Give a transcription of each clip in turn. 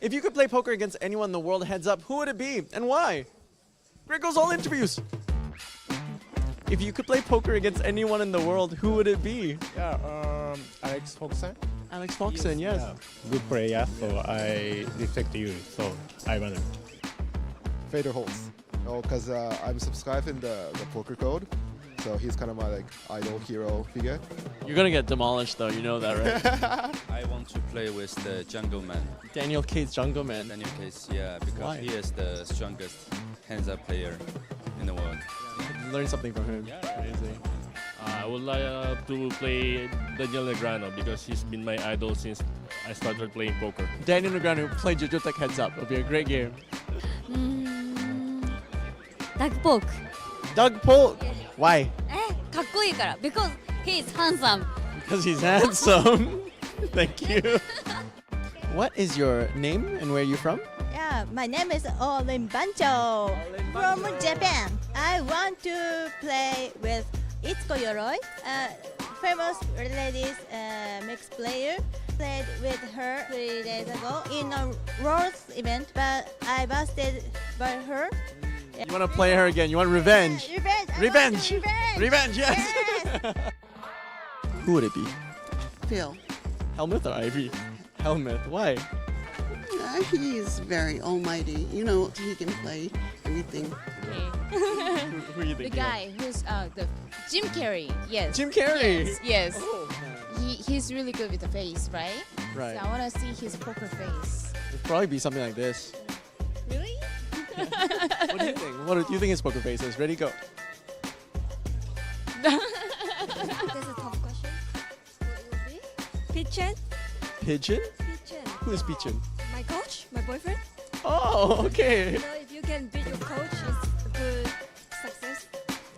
If you could play poker against anyone in the world, heads up, who would it be and why? Greg goes all interviews. If you could play poker against anyone in the world, who would it be? Yeah, Alex Foxen. Alex Foxen, yes. Yeah, good player, so I respect you, so I won. Fader Holtz. Oh, because I'm subscribed in the poker code, so he's kind of my like idol hero figure. You're gonna get demolished though, you know that, right? I want to play with the Jungle Man. Daniel Cade's Jungle Man. Daniel Case, yeah, because Why? he is the strongest hands-up player in the world. Learn something from him. Yeah. Amazing. I would like to play Daniel Negreanu because he's been my idol since I started playing poker. Daniel Negreanu played Jujutech heads up. It'll be a great game. Doug Polk. Doug Polk. Why? かっこいいから because he is handsome. Because he's handsome. Thank you. What is your name and where are you from? Yeah, my name is Olin Bancho from Japan. I want to play with Itsuko Yoroi, famous ladies mixed player. Played with her 3 days ago in a Rolls event, but I busted by her. You want to play her again? You want revenge? Revenge! I Revenge! want revenge! Revenge, yes! Yes. Who would it be? Phil. Helmuth or Ivy? Helmuth. Why? He's very almighty. You know, he can play everything. Who are you The thinking guy who's the Jim Carrey. Yes. of? Jim Carrey! Yes. Yes. Oh. He's really good with the face, right? Right. So I want to see his poker face. It'd probably be something like this. Really? What do you think? What do you think his poker face is? Ready, go. That's a tough question. What would be? Pigeon? Pigeon? Pigeon. Who is Pigeon? My coach? My boyfriend? Oh, okay. You know, if you can beat your coach, it's a good success.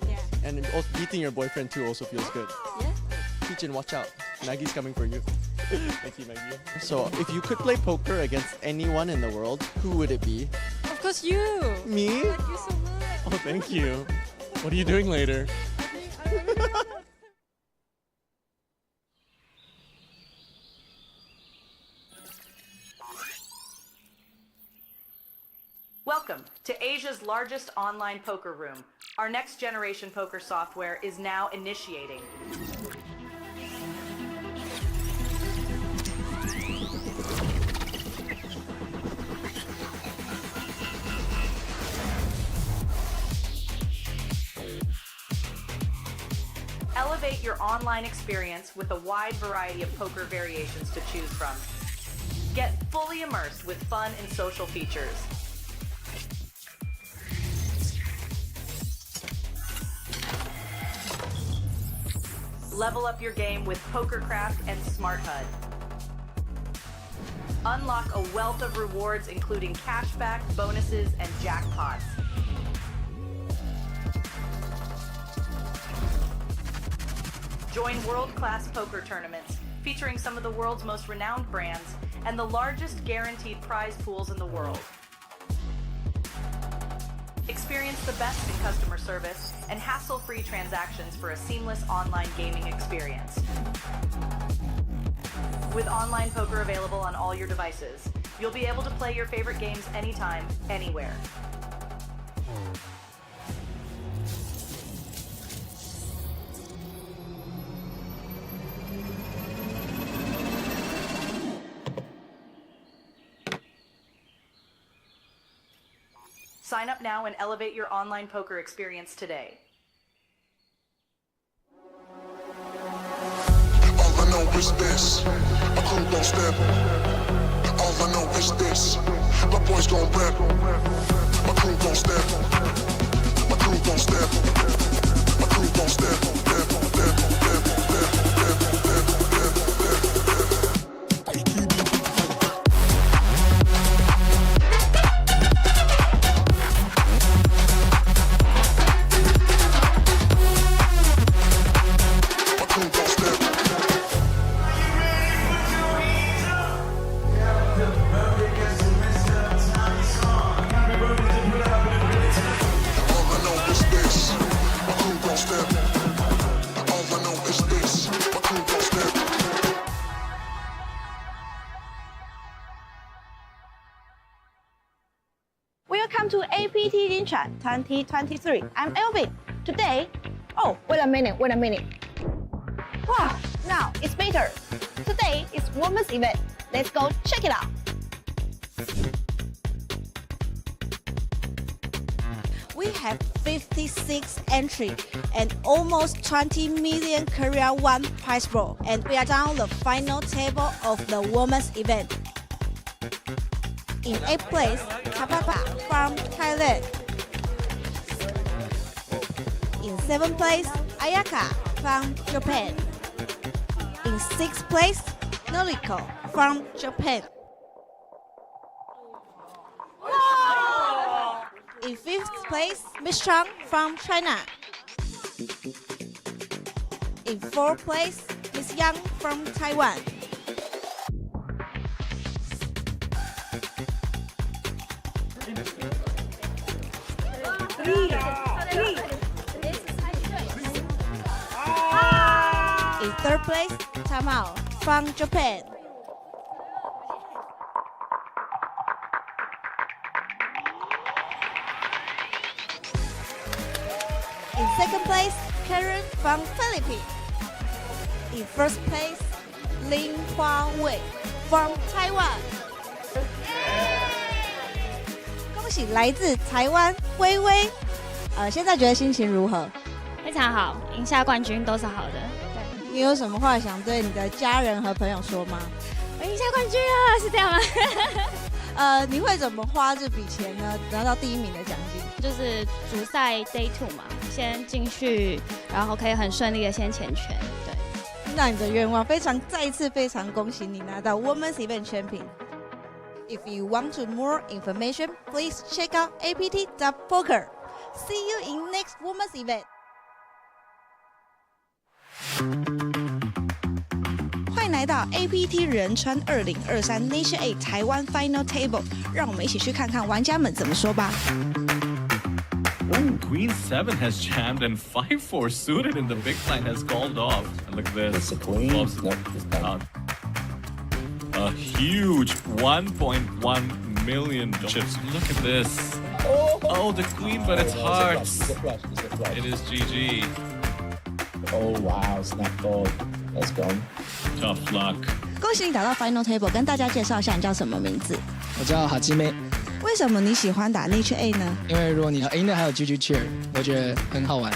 Yeah. And also beating your boyfriend too also feels good. Yeah? Pigeon, watch out. Maggie's coming for you. Thank you, Maggie. So, if you could play poker against anyone in the world, who would it be? Of course you! Me? I like you so much! Oh, thank you. What are you doing later? Welcome to Asia's largest online poker room. Our next generation poker software is now initiating. Elevate your online experience with a wide variety of poker variations to choose from. Get fully immersed with fun and social features. Level up your game with PokerCraft and Smart HUD. Unlock a wealth of rewards including cashback, bonuses, and jackpots. Join world-class poker tournaments featuring some of the world's most renowned brands and the largest guaranteed prize pools in the world. Experience the best in customer service and hassle-free transactions for a seamless online gaming experience. With online poker available on all your devices, you'll be able to play your favorite games anytime, anywhere. Sign up now and elevate your online poker experience today. All I know is this, a crew don't step. All I know is this. My boys gon' rap. My crew gon' step. My crew gon' step. My crew gon' step. Welcome to APT Incheon 2023. I'm Elvin. Today, oh, wait a minute. Wow, now it's better. Today is women's event. Let's go check it out. We have 56 entries and almost 20 million Korea won prize pool, and we are down the final table of the women's event. In 8th place, Kapapa from Thailand. In 7th place, Ayaka from Japan. In 6th place, Noriko from Japan. In 5th place, Miss Chang from China. In 4th place, Miss Yang from Taiwan. In 3rd place, Tamao from Japan. In 2nd place, Karen from Philippines. In 1st place, Lin Hua Wei from Taiwan. 恭喜来自台湾微微，现在觉得心情如何？非常好，赢下冠军都是好的。对，你有什么话想对你的家人和朋友说吗？我赢下冠军了，是这样吗？你会怎么花这笔钱呢？拿到第1名的奖金？就是主赛 Day 2嘛，先进去，然后可以很顺利的先前拳。对，那你的愿望再一次非常恭喜你拿到 Women's Event Champion。If you want to more information, please check out apt.poker. See you in next Women's Event. 欢迎来到 APT 仁川2023 Nation A 台湾 Final Table， 让我们一起去看看玩家们怎么说吧。Ooh, Queen 7 has jammed and 5-4 suited in the big blind has called off. And look at this. It's a queen. No, it's not. A huge 1.1 million chips. Look at this. Oh, the queen, but it's hearts. It is GG. Oh wow, snap fold. That's gone. Tough luck. 恭喜你打到 Final Table， 跟大家介绍一下你叫什么名字？我叫哈基妹。为什么你喜欢打 Nature A 呢？因为如果你赢了还有 GG Cheer， 我觉得很好玩。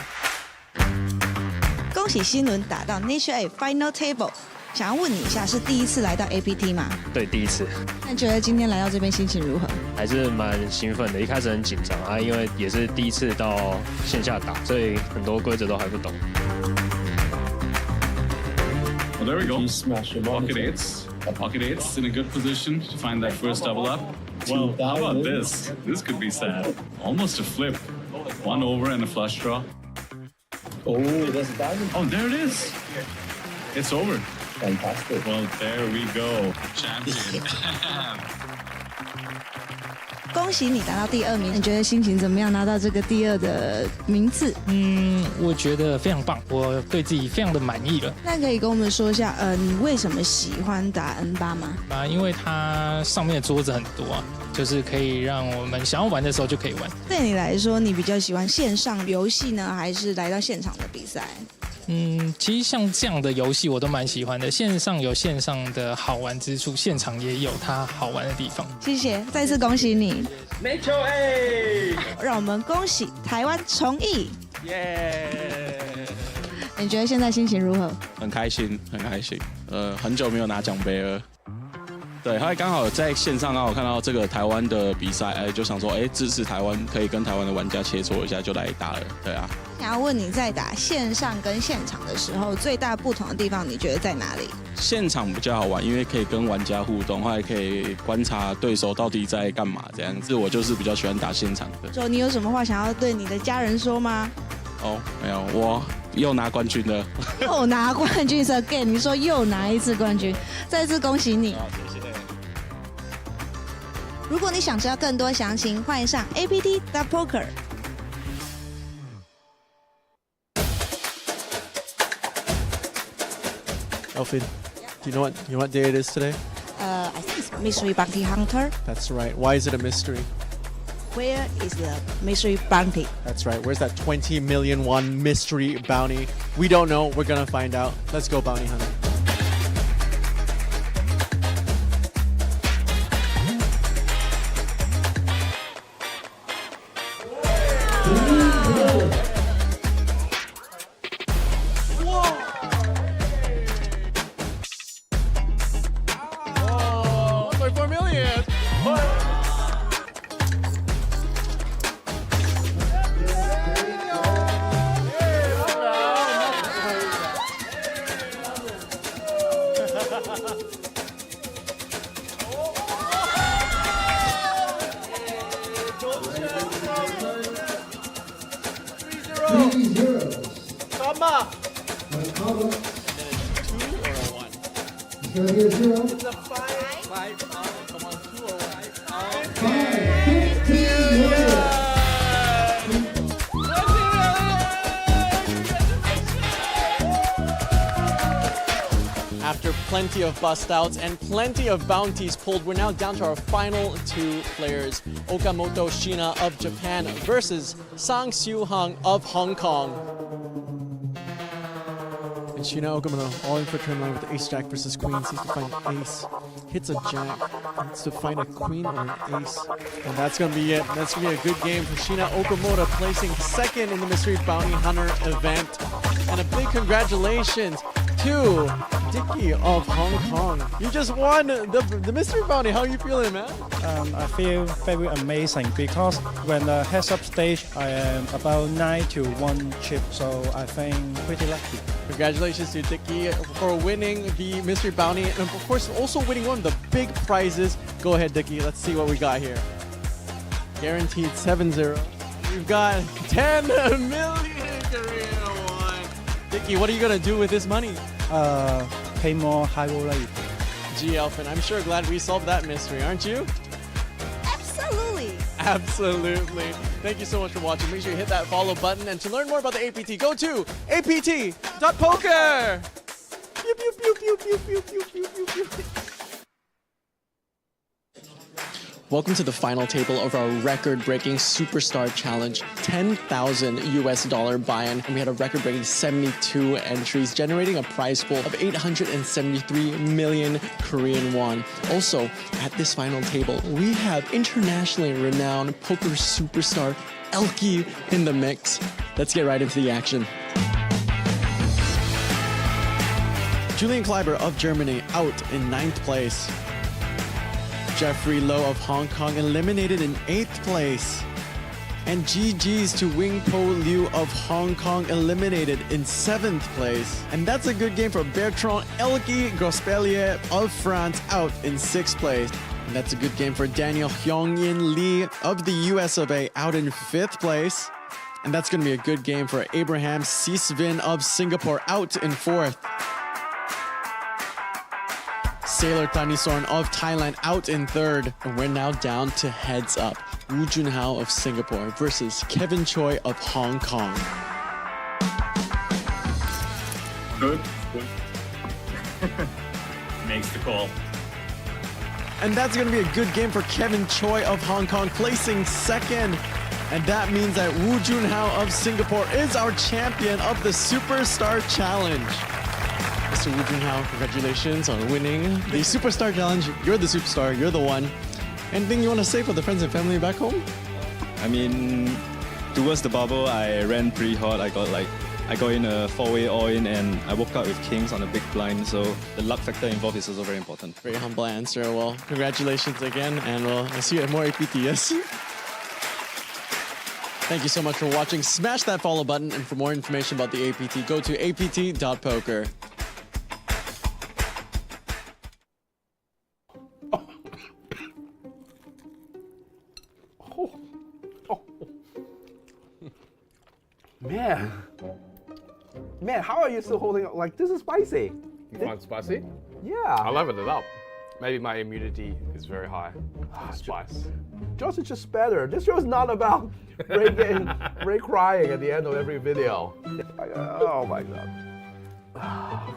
恭喜新伦打到 Nature A Final Table， 想要问你一下，是第一次来到 APT 吗？对，第一次。那你觉得今天来到这边心情如何？还是蛮兴奋的，一开始很紧张啊，因为也是第一次到线下打，所以很多规则都还不懂。Well, there we go. Pocket eights. Pocket eights in a good position to find that first double up. Well, how about this? This could be sad. Almost a flip. One over and a flush draw. Oh, there's a diamond. Oh, there it is. It's over. Fantastic. Well, there we go. Champion. 恭喜你达到第2名，你觉得心情怎么样？拿到这个第2的名次？我觉得非常棒，我对自己非常的满意了。那可以跟我们说一下，你为什么喜欢打 N8 吗？因为它上面的桌子很多啊，就是可以让我们想要玩的时候就可以玩。对你来说，你比较喜欢线上游戏呢，还是来到现场的比赛？其实像这样的游戏我都蛮喜欢的，线上有线上的好玩之处，现场也有它好玩的地方。谢谢，再次恭喜你 Nature A， 让我们恭喜台湾崇义，耶！你觉得现在心情如何？很开心，很开心。很久没有拿奖杯了。对，他刚好在线上刚好看到这个台湾的比赛，哎，就想说，哎，支持台湾，可以跟台湾的玩家切磋一下，就来打了。对啊。想要问你在打线上跟现场的时候，最大不同的地方，你觉得在哪里？现场比较好玩，因为可以跟玩家互动，还可以观察对手到底在干嘛这样子。我就是比较喜欢打现场的。说你有什么话想要对你的家人说吗？哦，没有，我又拿冠军了。又拿冠军 again， 你说又拿一次冠军，再次恭喜你。谢谢。如果你想知道更多详情，欢迎上 APT Poker。Elfin, do you know what day it is today? I think it's Mystery Bounty Hunter. That's right. Why is it a mystery? Where is the mystery bounty? That's right. Where's that 20 million won mystery bounty? We don't know. We're gonna find out. Let's go, bounty hunter. It's a 5. Come on, 2 or 5. After plenty of bust outs and plenty of bounties pulled, we're now down to our final 2 players. Okamoto Shina of Japan versus Sang Soo-hang of Hong Kong. And Shina Okamoto all in for turn line with ace-jack versus queen. Seems to find an ace. Hits a jack. Needs to find a queen or an ace. And that's going to be it. That's going to be a good game for Shina Okamoto, placing second in the Mystery Bounty Hunter event. And a big congratulations to Dicky of Hong Kong. You just won the Mystery Bounty. How are you feeling, man? I feel very amazing because when the heads-up stage, I am about 9 to 1 chip, so I think pretty lucky. Congratulations to Dicky for winning the Mystery Bounty and of course also winning one of the big prizes. Go ahead, Dicky. Let's see what we got here. Guaranteed 7-0. We've got 10 million Korean won. Dicky, what are you going to do with this money? Pay more high roller. Gee, Elfin, I'm sure glad we solved that mystery, aren't you? Absolutely. Absolutely. Thank you so much for watching. Make sure you hit that follow button. And to learn more about the APT, go to apt.poker. Pew, pew, pew, pew, pew, pew, pew, pew, pew, pew. Welcome to the final table of our record-breaking Superstar Challenge, $10,000 US buy-in, and we had a record-breaking 72 entries, generating a prize pool of 873 million Korean won. Also, at this final table, we have internationally renowned poker superstar Elke in the mix. Let's get right into the action. Julian Kleiber of Germany out in 9th place. Jeffrey Lowe of Hong Kong eliminated in 8th place. And GG's to Wing Po Liu of Hong Kong eliminated in 7th place. And that's a good game for Bertrand Elke Grospellier of France out in 6th place. And that's a good game for Daniel Hyungin Lee of the US of A out in 5th place. And that's going to be a good game for Abraham Sisvin of Singapore out in 4th. Saelor Thanisorn of Thailand out in 3rd. And we're now down to heads up. Woo Junhao of Singapore versus Kevin Choi of Hong Kong. Good. Makes the call. And that's going to be a good game for Kevin Choi of Hong Kong, placing 2nd. And that means that Woo Junhao of Singapore is our champion of the Superstar Challenge. Mr. Woo Junhao, congratulations on winning the Superstar Challenge. You're the superstar, you're the one. Anything you want to say for the friends and family back home? I mean, towards the bubble, I ran pretty hard. I I got in a 4-way all-in and I woke up with kings on a big blind, so the luck factor involved is also very important. Very humble answer. Well, congratulations again, and we'll see you at more APTs. Thank you so much for watching. Smash that follow button, and for more information about the APT, go to apt.poker. Man, how are you still holding it? Like, this is spicy. You find spicy? Yeah. I leveled it up. Maybe my immunity is very high for spice. Josh is just better. This show is not about Ray crying at the end of every video. Oh my god.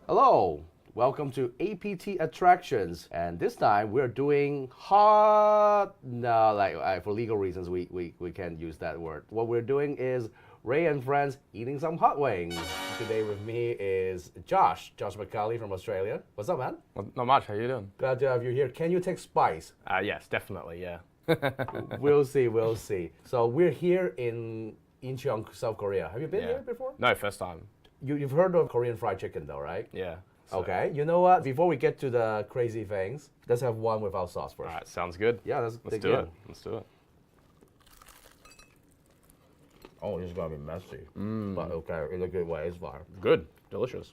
Hello, welcome to APT Attractions, and this time we're doing hot. No, like for legal reasons, we can't use that word. What we're doing is Ray and friends eating some hot wings. Today with me is Josh McCauley from Australia. What's up, man? Well, not much. How you doing? Glad to have you here. Can you take spice? Yes, definitely. Yeah. We'll see. We'll see. So we're here in Incheon, South Korea. Have you been here before? No, first time. You've heard of Korean fried chicken, though, right? Yeah. Okay. You know what? Before we get to the crazy things, let's have one without sauce first. All right. Sounds good. Yeah, let's do it. Let's do it. Oh, it's gonna be messy, but okay, in a good way. It's fine. Good, delicious.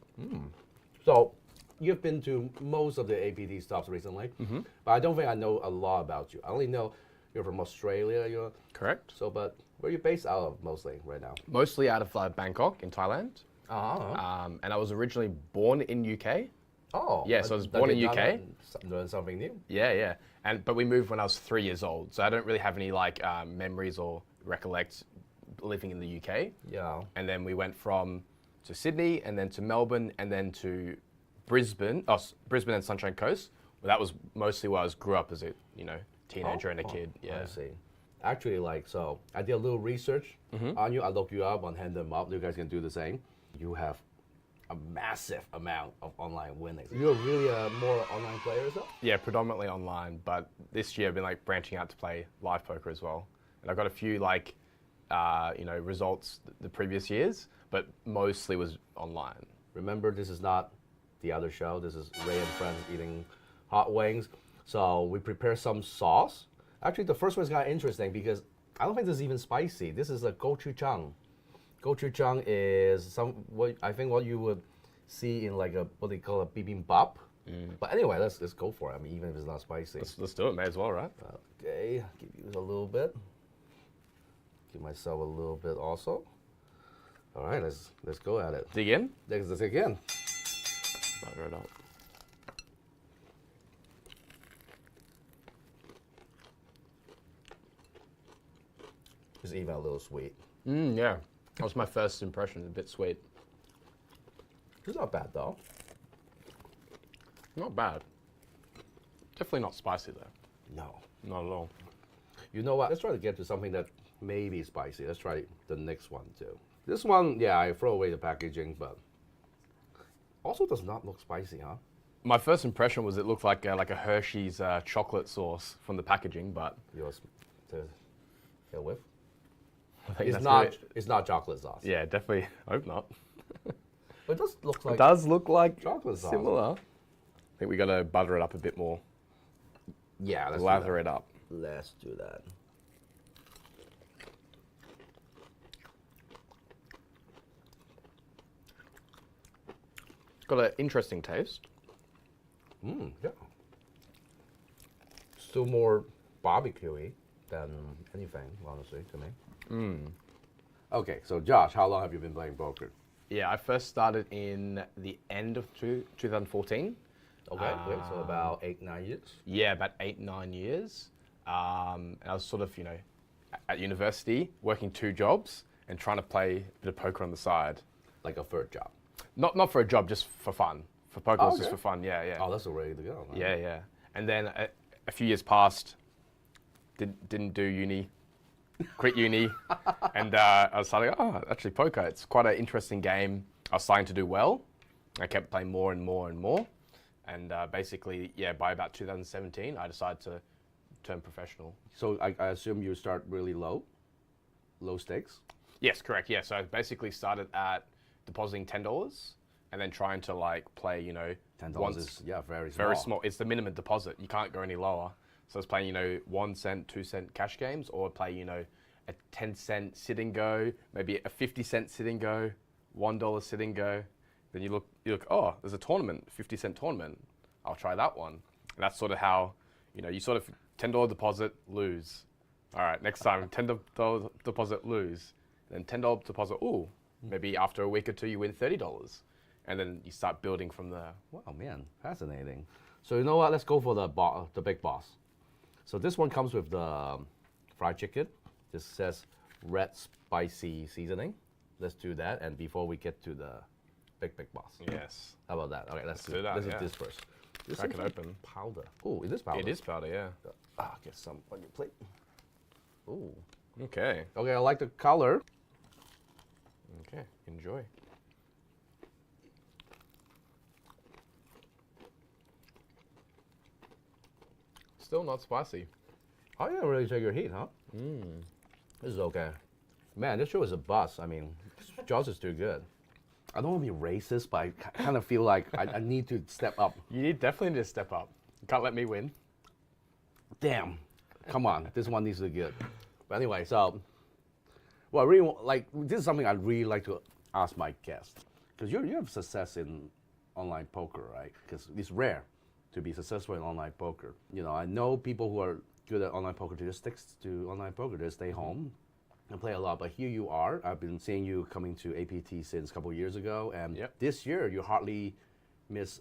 So, you've been to most of the APT stops recently, but I don't think I know a lot about you. I only know you're from Australia. You're correct. So, but where are you based out of mostly right now? Mostly out of Bangkok in Thailand. And I was originally born in UK. Oh. Yeah, so I was born in UK. Learn something new. Yeah. But we moved when I was 3 years old, so I don't really have any like memories or recollect living in the UK. Yeah. And then we went to Sydney, and then to Melbourne, and then to Brisbane. Brisbane and Sunshine Coast. Well, that was mostly where I grew up as a teenager and a kid. Yeah. I see. Actually, so I did a little research on you. I looked you up on Hand Them Up. You guys can do the same. You have a massive amount of online winnings. You're really a more online player yourself? Yeah, predominantly online. But this year I've been like branching out to play live poker as well. And I've got a few results the previous years, but mostly was online. Remember, this is not the other show. This is Ray and friends eating hot wings. So we prepare some sauce. Actually, the first one's kind of interesting because I don't think this is even spicy. This is a gochujang. Gochujang is what you would see in like what they call a bibimbap. But anyway, let's go for it. I mean, even if it's not spicy. Let's do it. May as well, right? Okay, give you a little bit. Give myself a little bit also. All right, let's go at it. Dig in? Let's dig in. Butter it up. It's even a little sweet. Yeah. That was my first impression, a bit sweet. It's not bad though. Not bad. Definitely not spicy though. No. Not at all. You know what? Let's try to get to something that may be spicy. Let's try the next one too. This one, yeah, I throw away the packaging, but also does not look spicy, huh? My first impression was it looked like a Hershey's chocolate sauce from the packaging, but yours to get with. It's not chocolate sauce. Yeah, definitely. I hope not. But it does look like. It does look like chocolate sauce. Similar. I think we got to butter it up a bit more. Yeah, let's lather it up. Let's do that. It's got an interesting taste. Yeah. Still more barbecue-y than anything, honestly, to me. Okay, so Josh, how long have you been playing poker? Yeah, I first started in the end of 2014. Okay, so about 8-9 years? Yeah, about 8-9 years. And I was sort of, at university, working 2 jobs and trying to play a bit of poker on the side. Like a third job? Not for a job, just for fun. For poker, was just for fun, yeah. Oh, that's ready to go. Man. Yeah. And then a few years passed, didn't do uni, quit uni, and I was starting, actually poker, it's quite an interesting game. I was starting to do well. I kept playing more and more and more. And basically, by about 2017, I decided to turn professional. So I assume you start really low stakes? Yes, correct. Yeah, so I basically started at depositing $10 and then trying to like play, you know, $10 is very small. Very small. It's the minimum deposit. You can't go any lower. So I was playing, you know, 1 cent, 2 cent cash games, or play, you know, a 10-cent sit and go, maybe a 50-cent sit and go, $1 sit and go. Then you look, oh, there's a tournament, 50-cent tournament. I'll try that one. And that's sort of how, you know, you sort of $10 deposit, lose. All right, next time, $10 deposit, lose. Then $10 deposit, ooh, maybe after a week or two you win $30. And then you start building from there. Wow, man, fascinating. So you know what? Let's go for the big boss. So this one comes with the fried chicken. This says red spicy seasoning. Let's do that. And before we get to the big boss. Yes. How about that? Okay, let's do that. Let's yeah. do this first. This Crack seems it like open. Powder. Oh, it is powder. It is powder, yeah. Get some on your plate. Ooh. Okay. Okay, I like the color. Okay, enjoy. Still not spicy. Oh, you didn't really take your heat, huh? This is okay. Man, this show is a bust. I mean, Jaws is too good. I don't want to be racist, but I kind of feel like I need to step up. You definitely need to step up. You can't let me win. Damn. Come on. This one needs to be good. But anyway, so, well, I really, like, this is something I'd really like to ask my guests. Because you have success in online poker, right? Because it's rare to be successful in online poker. You know, I know people who are good at online poker, they just stick to online poker. They stay home and play a lot. But here you are. I've been seeing you coming to APT since a couple of years ago. And this year, you hardly miss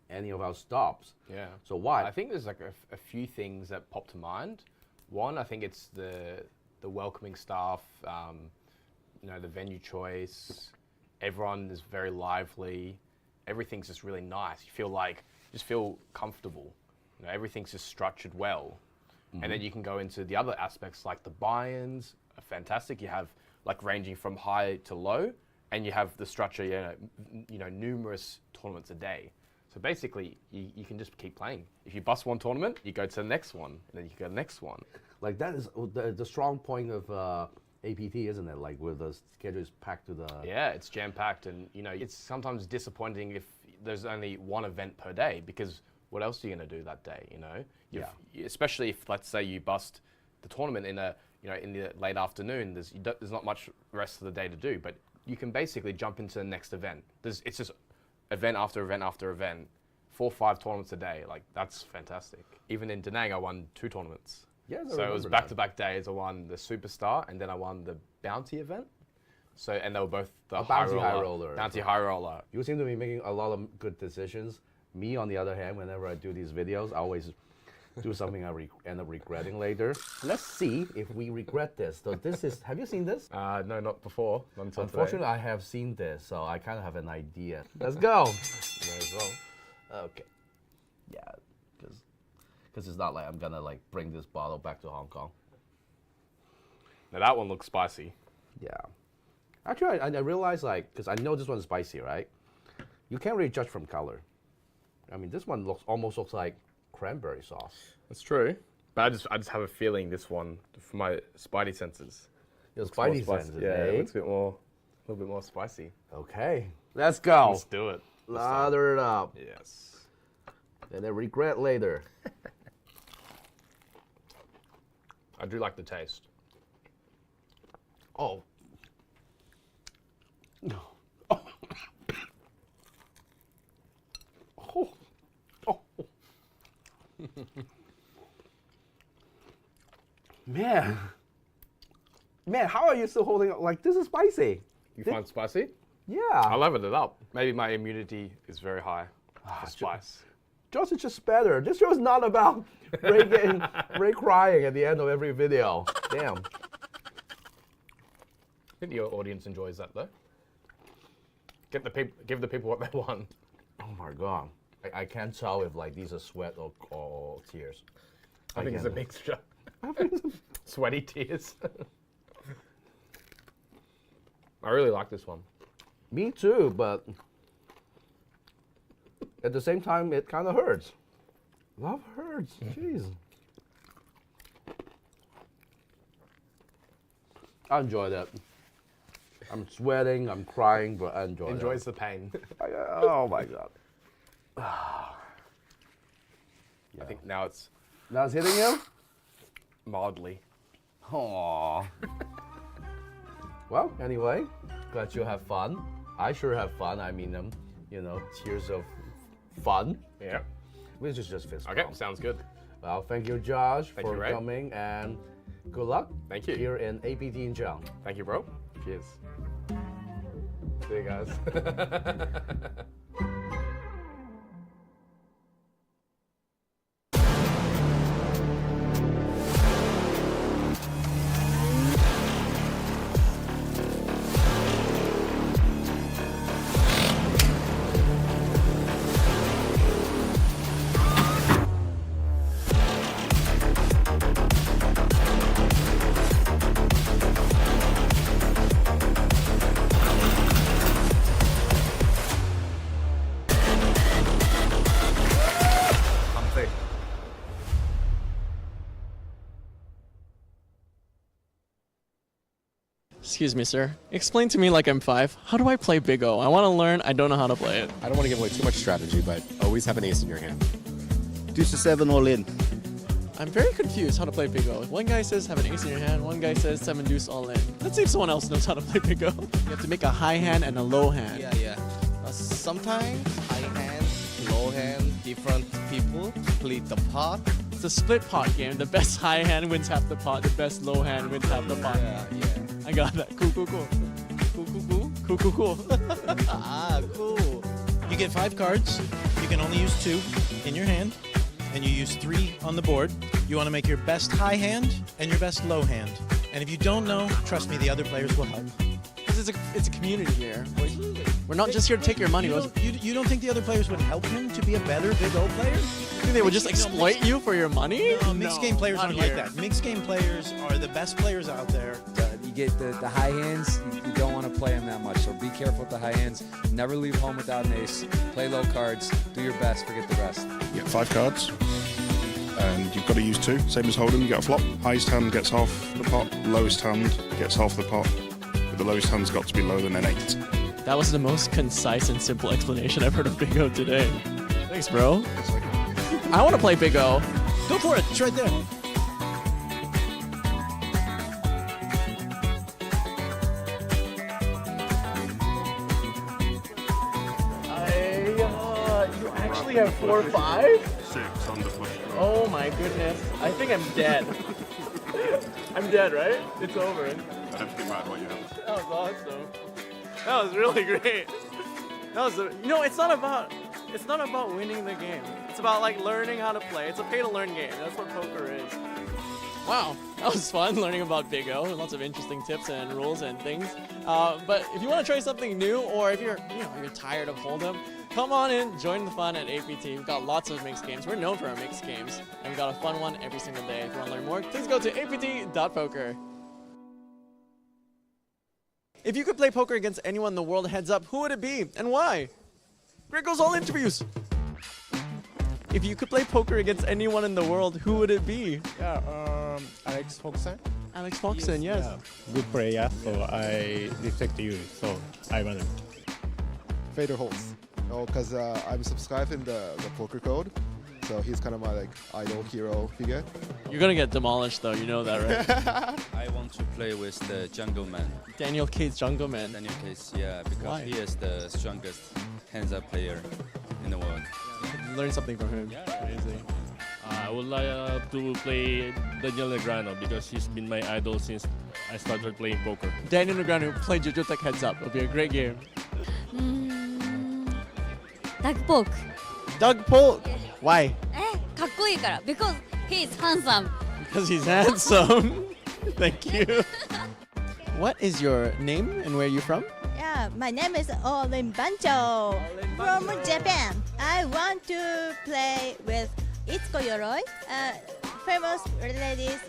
any of our stops. Yeah. So why? I think there's like a few things that pop to mind. One, I think it's the welcoming staff, you know, the venue choice. Everyone is very lively. Everything's just really nice. You feel comfortable. You know, everything's just structured well. And then you can go into the other aspects like the buy-ins are fantastic. You have like ranging from high to low, and you have the structure, you know, numerous tournaments a day. So basically, you can just keep playing. If you bust one tournament, you go to the next one, and then you go to the next one. Like that is the strong point of APT, isn't it? Like where the schedule is packed to the... Yeah, it's jam-packed, and you know, it's sometimes disappointing if there's only one event per day, because what else are you going to do that day, you know? Especially if, let's say, you bust the tournament in the late afternoon, there's not much rest of the day to do, but you can basically jump into the next event. It's just event after event after event, 4 or 5 tournaments a day. Like, that's fantastic. Even in Da Nang, I won 2 tournaments. Yeah, so it was back-to-back days. I won the Superstar, and then I won the Bounty event. So, and they were both the high roller. Bounty High Roller. You seem to be making a lot of good decisions. Me, on the other hand, whenever I do these videos, I always do something I end up regretting later. Let's see if we regret this. So this is, have you seen this? No, not before. Not until Unfortunately, today. I have seen this, so I kind of have an idea. Let's go. May as well. Okay. Yeah, because it's not like I'm gonna like bring this bottle back to Hong Kong. Now that one looks spicy. Yeah. Actually, I realized, like, because I know this one's spicy, right? You can't really judge from color. I mean, this one almost looks like cranberry sauce. That's true. But I just have a feeling this one, for my spidey senses. Your spidey senses, yeah, eh? it looks a little bit more spicy. Okay, let's go. Let's do it. Lather it up. Yes. And then regret later. I do like the taste. Oh. No. Oh. Oh. Man. Man, how are you still holding up? Like, this is spicy. You find spicy? Yeah. I leveled it up. Maybe my immunity is very high for spice. Josh is just better. This show is not about Ray crying at the end of every video. Damn. I think your audience enjoys that though. Give the people what they want. Oh my god. I can't tell if like these are sweat or tears. I think it's a mixture. Sweaty tears. I really like this one. Me too, but at the same time, it kind of hurts. Love hurts. Jeez. I enjoy that. I'm sweating, I'm crying, but I enjoy it. Enjoys the pain. Oh my god. I think now it's hitting you? mildly. Aww. Well, anyway, glad you have fun. I sure have fun. I mean, tears of fun. Yeah. Which is just fist Okay, bump. sounds good. Well, thank you, Josh, Thank for you, Ray. coming, and good luck. Thank you. Here in APT Incheon. Thank you, bro. Cheers. See you guys. Excuse me, sir. Explain to me like I'm 5. How do I play Big O? I want to learn. I don't know how to play it. I don't want to give away too much strategy, but always have an ace in your hand. Deuce to 7 all in. I'm very confused how to play Big O. One guy says have an ace in your hand. One guy says 7 deuce all in. Let's see if someone else knows how to play Big O. You have to make a high hand and a low hand. Yeah. Sometimes high hand, low hand, different people split the pot. It's a split pot game. The best high hand wins half the pot. The best low hand wins half the pot. Yeah. I got that. Cool. Cool. Cool. You get 5 cards. You can only use 2 in your hand, and you use 3 on the board. You want to make your best high hand and your best low hand. And if you don't know, trust me, the other players will help. Because it's a community here. We're not just here to take your money. You don't think the other players would help him to be a better Big O player? You think they would just exploit you for your money? No, mixed game players not aren't here. like that. Mixed game players are the best players out there. You get the high hands, you don't want to play them that much, so be careful with the high hands. Never leave home without an ace. Play low cards, do your best, forget the rest. You get 5 cards, and you've got to use 2. Same as Hold'em, you get a flop. Highest hand gets half the pot, lowest hand gets half the pot. But the lowest hand's got to be lower than an 8. That was the most concise and simple explanation I've heard of Big O today. Thanks, bro. I want to play Big O. Go for it. It's right there. You actually have 4 or 5? 6 on the flush. Oh my goodness. I think I'm dead. I'm dead, right? It's over. I don't get mad what you have. That was awesome. That was really great. It's not about winning the game. It's about like learning how to play. It's a pay to learn game. That's what poker is. Wow, that was fun learning about Big O. Lots of interesting tips and rules and things. But if you want to try something new, or if you're tired of Hold'em, come on in, join the fun at APT. We've got lots of mixed games. We're known for our mixed games, and we've got a fun one every single day. If you want to learn more, please go to apt.poker. If you could play poker against anyone in the world, heads up, who would it be and why? Great goes all interviews. If you could play poker against anyone in the world, who would it be? Yeah, Alex Foxen. Alex Foxen, yes. Good player, so I respect you, so I want to. Fader Holtz. Oh, because I'm subscribed in the poker code, so he's kind of my idol hero figure. You're gonna get demolished though, you know that, right? I want to play with the Jungle Man. Daniel Cade's Jungle Man. Daniel Case, yeah, because Why? he is the strongest hands-up player in the world. Learn something from him. Crazy. I would like to play Daniel Negreanu because he's been my idol since I started playing poker. Daniel Negreanu played Jujutech heads up. It'll be a great game. Doug Polk. Doug Polk. Why? かっこいいから because he is handsome. Because he's handsome. Thank you. What is your name and where are you from? Yeah, my name is Olin Bancho from Japan. I want to play with Itsuko Yoroi, famous ladies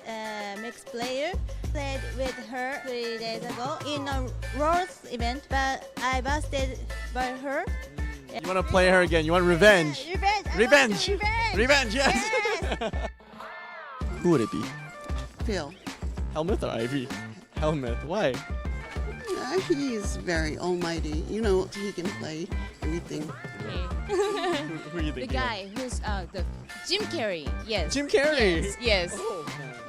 mixed player. Played with her 3 days ago in a Rollers event, but I busted by her. You want to play her again? You want revenge? Revenge! Revenge, yes! Who would it be? Phil. Helmuth or Ivy? Helmuth. Why? He's very almighty. You know, he can play anything. Who are you The thinking? guy who's the Jim Carrey. Yes. Jim Carrey? Yes. Yes. Oh.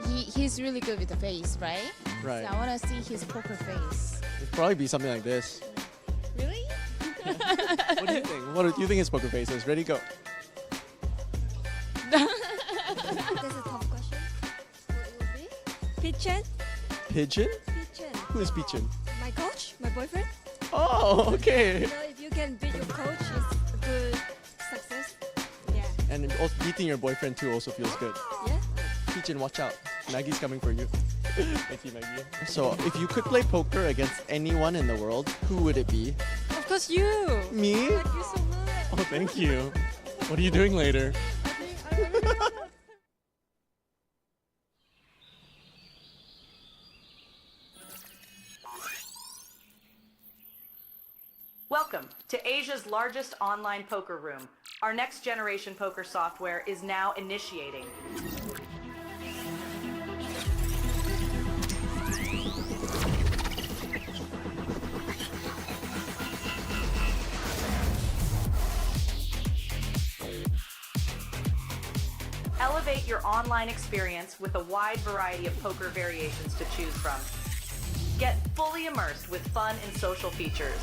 He's really good with the face, right? Right. So I want to see his poker face. It'd probably be something like this. Really? What do you think? What do you think his poker face is? Ready, go. That's a tough question. What it will be? Pigeon? Pigeon? Pigeon. Who is Pigeon? My coach, my boyfriend. Oh, okay. You know, if you can beat your coach, it's a good success. Yeah. And also beating your boyfriend too also feels good. Yeah. Pigeon, watch out. Maggie's coming for you. Thank you, Maggie. So, if you could play poker against anyone in the world, who would it be? Of course, you. Me? Thank you so much. Oh, thank you. What are you doing later? Welcome to Asia's largest online poker room. Our next generation poker software is now initiating. Elevate your online experience with a wide variety of poker variations to choose from. Get fully immersed with fun and social features.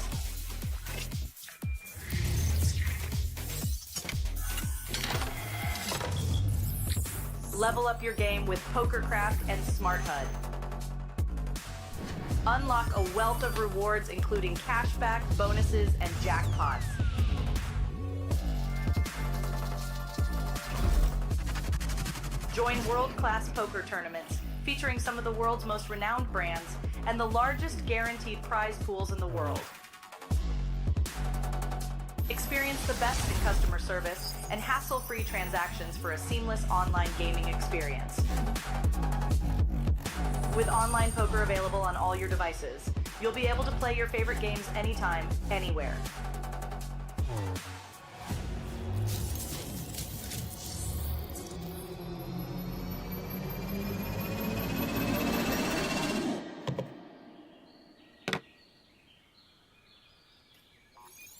Level up your game with PokerCraft and Smart HUD. Unlock a wealth of rewards including cashback, bonuses, and jackpots. Join world-class poker tournaments featuring some of the world's most renowned brands and the largest guaranteed prize pools in the world. Experience the best in customer service and hassle-free transactions for a seamless online gaming experience. With online poker available on all your devices, you'll be able to play your favorite games anytime, anywhere.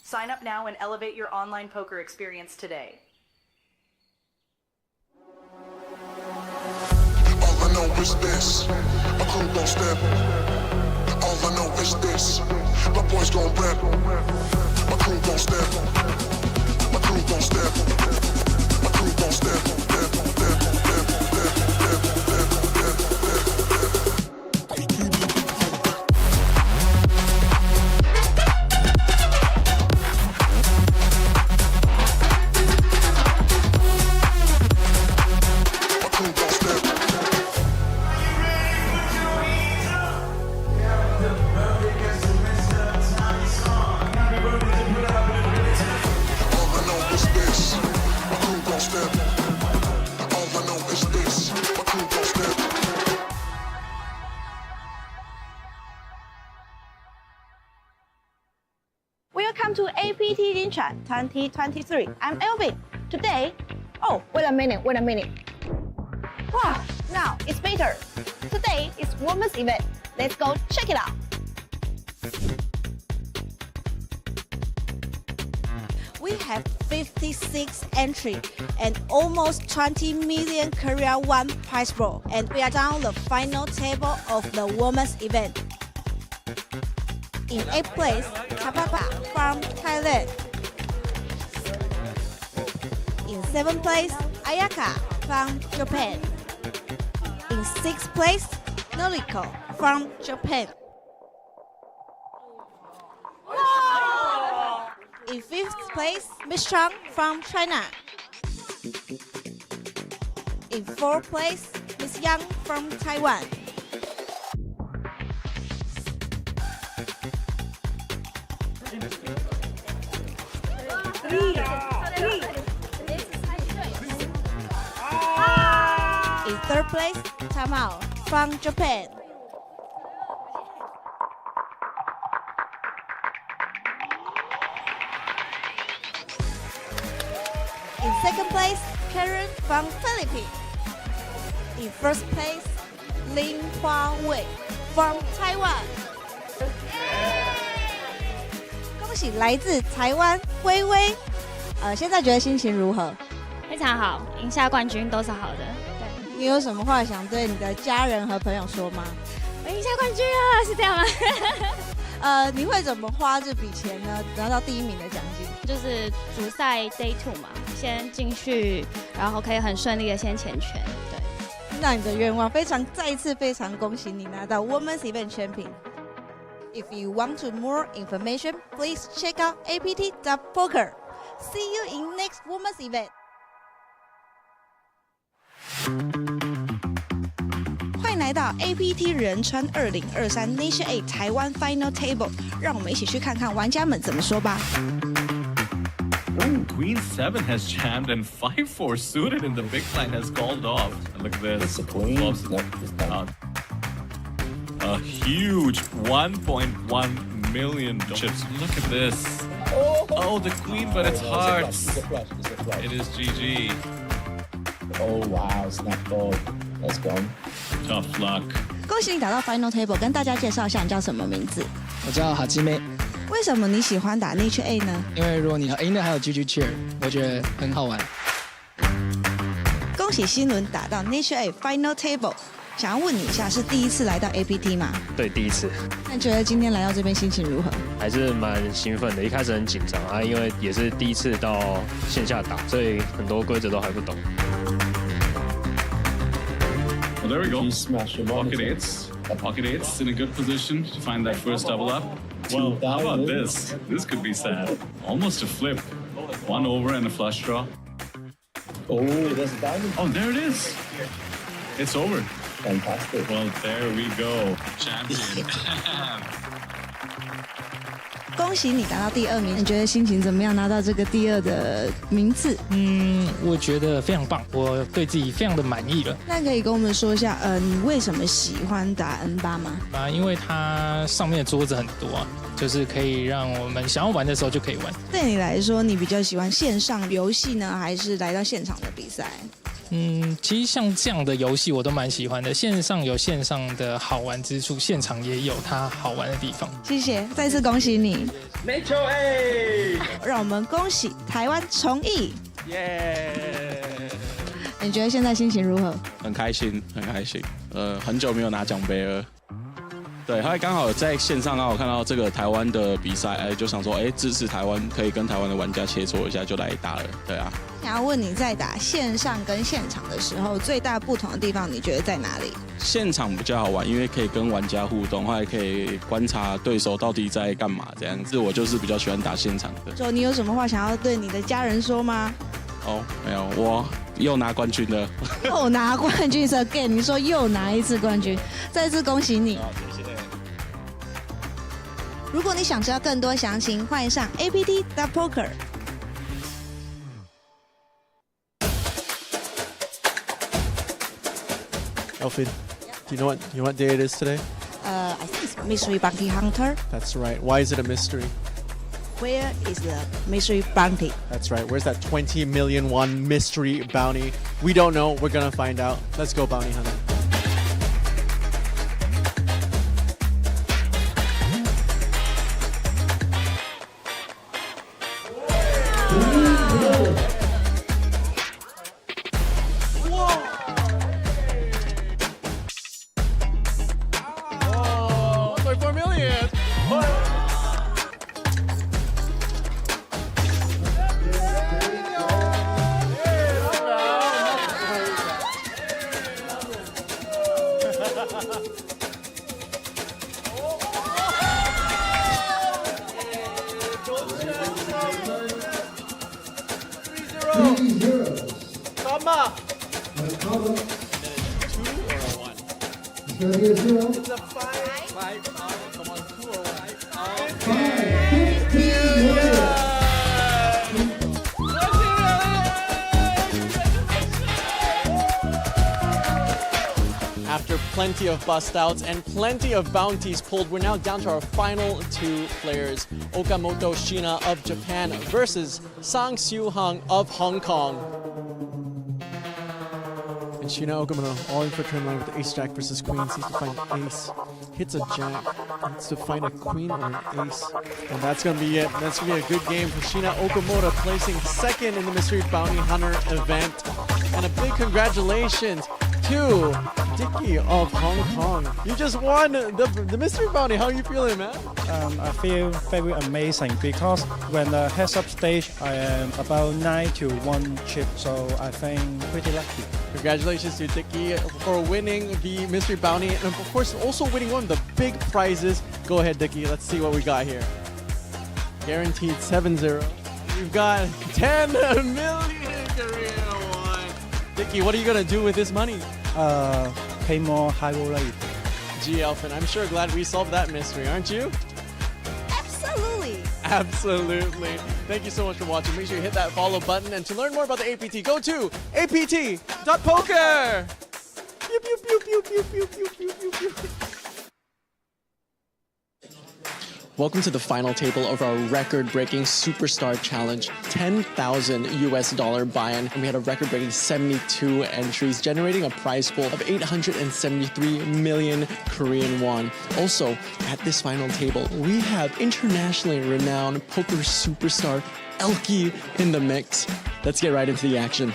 Sign up now and elevate your online poker experience today. All I know is this, my crew gon' step. All I know is this, my boys gon' rep. My crew gon' step, my crew gon' step, my crew gon' step. Welcome to APT Incheon 2023. I'm Elvin. Today, oh, wait a minute. Wow, now it's better. Today is women's event. Let's go check it out. We have 56 entries and almost 20 million Korea won prize roll, and we are down the final table of the women's event. In 8th place, Kapapa from Thailand. In 7th place, Ayaka from Japan. In 6th place, Noriko from Japan. In 5th place, Miss Chang from China. In 4th place, Miss Yang from Taiwan. In 3rd place, Tamao from Japan. In 2nd place, Karen from Philippines. In 1st place, Lin Hua Wei from Taiwan. 恭喜来自台湾微微，现在觉得心情如何？非常好，赢下冠军都是好的。对，你有什么话想对你的家人和朋友说吗？我赢下冠军了，是这样吗？你会怎么花这笔钱呢？拿到第1名的奖金？就是主赛 Day 2嘛，先进去，然后可以很顺利的先前拳。对，那你的愿望再一次非常恭喜你拿到 Women's Event Champion。If you want to more information, please check out APT.poker. See you in next Women's Event. 欢迎来到 APT 仁川2023 Nation A 台湾 Final Table， 让我们一起去看看玩家们怎么说吧。Ooh, Queen 7 has jammed and 5-4 suited in the big blind has called off. And look at this. It's a queen. A huge 1.1 million chips. Look at this. Oh, the queen, but it's hearts. It is GG. Oh wow, snap gold. Let's go. Tough luck. 恭喜你打到 Final Table， 跟大家介绍一下你叫什么名字？我叫哈基妹。为什么你喜欢打 Nature A 呢？因为如果你赢了还有 GG Cheer， 我觉得很好玩。恭喜新伦打到 Nature A Final Table， 想要问你一下，是第一次来到 APT 吗？对，第一次。那你觉得今天来到这边心情如何？还是蛮兴奋的，一开始很紧张啊，因为也是第一次到线下打，所以很多规则都还不懂。Well, there we go. Pocket eights. Pocket eights in a good position to find that first double up. Well, how about this? This could be sad. Almost a flip. 1 over and a flush draw. Oh, there's a diamond. Oh, there it is. It's over. Fantastic. Well, there we go. Champion. 恭喜你达到第2名，你觉得心情怎么样？拿到这个第2的名次？我觉得非常棒，我对自己非常的满意了。那可以跟我们说一下，你为什么喜欢打 N8 吗？因为它上面的桌子很多啊，就是可以让我们想要玩的时候就可以玩。对你来说，你比较喜欢线上游戏呢，还是来到现场的比赛？其实像这样的游戏我都蛮喜欢的，线上有线上的好玩之处，现场也有它好玩的地方。谢谢，再次恭喜你 Nature A， 让我们恭喜台湾崇义，耶！你觉得现在心情如何？很开心，很开心。很久没有拿奖杯了。对，后来刚好在线上刚好看到这个台湾的比赛，就想说，支持台湾，可以跟台湾的玩家切磋一下，就来打了。对啊。想要问你在打线上跟现场的时候，最大不同的地方，你觉得在哪里？现场比较好玩，因为可以跟玩家互动，还可以观察对手到底在干嘛这样子。我就是比较喜欢打现场的。说你有什么话想要对你的家人说吗？没有，我又拿冠军了。又拿冠军 again， 你说又拿一次冠军，再次恭喜你。谢谢。如果你想知道更多详情，欢迎上 APT.poker。Elfin, do you know what day it is today? I think it's Mystery Bounty Hunter. That's right. Why is it a mystery? Where is the mystery bounty? That's right. Where's that 20 million won mystery bounty? We don't know. We're gonna find out. Let's go, bounty hunter. Come up. It's a 5. Come on, 2 or 1. Okay. After plenty of bust outs and plenty of bounties pulled, we're now down to our final 2 players. Okamoto Shina of Japan versus Sang Soo Hang of Hong Kong. And Sheena Okamoto all in for turn line with ace jack versus queen. Seems to find ace. Hits a jack. Needs to find a queen or an ace. And that's going to be it. That's going to be a good game for Sheena Okamoto, placing second in the Mystery Bounty Hunter event. And a big congratulations to Dicky of Hong Kong. You just won the Mystery Bounty. How are you feeling, man? I feel very amazing because when the heads-up stage, I am about 9 to 1 chip, so I think pretty lucky. Congratulations to Dicky for winning the Mystery Bounty and of course also winning one of the big prizes. Go ahead, Dicky. Let's see what we got here. Guaranteed 7-0. We've got 10 million Korean won. Dicky, what are you going to do with this money? Pay more high roller. Gee, Elfin, I'm sure glad we solved that mystery, aren't you? Absolutely. Absolutely. Thank you so much for watching. Make sure you hit that follow button. And to learn more about the APT, go to apt.poker. Pew, pew, pew, pew, pew, pew, pew, pew, pew, pew. Welcome to the final table of our record-breaking Superstar Challenge, $10,000 US buy-in, and we had a record-breaking 72 entries, generating a prize pool of 873 million Korean won. Also, at this final table, we have internationally renowned poker superstar Elke in the mix. Let's get right into the action.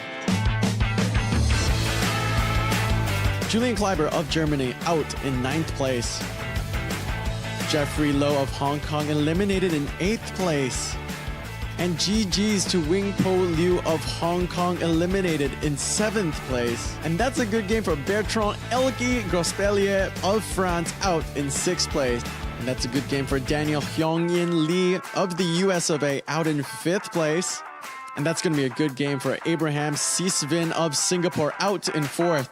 Julian Kleiber of Germany out in 9th place. Jeffrey Lowe of Hong Kong eliminated in 8th place. And GG's to Wing Po Liu of Hong Kong eliminated in 7th place. And that's a good game for Bertrand Elke Grospellier of France out in 6th place. And that's a good game for Daniel Hyungin Lee of the US of A out in 5th place. And that's going to be a good game for Abraham Sisvin of Singapore out in 4th.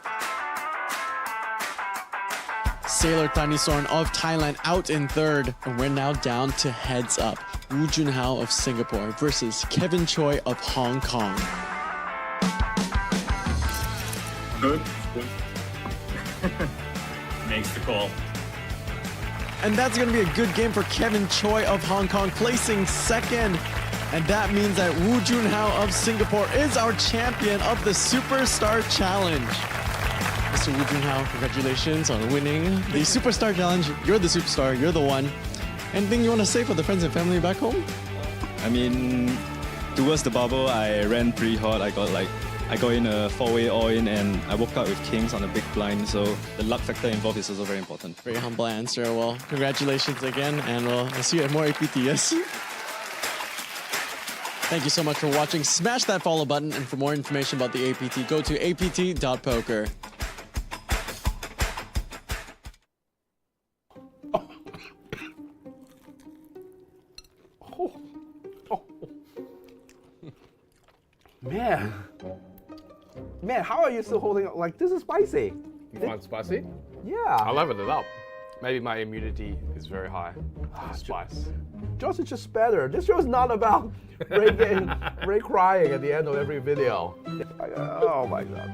Saelor Thanisorn of Thailand out in 3rd. And we're now down to heads up. Woo Junhao of Singapore versus Kevin Choi of Hong Kong. Good. Makes the call. And that's going to be a good game for Kevin Choi of Hong Kong, placing 2nd. And that means that Woo Junhao of Singapore is our champion of the Superstar Challenge. Mr. Woo Junhao, congratulations on winning the Superstar Challenge. You're the superstar. You're the one. Anything you want to say for the friends and family back home? I mean, towards the bubble, I ran pretty hard. I got in a 4-way all-in and I woke up with kings on a big blind. So the luck factor involved is also very important. Very humble answer. Well, congratulations again, and we'll see you at more APT. Yes. Thank you so much for watching. Smash that follow button, and for more information about the APT, go to apt.poker. Man, how are you still holding up? Like, this is spicy. You find spicy? Yeah. I leveled it up. Maybe my immunity is very high to spice. Josh is just better. This show is not about Ray crying at the end of every video. Oh my god.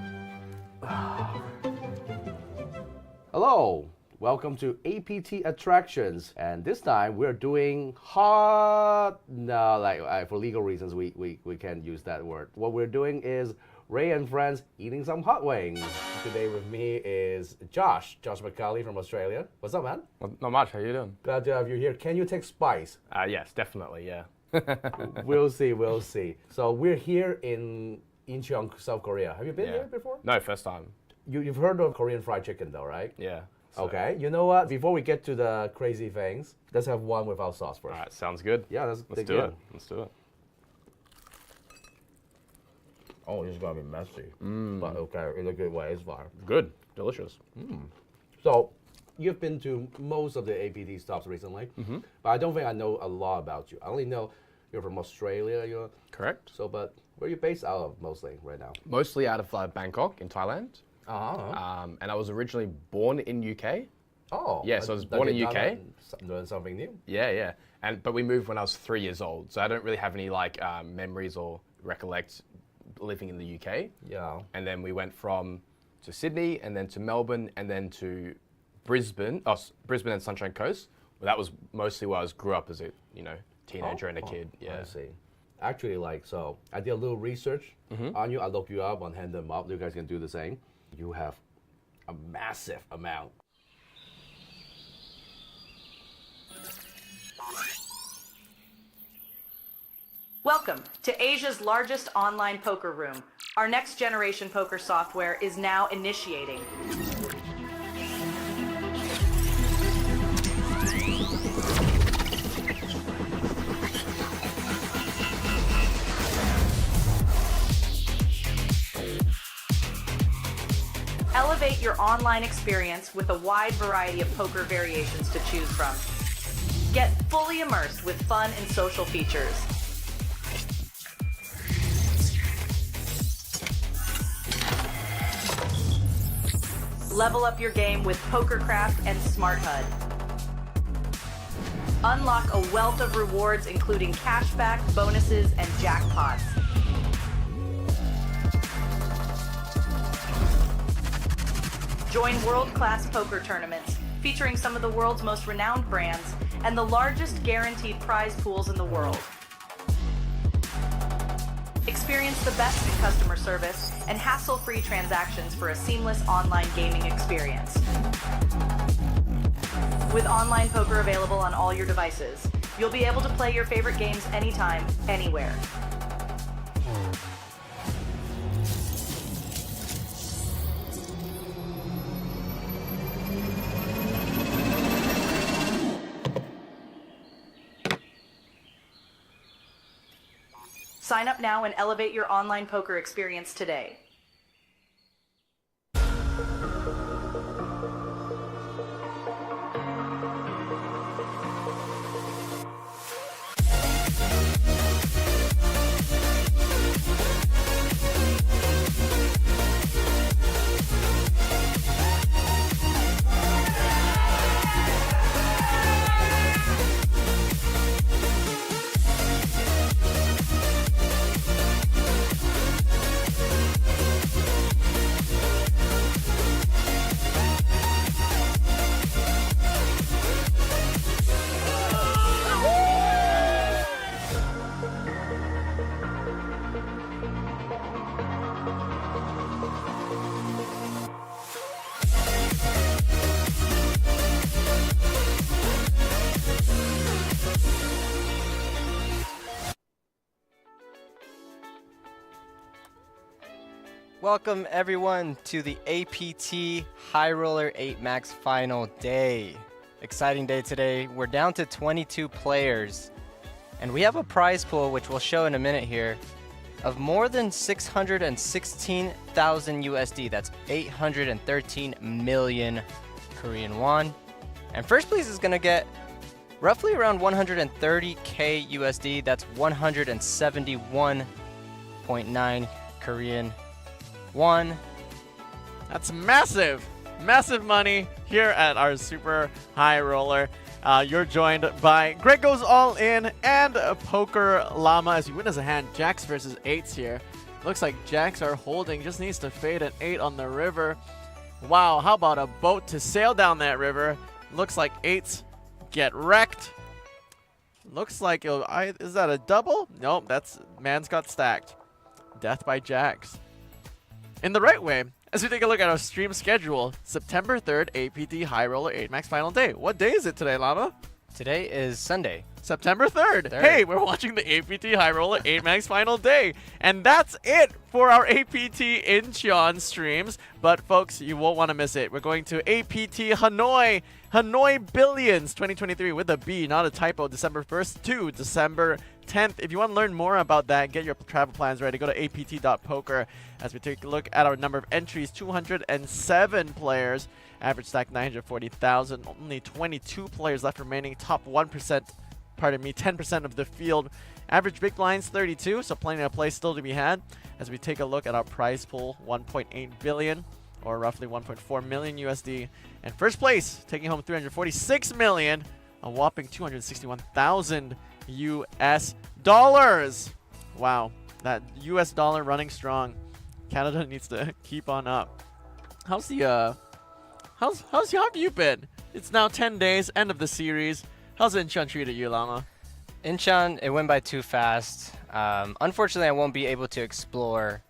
Hello. Welcome to APT Attractions, and this time we're doing hot. No, like for legal reasons, we can't use that word. What we're doing is Ray and friends eating some hot wings. Today with me is Josh McCauley from Australia. What's up, man? Not much. How you doing? Glad to have you here. Can you take spice? Yes, definitely. Yeah. We'll see. We'll see. So we're here in Incheon, South Korea. Have you been here before? No, first time. You've heard of Korean fried chicken, though, right? Yeah. So. Okay, you know what? Before we get to the crazy things, let's have one without sauce first. All right, sounds good. Yeah, let's do it. Let's do it. Oh, it's gonna be messy, but okay, in a good way. It's fine. Good, delicious. So, you've been to most of the APT stops recently, but I don't think I know a lot about you. I only know you're from Australia. You're correct. So, but where are you based out of mostly right now? Mostly out of Bangkok in Thailand. And I was originally born in UK. Oh. Yeah, so I was born in UK. Learn something new. Yeah. But we moved when I was 3 years old, so I don't really have any memories or recollect living in the UK. Yeah. And then we went to Sydney, and then to Melbourne, and then to Brisbane. Brisbane and Sunshine Coast. Well, that was mostly where I grew up as a teenager and a kid. Yeah. I see. Actually, so I did a little research on you. I looked you up on Hand Them Up. You guys can do the same. You have a massive amount. Welcome to Asia's largest online poker room. Our next generation poker software is now initiating. Elevate your online experience with a wide variety of poker variations to choose from. Get fully immersed with fun and social features. Level up your game with PokerCraft and Smart HUD. Unlock a wealth of rewards including cashback, bonuses, and jackpots. Join world-class poker tournaments featuring some of the world's most renowned brands and the largest guaranteed prize pools in the world. Experience the best in customer service and hassle-free transactions for a seamless online gaming experience. With online poker available on all your devices, you'll be able to play your favorite games anytime, anywhere. Sign up now and elevate your online poker experience today. Welcome everyone to the APT High Roller 8 Max final day. Exciting day today. We're down to 22 players and we have a prize pool, which we'll show in a minute here, of more than 616,000 USD. That's 813 million Korean won. And first place is gonna get roughly around 130k USD. That's 171.9 Korean won. That's massive, massive money here at our Super High Roller. You're joined by Greg Goes All In and Poker Llama as you witness a hand jacks versus eights here. Looks like jacks are holding, just needs to fade an 8 on the river. Wow, how about a boat to sail down that river? Looks like eights get wrecked. Looks like is that a double? Nope, that's man's got stacked. Death by jacks. In the right way, as we take a look at our stream schedule, September 3rd, APT High Roller 8 Max final day. What day is it today, Llama? Today is Sunday. September 3rd. Hey, we're watching the APT High Roller 8 Max final day. And that's it for our APT Incheon streams. But folks, you won't want to miss it. We're going to APT Hanoi, Hanoi Billions 2023 with a B, not a typo, December 1st to December 10th. If you want to learn more about that, get your travel plans ready. Go to apt.poker as we take a look at our number of entries. 207 players. Average stack 940,000. Only 22 players left remaining. Top 1%, pardon me, 10% of the field. Average big blinds 32, so plenty of play still to be had. As we take a look at our prize pool, 1.8 billion or roughly 1.4 million USD. And first place, taking home 346 million, a whopping 261,000 US dollars. Wow, that US dollar running strong. Canada needs to keep on up. How's how have you been? It's now 10 days, end of the series. How's Incheon treated you, Llama? Incheon, it went by too fast. Unfortunately, I won't be able to explore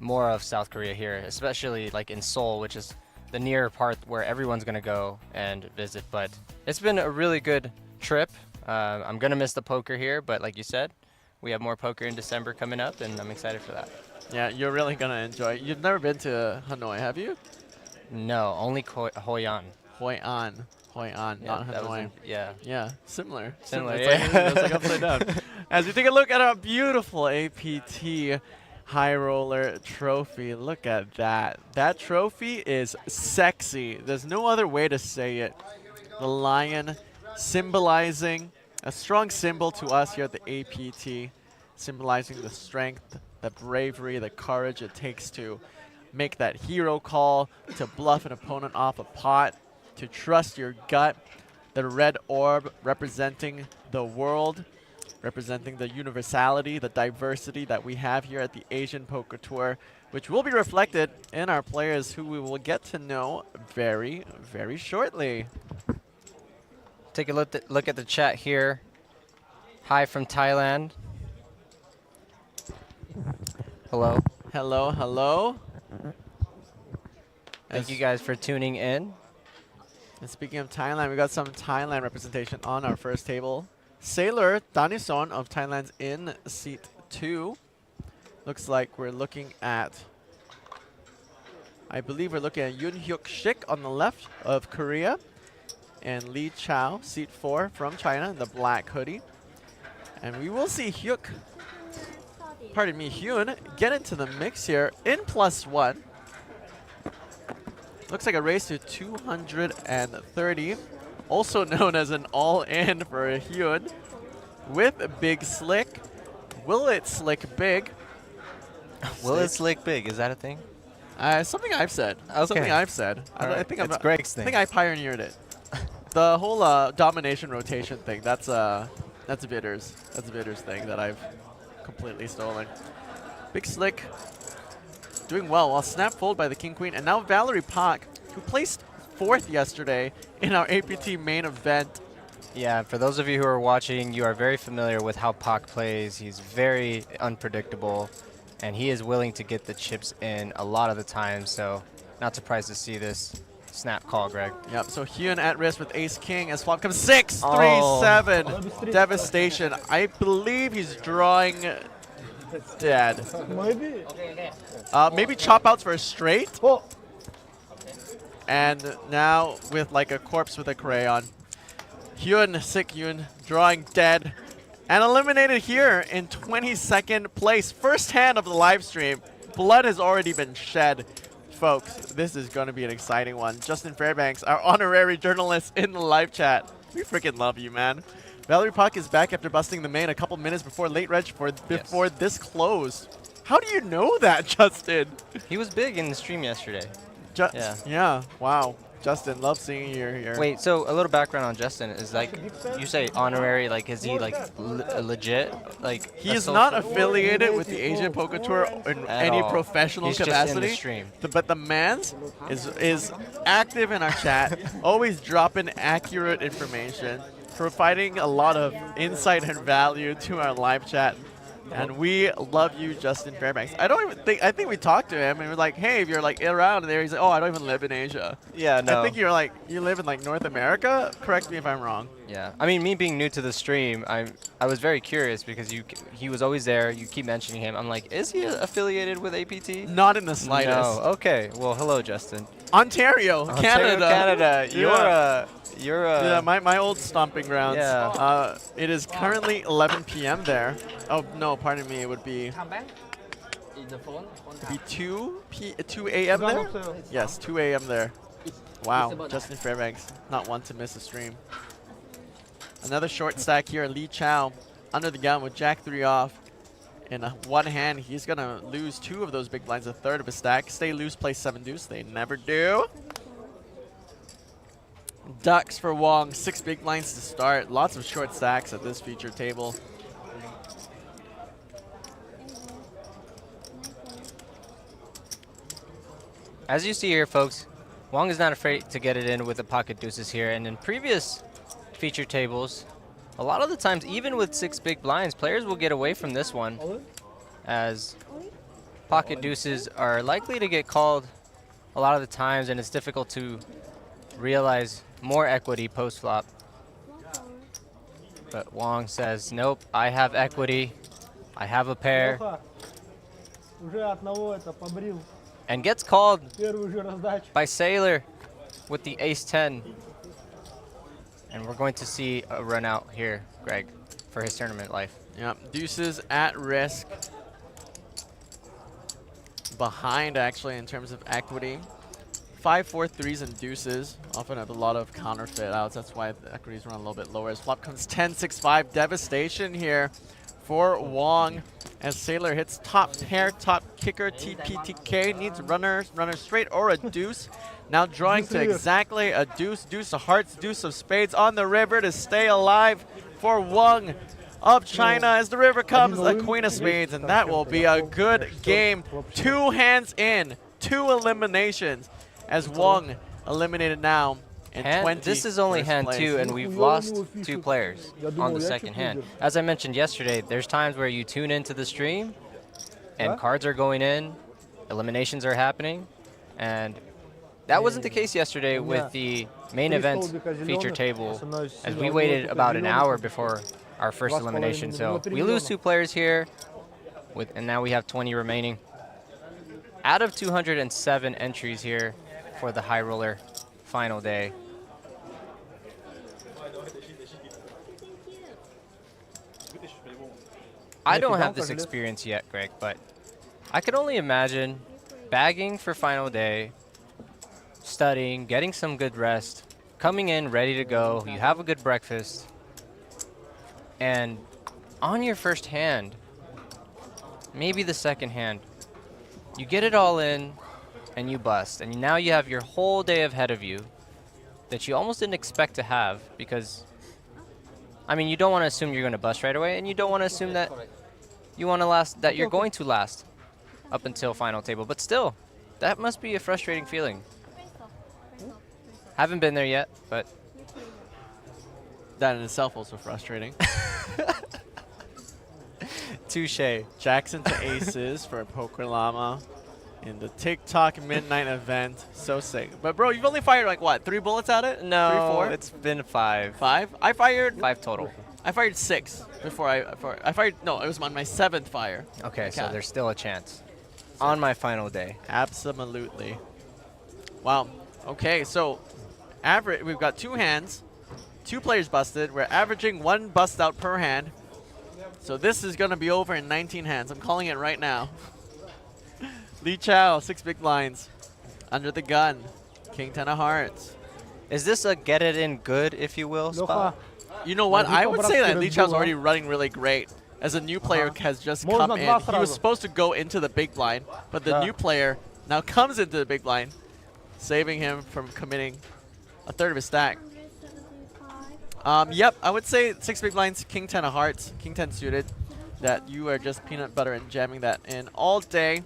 more of South Korea here, especially like in Seoul, which is the near part where everyone's gonna go and visit. But it's been a really good trip. I'm gonna miss the poker here, but like you said, we have more poker in December coming up, and I'm excited for that. Yeah, you're really gonna enjoy it. You've never been to Hanoi, have you? No, only Hoi An. Hoi An, Yeah, not that was Hanoi. yeah. Similar. Similar, It's yeah. like, it's like upside down. As we take a look at our beautiful APT High Roller trophy, look at that. That trophy is sexy. There's no other way to say it. The lion symbolizing a strong symbol to us here at the APT, symbolizing the strength, the bravery, the courage it takes to make that hero call, to bluff an opponent off a pot, to trust your gut. The red orb representing the world, representing the universality, the diversity that we have here at the Asian Poker Tour, which will be reflected in our players who we will get to know very, very shortly. Take a look at the chat here. Hi from Thailand. Hello. Hello, hello. Thank you guys for tuning in. And speaking of Thailand, we got some Thailand representation on our first table. Saelor Thanisorn of Thailand's in seat 2. Looks like we're looking at, I believe we're looking at Yoon Hyuk Shik on the left of Korea. And Lee Chao, seat 4 from China, in the black hoodie. And we will see Hyun get into the mix here in +1. Looks like a race to 230, also known as an all-in for Hyun with a big slick. Will it slick big? Will it slick big? Is that a thing? Something I've said. Okay. Something I've said. Right. It's Greg's thing. I think I pioneered it. The whole domination rotation thing, that's Vidder's. That's Vidder's thing that I've completely stolen. Big Slick doing well while snap fold by the King Queen. And now Valerie Pak, who placed 4th yesterday in our APT main event. Yeah, for those of you who are watching, you are very familiar with how Pak plays. He's very unpredictable, and he is willing to get the chips in a lot of the time, so not surprised to see this snap call, Greg. Yep, so Hyun at risk with Ace-King as flop comes 6-3-7. Devastation. I believe he's drawing dead. Maybe. Maybe chop outs for a straight. And now with like a corpse with a crayon. Hyun, sick Hyun, drawing dead. And eliminated here in 22nd place. First hand of the live stream. Blood has already been shed. Folks, this is going to be an exciting one. Justin Fairbanks, our honorary journalist in the live chat. We freaking love you, man. Valerie Pak is back after busting the main a couple minutes before late reg before this closed. How do you know that, Justin? He was big in the stream yesterday. Yeah, wow. Justin, love seeing you here. Wait, so a little background on Justin is like, you say honorary, like is he like legit? Like he is not affiliated with the Asian Poker Tour in any professional He's capacity. Just in the stream. But the man's is active in our chat, always dropping accurate information, providing a lot of insight and value to our live chat. And we love you, Justin Fairbanks. I think we talked to him and we're like, hey, if you're like around there, he's like, oh, I don't even live in Asia. Yeah, no. I think you're like, you live in like North America? Correct me if I'm wrong. Yeah, I mean, me being new to the stream, I was very curious because he was always there. You keep mentioning him. I'm like, is he affiliated with APT? Not in the slightest. No. Okay. Well, hello, Justin. Ontario, Canada. You're yeah, my old stomping grounds. Yeah. It is currently 11 p.m. there. Oh no, pardon me. It would be 2 a.m. there. Yes, 2 a.m. there. Wow, Justin Fairbanks, not one to miss a stream. Another short stack here. Lee Chao under the gun with Jack 3 off. In one hand, he's gonna lose 2 of those big blinds, a third of a stack. Stay loose, play 7 deuce. They never do. Ducks for Wong, 6 big blinds to start. Lots of short stacks at this featured table. As you see here, folks, Wong is not afraid to get it in with the pocket deuces here. And in previous feature tables, a lot of the times, even with 6 big blinds, players will get away from this one as pocket deuces are likely to get called a lot of the times, and it's difficult to realize more equity post-flop. But Wong says, nope, I have equity. I have a pair. And gets called by Saelor with the ace-10. And we're going to see a run out here, Greg, for his tournament life. Yep, deuces at risk. Behind, actually, in terms of equity. 5, 4, 3s and deuces. Often have a lot of counterfeit outs. That's why the equities run a little bit lower. As flop comes 10, 6, 5. Devastation here for Wong. As Saelor hits top pair, top kicker, TPTK. Needs runner straight or a deuce. Now drawing to exactly a deuce. Deuce of hearts, deuce of spades on the river to stay alive for Wong of China as the river comes, a queen of spades, and that will be a good game. 2 hands in, 2 eliminations as Wong eliminated now in 20. This is only hand 2, and we've lost 2 players on the second hand. As I mentioned yesterday, there's times where you tune into the stream and cards are going in, eliminations are happening, and that wasn't the case yesterday with the main event feature table, as we waited about an hour before our first elimination. So we lose 2 players here, and now we have 20 remaining. Out of 207 entries here for the High Roller final day. I don't have this experience yet, Greg, but I could only imagine bagging for final day, studying, getting some good rest, coming in ready to go, you have a good breakfast, and on your first hand, maybe the second hand, you get it all in and you bust. And now you have your whole day ahead of you that you almost didn't expect to have, because, I mean, you don't want to assume you're going to bust right away, and you don't want to assume that you want to last, that you're going to last up until final table. But still, that must be a frustrating feeling. Haven't been there yet, but that in itself also frustrating. Touche. Jackson to aces for Poker Llama in the TikTok midnight event. So sick. But bro, you've only fired like what, 3 bullets at it? No, 3, 4? it's been 5. 5? I fired 5 total. I fired 6 before I fired. No, it was on my 7th fire. Okay, so there's still a chance on my final day. Absolutely. Wow. Okay, so average. We've got 2 hands, 2 players busted. We're averaging 1 bust out per hand. So this is gonna be over in 19 hands. I'm calling it right now. Lee Chow, 6 big blinds, under the gun, King 10 of hearts. Is this a get it in good, if you will, spot? You know what? I would say that Lee Chow's already running really great. As a new player has just come in. He was supposed to go into the big blind, but the new player now comes into the big blind, saving him from committing a third of his stack. Yep, I would say 6 big blinds, King 10 of hearts, King 10 suited, that you are just peanut butter and jamming that in all day.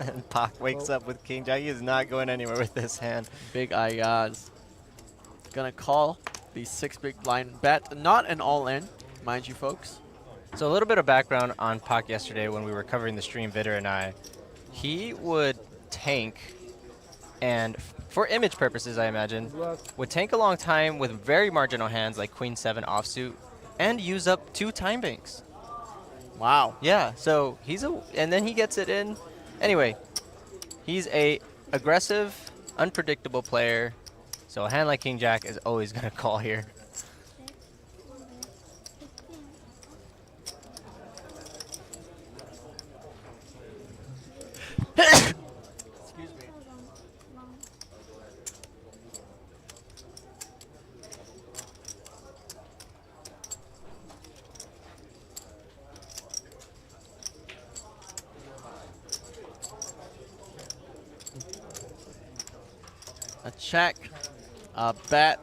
And Pak wakes up with King Jack. He is not going anywhere with this hand. Big ayahs. Gonna call the 6 big blind bet. Not an all-in, mind you, folks. So a little bit of background on Pak yesterday when we were covering the stream, Vitter and I. He would tank, and for image purposes, I imagine, would tank a long time with very marginal hands like Queen 7 offsuit, and use up 2 time banks. Wow. Yeah, so and then he gets it in. Anyway, he's a aggressive, unpredictable player. So a hand like King Jack is always gonna call here. Excuse me. A check, a bet,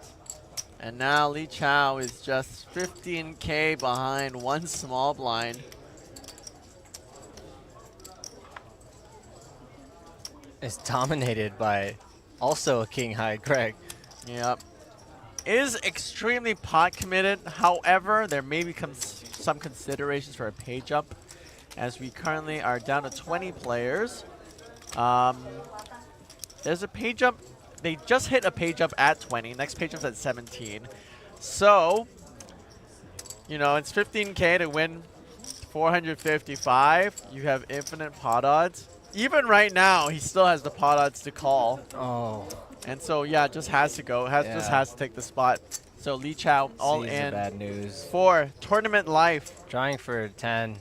and now Lee Chow is just 15K behind 1 small blind. Is dominated by also a King High, Greg. Yep. Is extremely pot committed. However, there may become some considerations for a page up. as we currently are down to 20 players. There's a page up. They just hit a page up at 20. Next page up's at 17. So, you know, it's 15K to win 455. You have infinite pot odds. Even right now, he still has the pot odds to call. Oh. And so, yeah, just has to go. Just has to take the spot. So Lee Chao all Sees the in bad news. for tournament life. Trying for a 10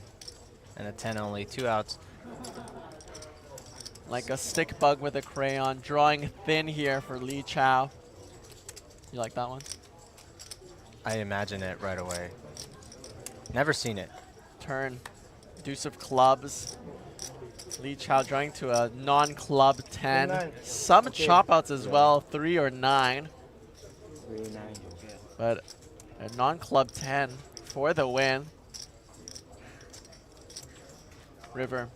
and a 10 only. 2 outs. Like a stick bug with a crayon. Drawing thin here for Lee Chao. You like that one? I imagine it right away. Never seen it. Turn. Deuce of clubs. Lee Chao drawing to a non-club 10. Some chop outs as well, 3 or 9. But a non-club 10 for the win. River.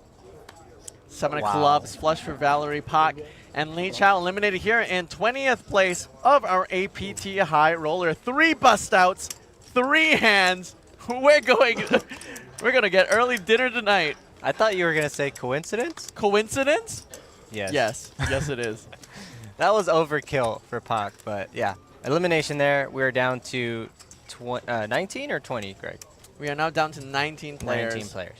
7 of clubs, flush for Valerie Pak. And Lee Chao eliminated here in 20th place of our APT High Roller. 3 bust outs, 3 hands. We're going to get early dinner tonight. I thought you were going to say coincidence? Coincidence? Yes. Yes. Yes, it is. That was overkill for Pak, but yeah. Elimination there. We're down to 19 or 20, Greg? We are now down to 19 players. 19 players.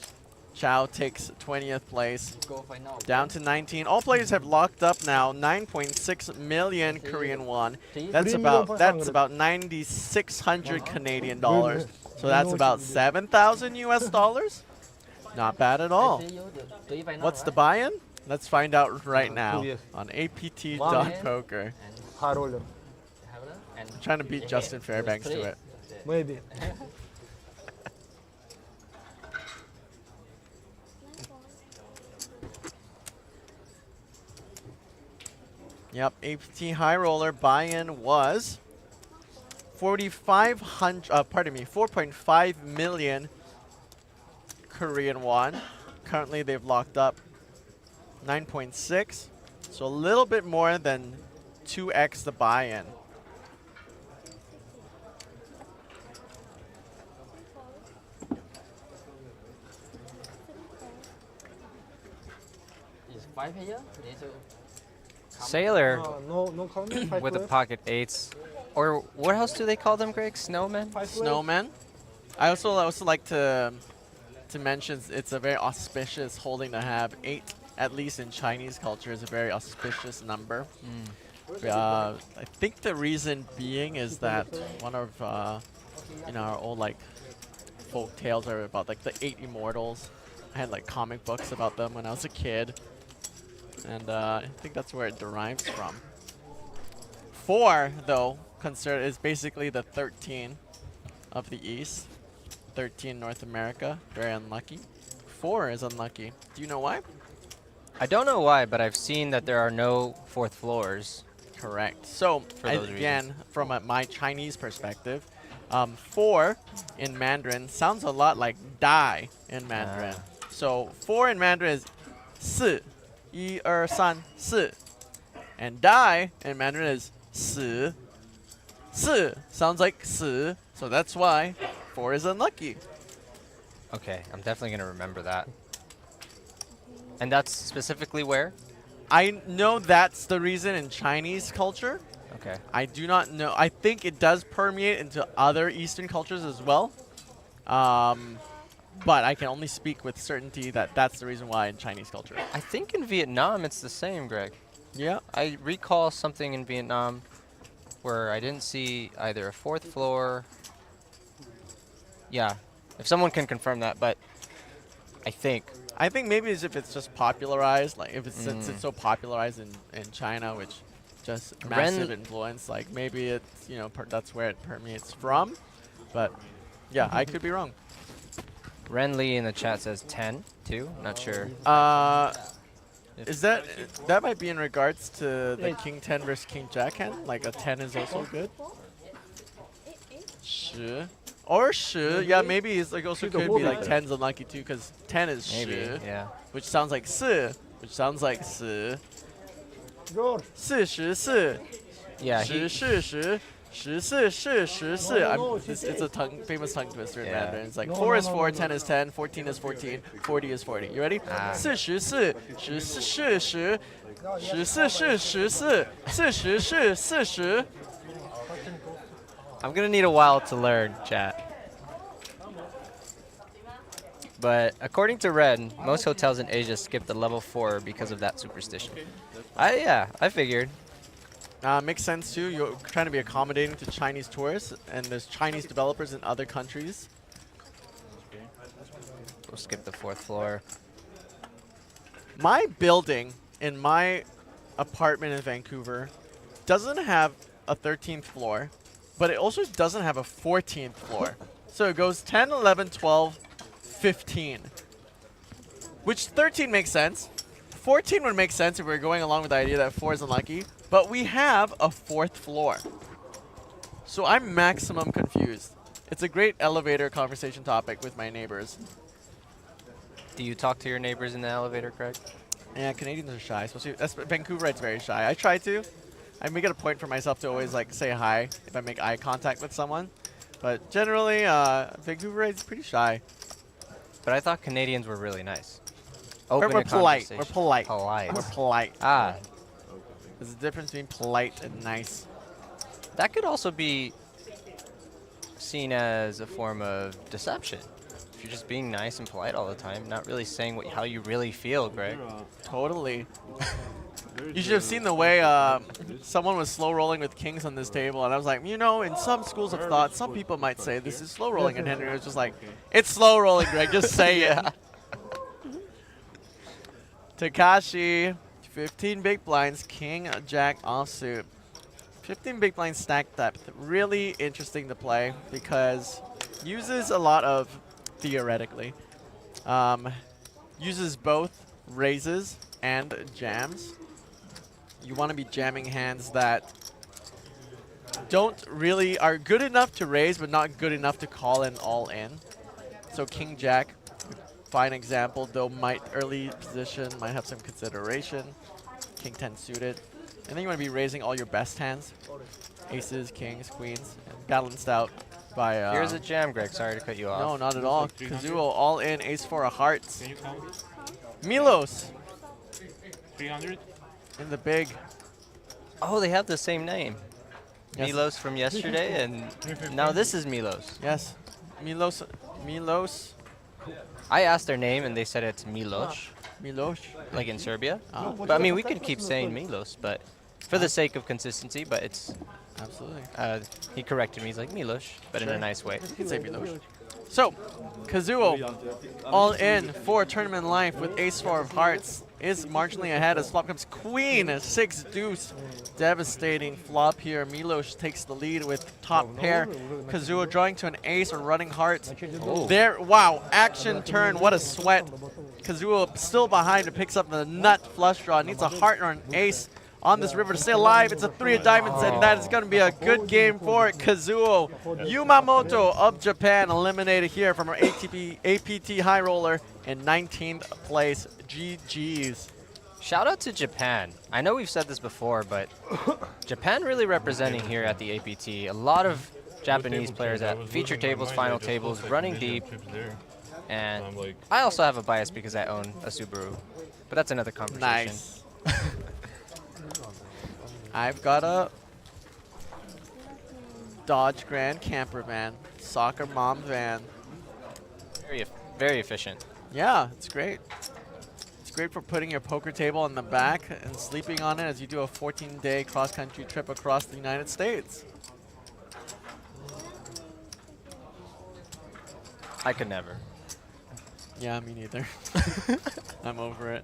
Chao takes 20th place. Down to 19. All players have locked up now. 9.6 million Korean won. That's about 9,600 Canadian dollars. So that's about 7,000 US dollars. Not bad at all. What's the buy-in? Let's find out right now on apt.poker. I'm trying to beat Justin Fairbanks to it. Maybe. Yep, APT High Roller buy-in was 4.5 million Korean won. Currently, they've locked up 9.6, so a little bit more than 2x the buy-in. Sailor No comment. with the pocket 8s. Or what else do they call them, Greg? Snowmen? Snowmen. I also like to mention it's a very auspicious holding to have. 8, at least in Chinese culture, is a very auspicious number. I think the reason being is that one of our old like folk tales are about like the 8 immortals. I had like comic books about them when I was a kid, and I think that's where it derives from. 4 though is basically the 13 of the East. 13 North America, very unlucky. 4 is unlucky. Do you know why? I don't know why, but I've seen that there are no 4th floors. Correct. So again, from my Chinese perspective, 4 in Mandarin sounds a lot like die in Mandarin. So 4 in Mandarin is 4, 1, 2, 3, 4. And die in Mandarin is 4. 4 sounds like 死, so that's why 4 is unlucky. Okay, I'm definitely going to remember that. And that's specifically where? I know that's the reason in Chinese culture. Okay. I do not know. I think it does permeate into other Eastern cultures as well. But I can only speak with certainty that that's the reason why in Chinese culture. I think in Vietnam it's the same, Greg. Yeah. I recall something in Vietnam where I didn't see either a 4th floor. Yeah, if someone can confirm that, but I think maybe as if it's just popularized, like if it's since it's so popularized in China, which just massive influence, like maybe it's, you know, that's where it permeates from. But yeah, I could be wrong. Ren Lee in the chat says 10 too. Not sure. Is that might be in regards to the King 10 versus King Jack hand? Like a 10 is also good. Or yeah, maybe it's like also could be like 10's unlucky too, because 10 is maybe, yeah. Which sounds like 4, which sounds like 4. 44. Yeah, It's a famous tongue twister in Mandarin. It's like 4 is 4, 10 is 10, 14 is 14, 40 is 40. You ready? 44, 44. I'm gonna need a while to learn, chat. But according to Red, most hotels in Asia skip the level 4 because of that superstition. I figured. Makes sense too. You're trying to be accommodating to Chinese tourists, and there's Chinese developers in other countries. We'll skip the 4th floor. My building in my apartment in Vancouver doesn't have a 13th floor, but it also doesn't have a 14th floor. So it goes 10, 11, 12, 15. Which 13 makes sense. 14 would make sense if we were going along with the idea that 4 is unlucky. But we have a 4th floor. So I'm maximum confused. It's a great elevator conversation topic with my neighbors. Do you talk to your neighbors in the elevator, Craig? Yeah, Canadians are shy. Especially Vancouverites very shy. I try to. I make it a point for myself to always like say hi if I make eye contact with someone. But generally, Vancouverites pretty shy. But I thought Canadians were really nice. We're polite. We're polite. Polite. We're polite. Ah. There's a difference between polite and nice. That could also be seen as a form of deception. If you're just being nice and polite all the time, not really saying how you really feel, Greg. Totally. You should have seen the way someone was slow rolling with kings on this table, and I was like, you know, in some schools of thought, some people might say this is slow rolling, and Henry was just like, it's slow rolling, Greg, just say it. Takashi, 15 big blinds, king, jack, offsuit. 15 big blinds stack depth. Really interesting to play because uses a lot of, theoretically, uses both raises and jams. You want to be jamming hands that are good enough to raise but not good enough to call in all in. So king jack, fine example, though early position might have some consideration. King 10 suited. And then you want to be raising all your best hands. Aces, kings, queens, and balanced out by... Here's a jam, Greg. Sorry to cut you off. No, not at all. Kazuo all in, ace 4 of hearts. Milos. 300? In the big. Oh, they have the same name. Yes. Milos from yesterday, and now this is Milos. Yes. Milos. I asked their name, and they said it's Milos. Milos? Like in Serbia. Ah. But I mean, we could keep saying Milos, but for the sake of consistency, but it's... Absolutely. He corrected me. He's like, Milos, but in a nice way. You can say Milos. So, Kazuo, all in for tournament life with ace 4 of hearts, is marginally ahead as flop comes queen, 6 deuce. Devastating flop here. Milos takes the lead with top pair. Kazuo drawing to an ace or running hearts. Oh. There, wow, action turn, what a sweat. Kazuo still behind, it picks up the nut flush draw, needs a heart or an ace on this river to stay alive. It's a 3 of diamonds, and that is going to be a good game for Kazuo. Yumamoto of Japan eliminated here from our APT High Roller in 19th place. GG's. Shout out to Japan. I know we've said this before, but Japan really representing here at the APT. A lot of Japanese players at feature tables, final tables, running deep. And I also have a bias because I own a Subaru, but that's another conversation. Nice. I've got a Dodge Grand camper van, soccer mom van. Very efficient. Yeah, it's great. It's great for putting your poker table in the back and sleeping on it as you do a 14-day cross-country trip across the United States. I could never. Yeah, me neither. I'm over it.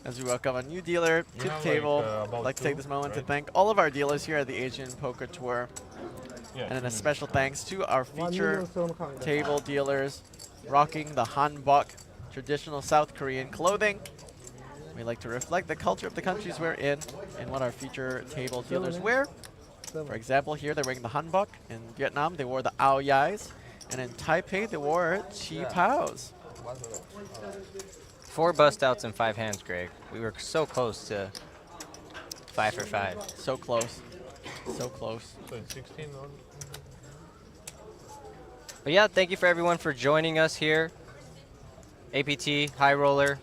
As we welcome a new dealer to the table, I'd like to take this moment to thank all of our dealers here at the Asian Poker Tour. And then a special thanks to our feature table dealers rocking the hanbok, traditional South Korean clothing. We like to reflect the culture of the countries we're in and what our feature table dealers wear. For example, here they're wearing the hanbok. In Vietnam, they wore the ao yais. And in Taipei, they wore chi paos. 4 bust outs and 5 hands, Greg. We were so close to 5 for 5. So close. So close. So it's 16 on. But yeah, thank you for everyone for joining us here. APT High Roller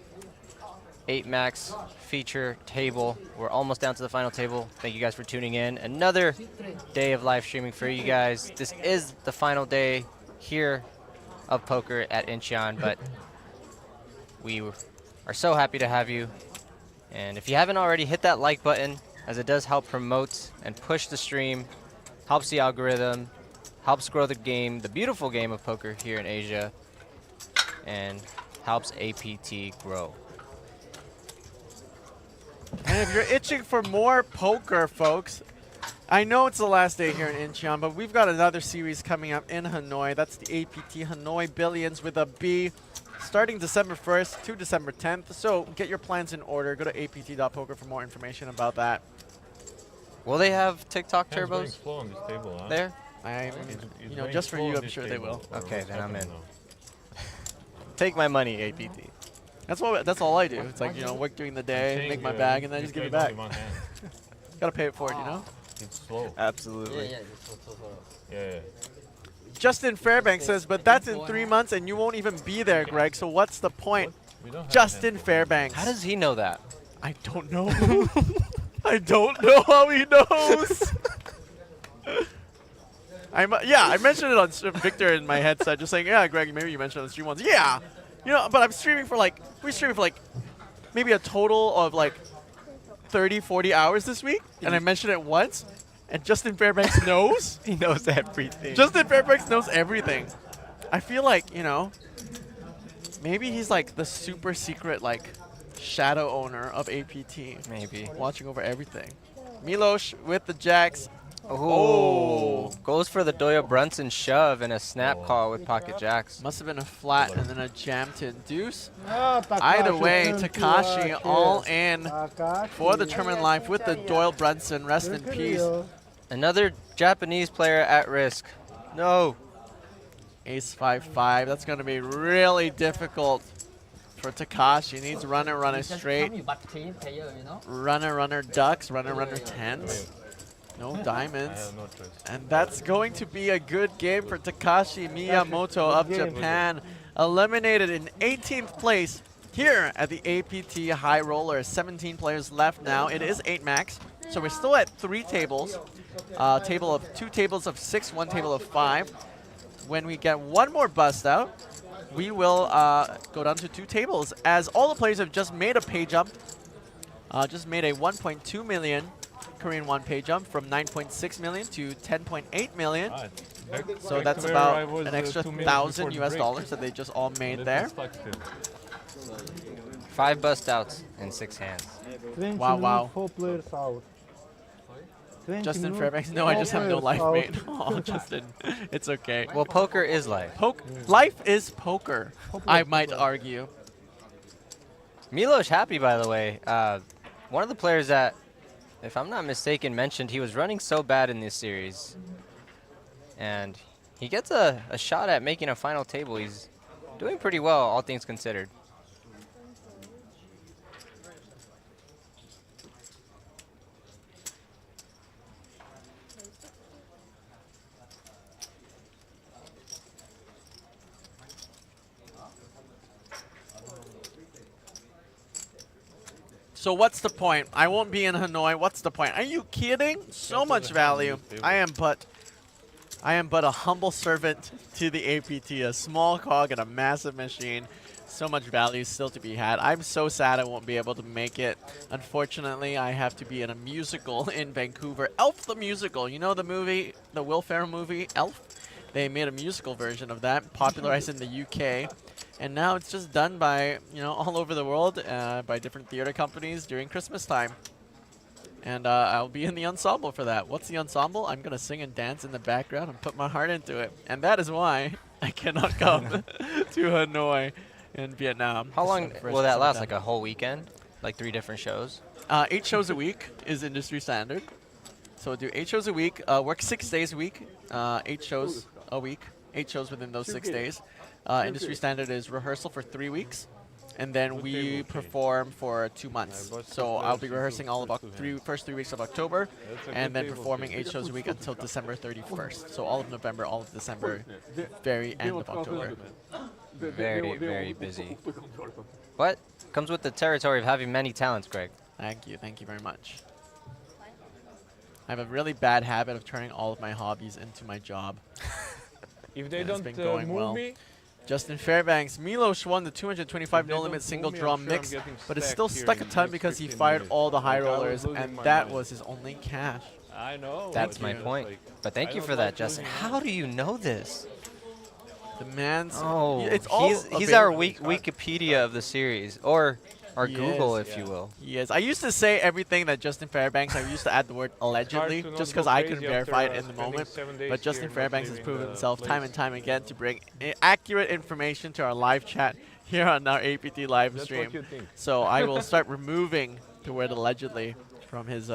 8 Max feature table. We're almost down to the final table. Thank you guys for tuning in. Another day of live streaming for you guys. This is the final day here of poker at Incheon, but we are so happy to have you. And if you haven't already, hit that like button, as it does help promote and push the stream, helps the algorithm, helps grow the game, the beautiful game of poker here in Asia, and helps APT grow. And if you're itching for more poker, folks, I know it's the last day here in Incheon, but we've got another series coming up in Hanoi. That's the APT Hanoi Billions with a B, starting December 1st to December 10th. So get your plans in order. Go to apt.poker for more information about that. Will they have TikTok Hands going turbos slow on this table, huh? there? You know, just for you, I'm sure they will. Okay, then I'm in. Take my money, APT. That's all I do. It's like, you know, work during the day, make my bag, and then just give it back. Gotta pay it forward, you know? It's slow. Absolutely. Yeah. Justin Fairbanks says, but that's in 3 months and you won't even be there, Greg, so what's the point? Justin Fairbanks. How does he know that? I don't know. I don't know how he knows. I mentioned it on Victor in my headset, just saying, yeah, Greg, maybe you mentioned it on stream once. Yeah. You know, but we're streaming for like maybe a total of like 30, 40 hours this week, and I mentioned it once, and Justin Fairbanks knows. He knows everything. Justin Fairbanks knows everything. I feel like, you know, maybe he's like the super secret like shadow owner of APT. Maybe. Watching over everything. Milosh with the jacks. Oh. Goes for the Doya Brunson shove and a snap call with pocket jacks. Must have been a flat and then a jam to induce. Either way, Takashi all in for the tournament life with the Doyle Brunson. Rest in peace. Another Japanese player at risk. No. Ace 5-5. That's going to be really difficult for Takashi. Needs runner straight. Runner ducks. Runner tens. No diamonds. And that's going to be a good game for Takashi Miyamoto of Japan. Eliminated in 18th place here at the APT High Roller. 17 players left now. It is 8 max. So we're still at 3 tables. 2 tables of 6, 1 table of 5. When we get one more bust out, we will go down to 2 tables, as all the players have just made a pay jump. Just made a 1.2 million Korean won pay jump from 9.6 million to 10.8 million. So that's about an extra $1,000 US that they just all made there. 5 bust outs in 6 hands. Wow. 4 players out. Justin Fairbanks, no, I just have no life, mate. Oh, Justin, it's okay. Well, poker is life. Life is poker, I might argue. Milosh happy, by the way. One of the players that, if I'm not mistaken, mentioned he was running so bad in this series. And he gets a shot at making a final table. He's doing pretty well, all things considered. So what's the point? I won't be in Hanoi. What's the point? Are you kidding? So much value. I am but a humble servant to the APT, a small cog in a massive machine. So much value still to be had. I'm so sad I won't be able to make it. Unfortunately, I have to be in a musical in Vancouver. Elf the Musical. You know the movie, the Will Ferrell movie, Elf? They made a musical version of that, popularized in the UK. And now it's just done by, you know, all over the world by different theater companies during Christmas time. And I'll be in the ensemble for that. What's the ensemble? I'm going to sing and dance in the background and put my heart into it. And that is why I cannot come to Hanoi in Vietnam. How long will that last? Like a whole weekend? Like 3 different shows? 8 shows a week is industry standard. So do 8 shows a week, work 6 days a week, 8 shows a week, 8 shows within those 6 days. Industry standard is rehearsal for 3 weeks, and then we perform for 2 months. So I'll be rehearsing all of first 3 weeks of October, and then performing 8 shows a week until December 31st. So all of November, all of December, very end of October. Very, very busy. But comes with the territory of having many talents, Greg. Thank you very much. I have a really bad habit of turning all of my hobbies into my job. If they And don't it's been going move well. me, Justin Fairbanks, Milos won the 225 If they no don't limit move single me, draw I'm sure I'm mix, getting but it's stacked still here stuck a in the ton next because he 15 fired minutes. all the high Like, I was rollers, losing and my that mind. was his only cash. I know. That's but my you know, point. like, But thank I you don't for that, like Justin. losing How do you know this? The man's Oh, it's all he's our available. Wikipedia of the series, or our He Google, is, if you will. He is. I used to say everything that Justin Fairbanks. I used to add the word allegedly, to not just go because I crazy couldn't verify it after, in the spending moment. 7 days But here Justin and not Fairbanks has leaving proven the himself time place. and time again to bring accurate information to our live chat here on our APT live That's stream. what you think. So I will start removing the word allegedly from his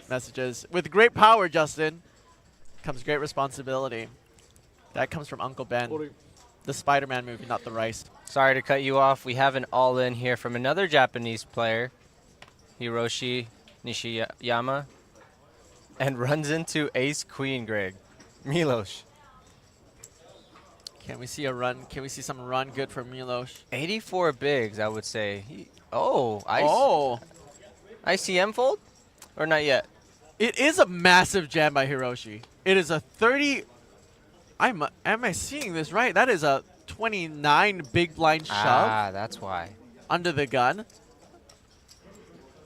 messages. With great power, Justin, comes great responsibility. That comes from Uncle Ben. The Spider-Man movie, not the rice. Sorry to cut you off. We have an all-in here from another Japanese player, Hiroshi Nishiyama, and runs into ace-queen, Greg. Milos. Can we see a run? Can we see some run good for Milos? 84 bigs, I would say. Oh. ICM fold? Or not yet? It is a massive jam by Hiroshi. It is a 30. Am I seeing this right? That is a 29 big blind shove. Ah, that's why. Under the gun.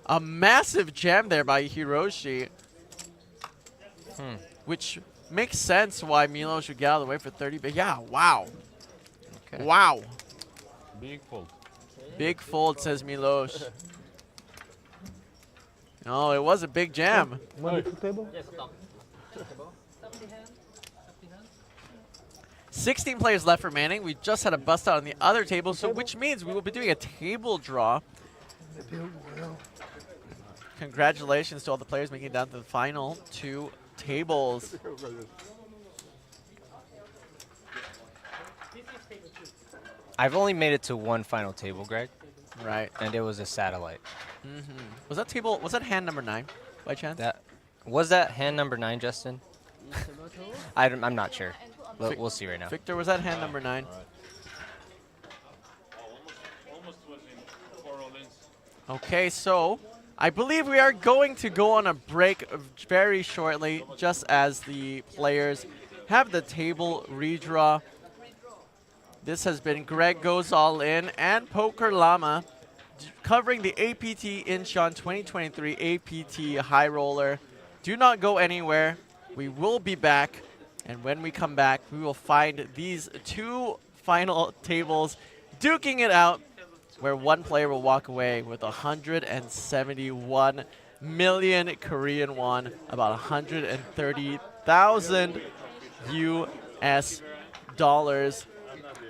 A massive jam there by Hiroshi. Which makes sense why Milo should get out of the way for 30 big. Yeah, wow. Okay. Wow. Big fold. Big fold, says Milos. Oh, it was a big jam. Money to table? 16 players left remaining. We just had a bust out on the other table, so which means we will be doing a table draw. Congratulations to all the players making it down to the final 2 tables. I've only made it to one final table, Greg. Right. And it was a satellite. Was that hand number 9 by chance? Was that hand number 9, Justin? I'm not sure. We'll see right now. Victor, was that hand number 9? Okay, so I believe we are going to go on a break very shortly, just as the players have the table redraw. This has been Greg Goes All In and Poker Llama covering the APT Incheon 2023 APT High Roller. Do not go anywhere. We will be back. And when we come back, we will find these 2 final tables duking it out, where one player will walk away with 171 million Korean won, about 130,000 US dollars.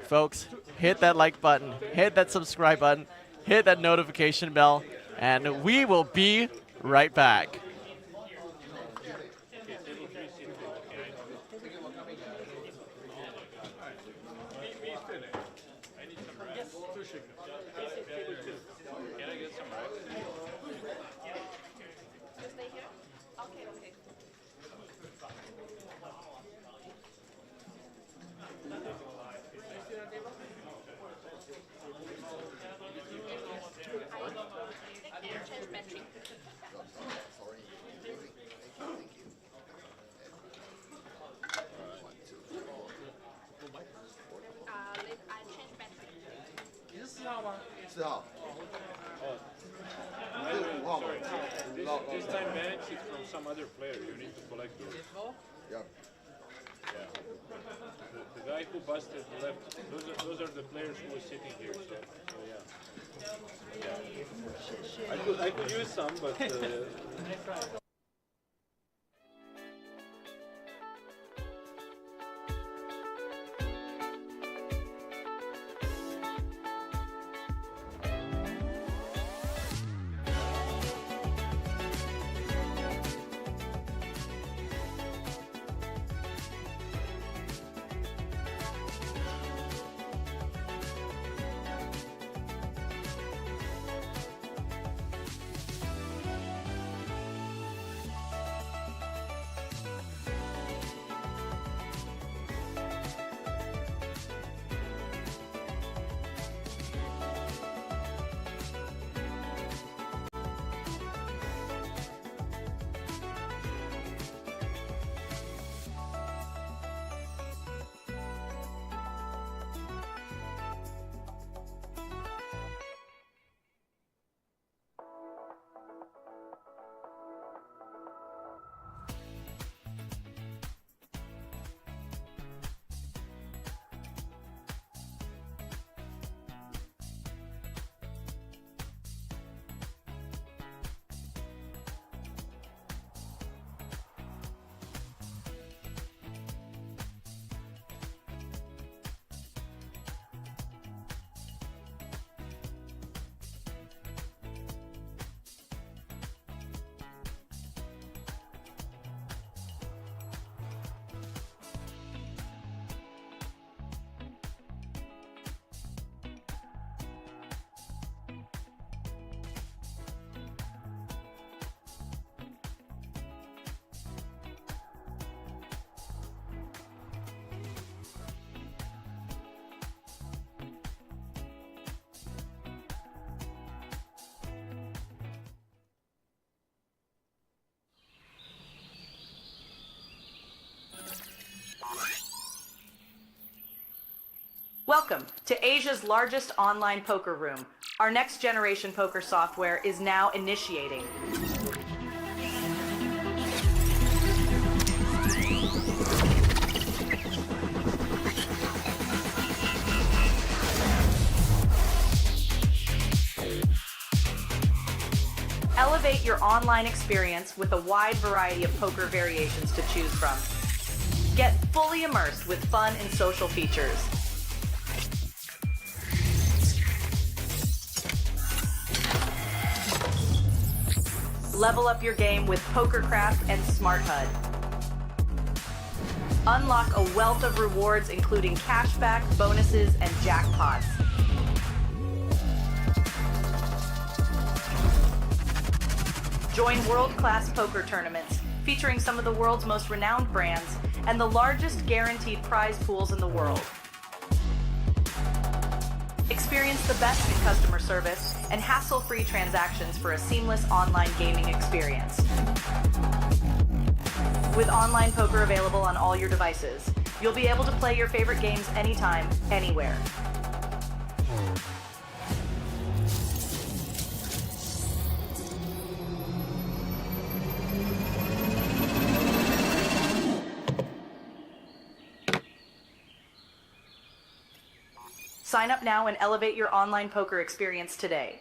Folks, hit that like button, hit that subscribe button, hit that notification bell, and we will be right back. This time match is from some other player. You need to collect those. Yeah. The guy who busted left. Those are the players who were sitting here. So yeah. I could use some, but. Welcome to Asia's largest online poker room. Our next generation poker software is now initiating. Elevate your online experience with a wide variety of poker variations to choose from. Get fully immersed with fun and social features. Level up your game with PokerCraft and Smart HUD. Unlock a wealth of rewards including cashback, bonuses, and jackpots. Join world-class poker tournaments featuring some of the world's most renowned brands and the largest guaranteed prize pools in the world. Experience the best in customer service and hassle-free transactions for a seamless online gaming experience. With online poker available on all your devices, you'll be able to play your favorite games anytime, anywhere. Sign up now and elevate your online poker experience today.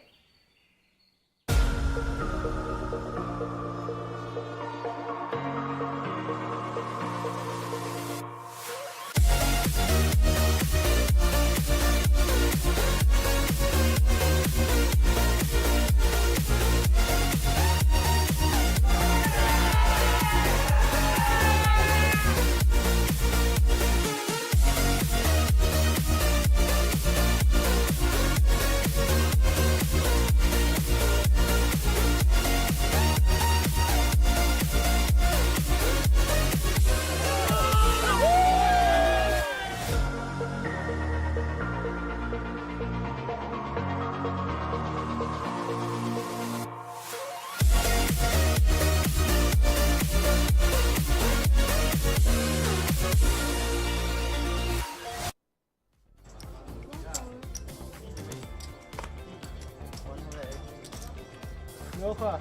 Леха,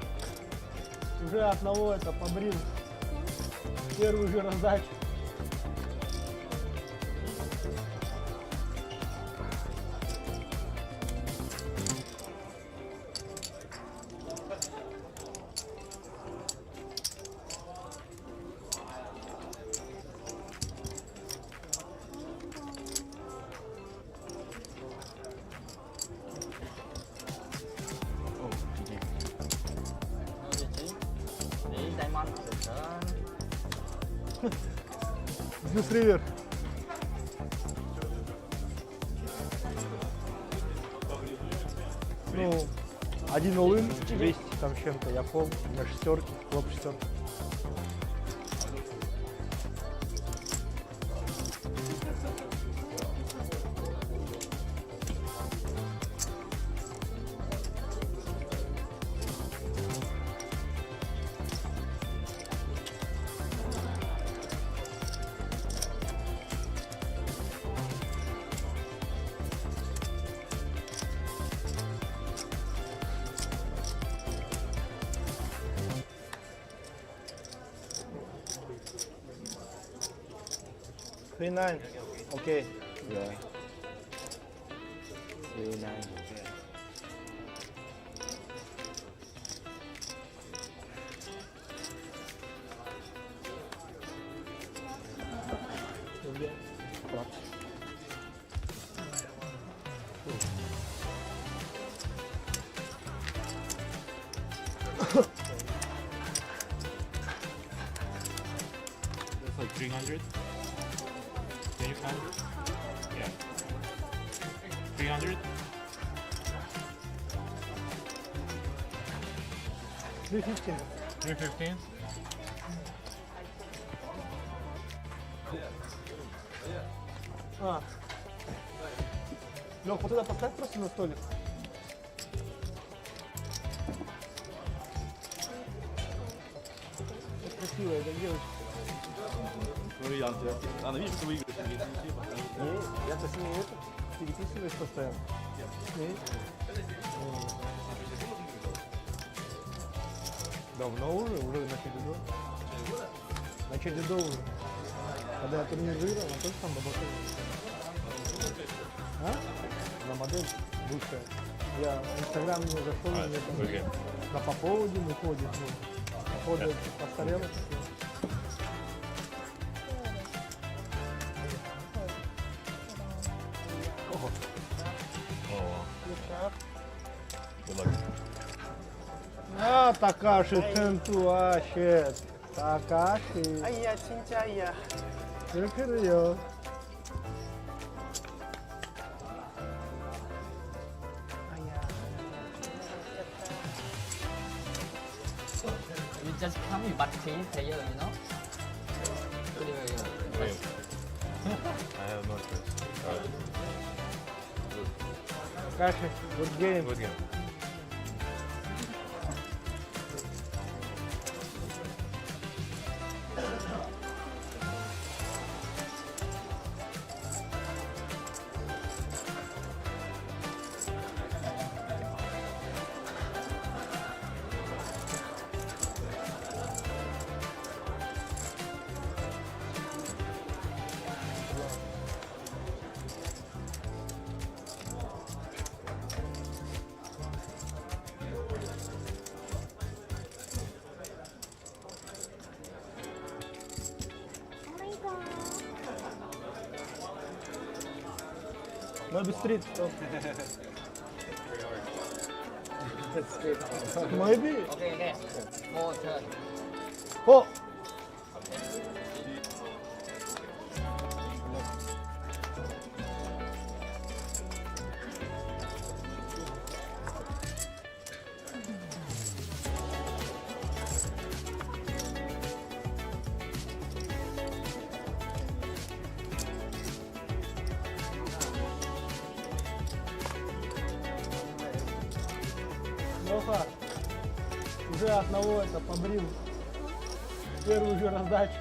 уже одного это побрил. Первую же раздачу. Плюс ривер. Ну, 1 all-in, 200 там с чем-то, я пол, на шестерке, флоп шестерки. $3-9, okay. Yeah. $3-9. That's like 300. Can you count it? Yeah. 300? 315. 315? А. Лёх, вот это поставь просто на столик. Вот красивая эта девочка. Ну, я видишь, что выигрыш. Не, я-то с ней это. переписывались постоянно? Нет. Давно уже? Уже начали до? Начали до уже. Когда я турнир выиграл, она тоже там работала. А? На модель бывшая. Я в Инстаграм не зашел, мне там на Поповоде не ходит. Походу постарела. Ah, Takashi Tentu, ah, shit. Takashi. 아이야 진짜야. 왜 그래요? You just come with but three player, you know? I have no choice. Takashi, good game. Good game. No, быстрее. Maybe. Okay. More turn. Oh. Леха, уже одного это побрил. Первую же раздачу.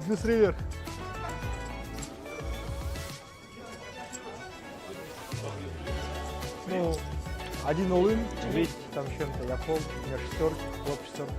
Дисривер. Ну, 1 all-in, 200 там с чем-то, я пол, у меня шестерка, вот шестерка.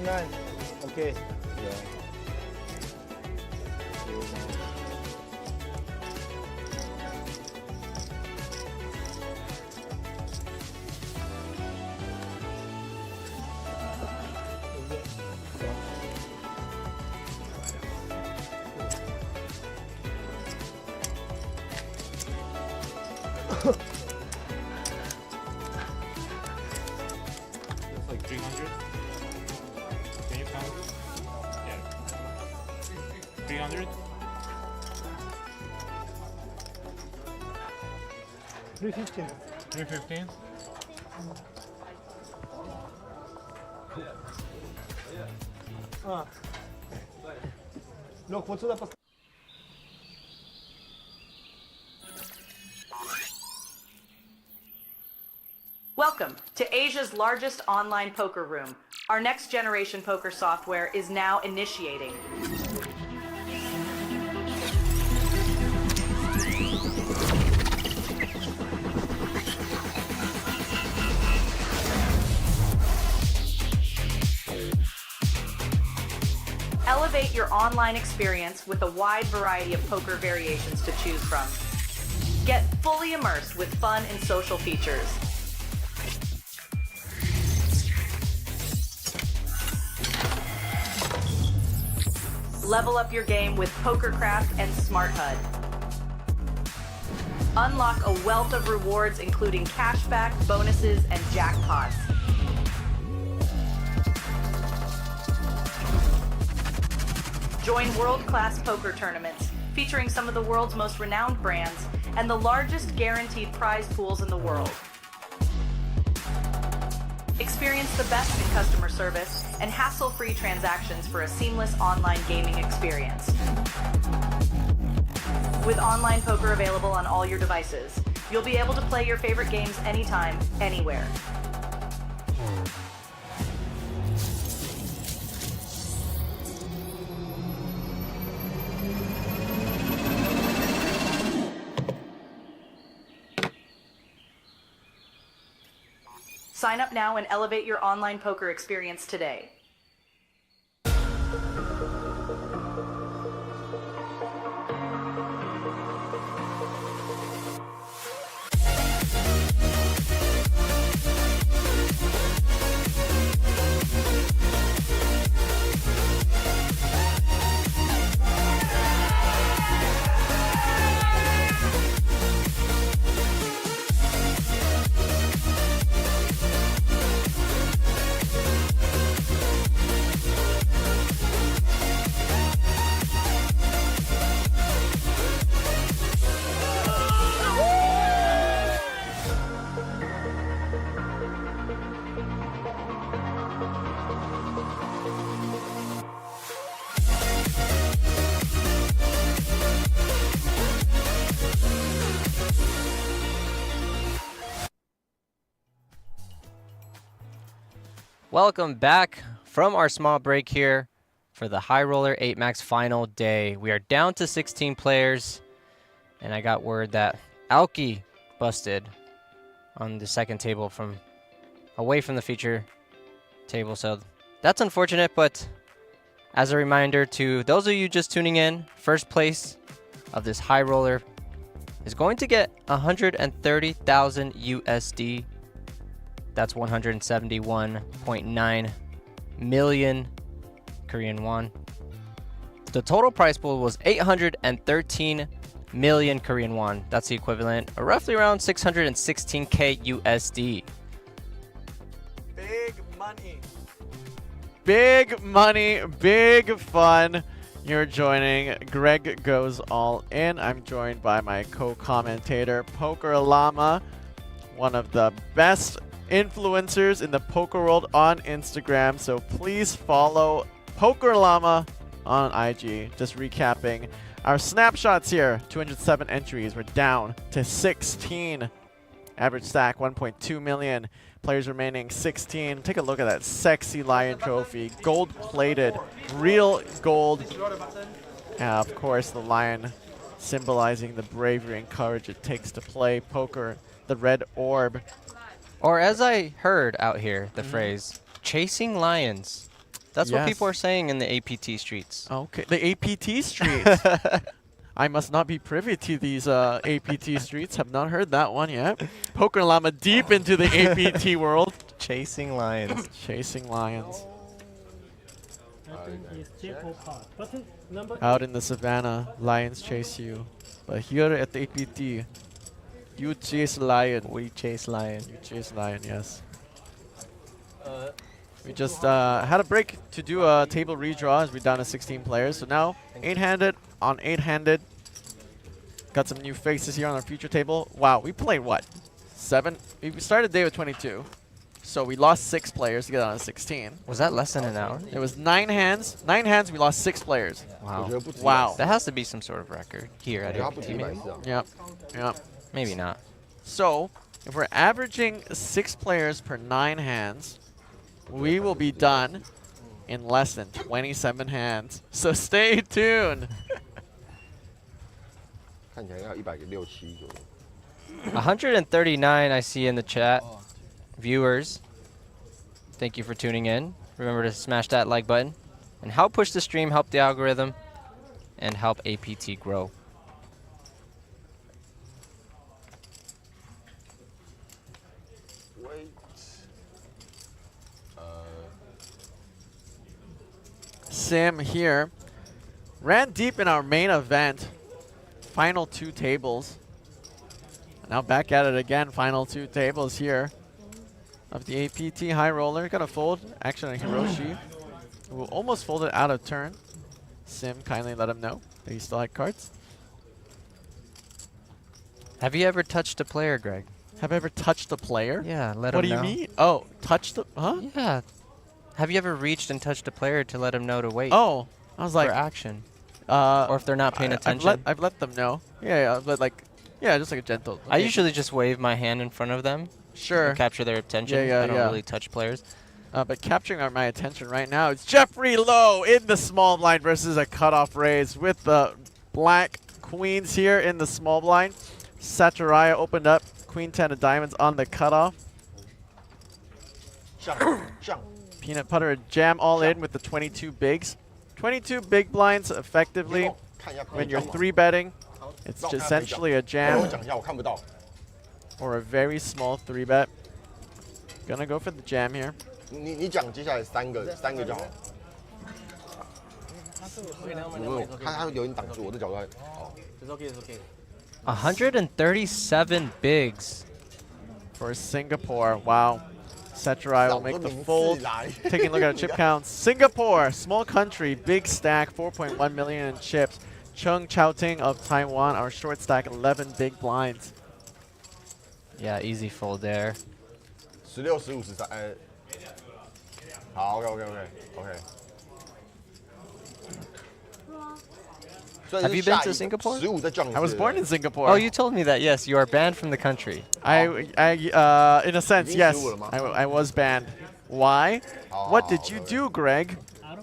Nine. Okay. Yeah. That's like 300. Can you count? Yeah. 300? 315. 315? А. Лёх, вот сюда поставь. Welcome to Asia's largest online poker room. Our next generation poker software is now initiating. Elevate Elevate your online experience with a wide variety of poker variations to choose from. Get fully immersed with fun and social features. Level up your game with PokerCraft and Smart HUD. Unlock a wealth of rewards including cashback, bonuses, and jackpots. Join world-class poker tournaments featuring some of the world's most renowned brands and the largest guaranteed prize pools in the world. Experience the best in customer service and hassle-free transactions for a seamless online gaming experience. With online poker available on all your devices, you'll be able to play your favorite games anytime, anywhere. Sign up now and elevate your online poker experience today. Welcome back from our small break here for the High Roller 8 Max final day. We are down to 16 players, and I got word that Alki busted on the second table from away from the feature table, so that's unfortunate, but as a reminder to those of you just tuning in, first place of this High Roller is going to get 130,000 USD. That's 171.9 million Korean won. The total prize pool was 813 million Korean won. That's the equivalent of roughly around 616k USD. Big money. Big money, big fun. You're joining Greg Goes All In. I'm joined by my co-commentator, Poker Llama, one of the best influencers in the poker world on Instagram. So please follow Poker Llama on IG. Just recapping our snapshots here. 207 entries. We're down to 16. Average stack 1.2 million. Players remaining 16. Take a look at that sexy lion trophy. Gold plated. Real gold. And of course the lion symbolizing the bravery and courage it takes to play poker. The red orb. Or as I heard out here, the phrase, chasing lions. That's what people are saying in the APT streets. Okay, the APT streets. I must not be privy to these APT streets. Have not heard that one yet. Poker Llama deep into the APT world. Chasing lions. Chasing lions. Number Out in the savannah, lions chase you. But here at the APT, you chase lion. We chase lion. You chase lion, yes. We just had a break to do a table redraw as we're down to 16 players. So now 8-handed on 8-handed. Got some new faces here on our future table. Wow, we played what? 7? We started the day with 22. So we lost 6 players to get on to 16. Was that less than an hour? It was 9 hands. 9 hands, we lost 6 players. Wow. Wow. That has to be some sort of record here at APT. Yep. Yep. Maybe not. So, if we're averaging 6 players per 9 hands, we will be done in less than 27 hands. So stay tuned. 139 I see in the chat. Viewers, thank you for tuning in. Remember to smash that like button. and help push the stream, help the algorithm, and help APT grow. Sim here ran deep in our main event. Final 2 tables. Now back at it again. Final 2 tables here of the APT High Roller. Gonna fold action on Hiroshi, who almost folded out of turn. Sim kindly let him know that he still had cards. Have you ever touched a player, Greg? Have I ever touched a player? Yeah, let him know. What do you mean? Oh, touched the, huh? Yeah. Have you ever reached and touched a player to let him know to wait? Oh, I was like, for action. Or Or if they're not paying attention. I've let them know. Yeah, but like, yeah, just like a gentle. I usually just wave my hand in front of them. Sure. To capture their attention. Yeah, I don't yeah. really touch players. But capturing my attention right now is Jeffrey Lowe in the small blind versus a cutoff raise with the black queens here in the small blind. Saturaya opened up queen 10 of diamonds on the cutoff. Peanut butter jam all in with the 22 bigs. 22 big blinds effectively when you're 3-betting. It's essentially a jam or a very small 3-bet. Gonna go for the jam here. 你讲接下来三个就好。他有点挡住我的角度。哦。It's okay, it's okay. 137 bigs for Singapore. Wow. Saturaya will make the fold. Taking a look at chip counts. Singapore, small country, big stack, 4.1 million in chips. Chung Chao-ting of Taiwan, our short stack, 11 big blinds. Yeah, easy fold there. 16、15、13，好 ，OK。 Have you been to Singapore? I was born in Singapore. Oh, you told me that. Yes, you are banned from the country. In a sense, yes, I was banned. Why? What did you do, Greg?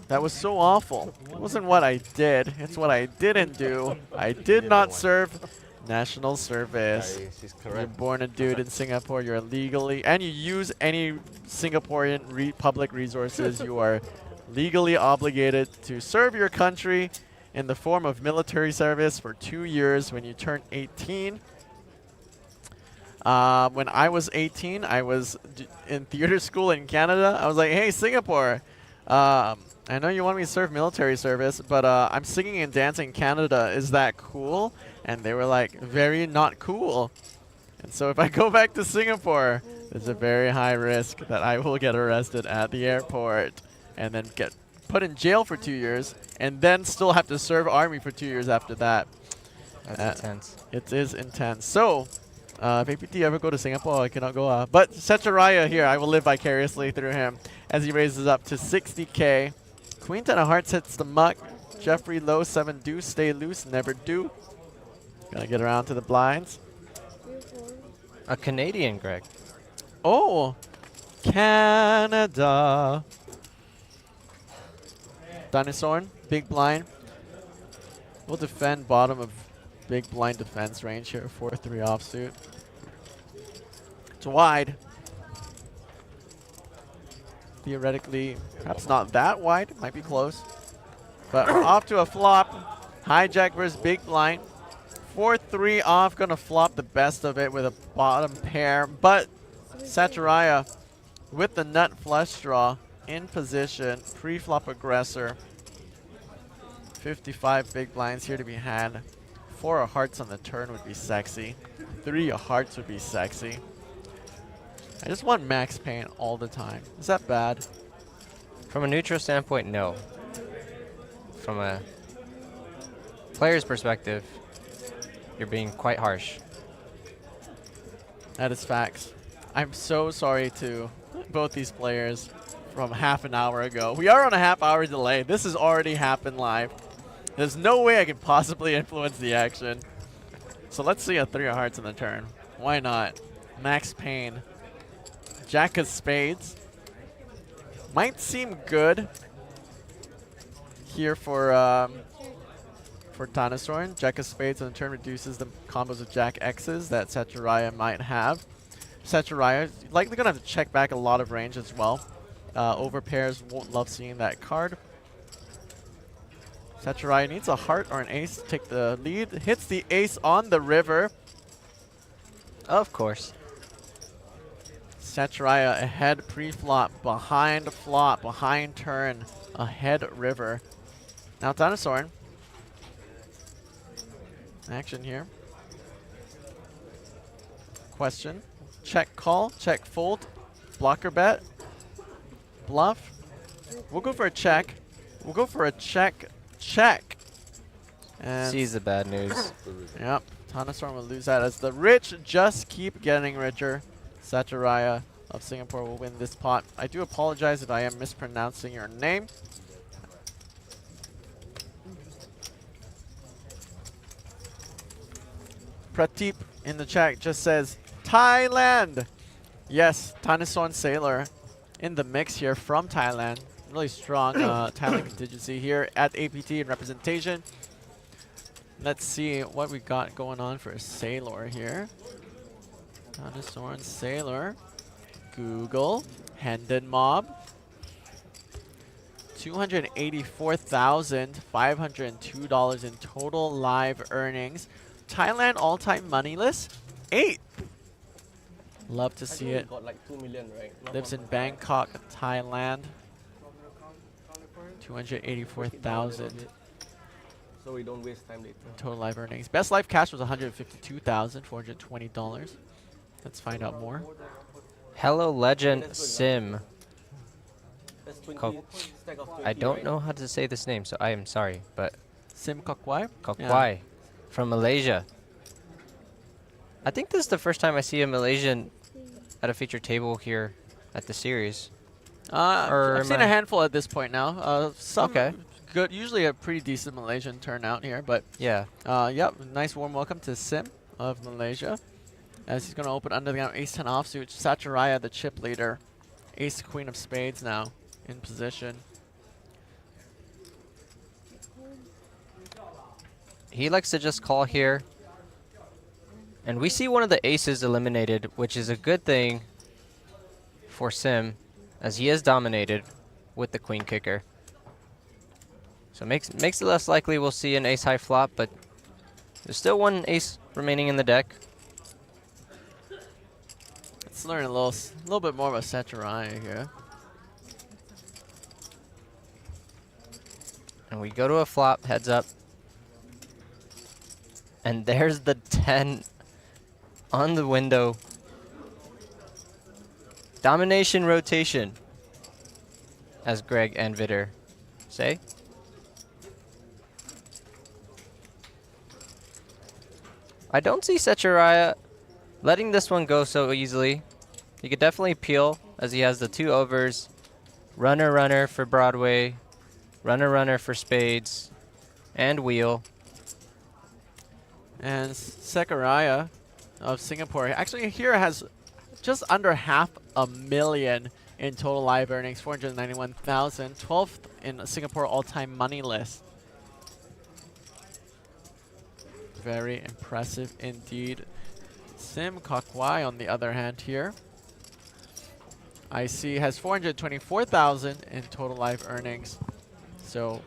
That was so awful. It wasn't what I did. It's what I didn't do. I did not serve national service. You're born a dude in Singapore. You're legally, and you use any Singaporean public resources. You are legally obligated to serve your country in the form of military service for 2 years when you turn 18. When I was 18, I was in theater school in Canada. I was like, hey, Singapore, I know you want me to serve military service, but I'm singing and dancing in Canada. Is that cool? And they were like, very not cool. And so if I go back to Singapore, there's a very high risk that I will get arrested at the airport and then get put in jail for 2 years, and then still have to serve army for 2 years after that. That's intense. It is intense. So, if APT ever go to Singapore, I cannot go. But Saturaya here, I will live vicariously through him as he raises up to 60K. Queen 10 of hearts hits the muck. Jeffrey Lowe, 7 deuce, stay loose, never do. Gonna get around to the blinds. A Canadian, Greg. Oh, Canada. Thanisorn, big blind. We'll defend bottom of big blind defense range here, 4-3 offsuit. It's wide. Theoretically, perhaps not that wide. Might be close. But off to a flop. Hijack versus big blind. 4-3 off, gonna flop the best of it with a bottom pair. But Saturaya with the nut flush draw in position, pre-flop aggressor. 55 big blinds here to be had. 4 of hearts on the turn would be sexy. 3 of hearts would be sexy. I just want max pain all the time. Is that bad? From a neutral standpoint, no. From a player's perspective, you're being quite harsh. That is facts. I'm so sorry to both these players from half an hour ago. We are on a half-hour delay. This has already happened live. There's no way I could possibly influence the action. So let's see a 3 of hearts on the turn. Why not? Max pain. Jack of spades. Might seem good here for Thanisorn. Jack of spades on the turn reduces the combos of Jack X's that Saturaya might have. Saturaya is likely going to have to check back a lot of range as well. Over pairs won't love seeing that card. Saturaya needs a heart or an ace to take the lead. Hits the ace on the river. Of course. Saturaya ahead pre-flop, behind flop, behind turn, ahead river. Now Thanisorn. Action here. Question. Check call, check fold, blocker bet, bluff. We'll go for a check. We'll go for a check, check. And Sees the bad news. Yep, Thanisorn will lose that as the rich just keep getting richer. Saturaya of Singapore will win this pot. I do apologize if I am mispronouncing your name. Prateep in the chat just says, Thailand! Yes, Thanisorn Saelor in the mix here from Thailand. Really strong Thailand contingency here at APT in representation. Let's see what we got going on for Saelor here. Thanisorn Saelor. Google. Hendon Mob. $284,502 in total live earnings. Thailand all-time moneyless, 8th. Love to see it. Got like 2 million, right? Lives in Bangkok, Thailand. 284,000. So we don't waste time later. Total live earnings. Best life cash was $152,420. Let's find out more. Hello Legend Sim. That's 20 stack of 20, I don't right? know how to say this name, so I am sorry, but Sim Kokwai? Kokwai from Malaysia. I think this is the first time I see a Malaysian at a feature table here at the series. I've seen a handful at this point now. Some good, usually a pretty decent Malaysian turnout here, but yeah. Yep, nice warm welcome to Sim of Malaysia. As he's going to open under the gun, ace 10 offsuit. Saturaya, the chip leader. Ace queen of spades now in position. He likes to just call here. And we see one of the aces eliminated, which is a good thing for Sim, as he is dominated with the queen kicker. So makes it less likely we'll see an ace high flop, but there's still one ace remaining in the deck. Let's learn a little bit more about Saturaya here. And we go to a flop, heads up. And there's the 10 on the window. Domination rotation, as Greg and Vitter say. I don't see Saturaya letting this one go so easily. He could definitely peel, as he has the 2 overs. Runner, runner for Broadway. Runner, runner for spades. And wheel. And Sakuraya of Singapore actually here has just under $500,000 in total live earnings, 491,000, 12th in Singapore all-time money list. Very impressive indeed. Sim Kokwai on the other hand here, I see has 424,000 in total live earnings. So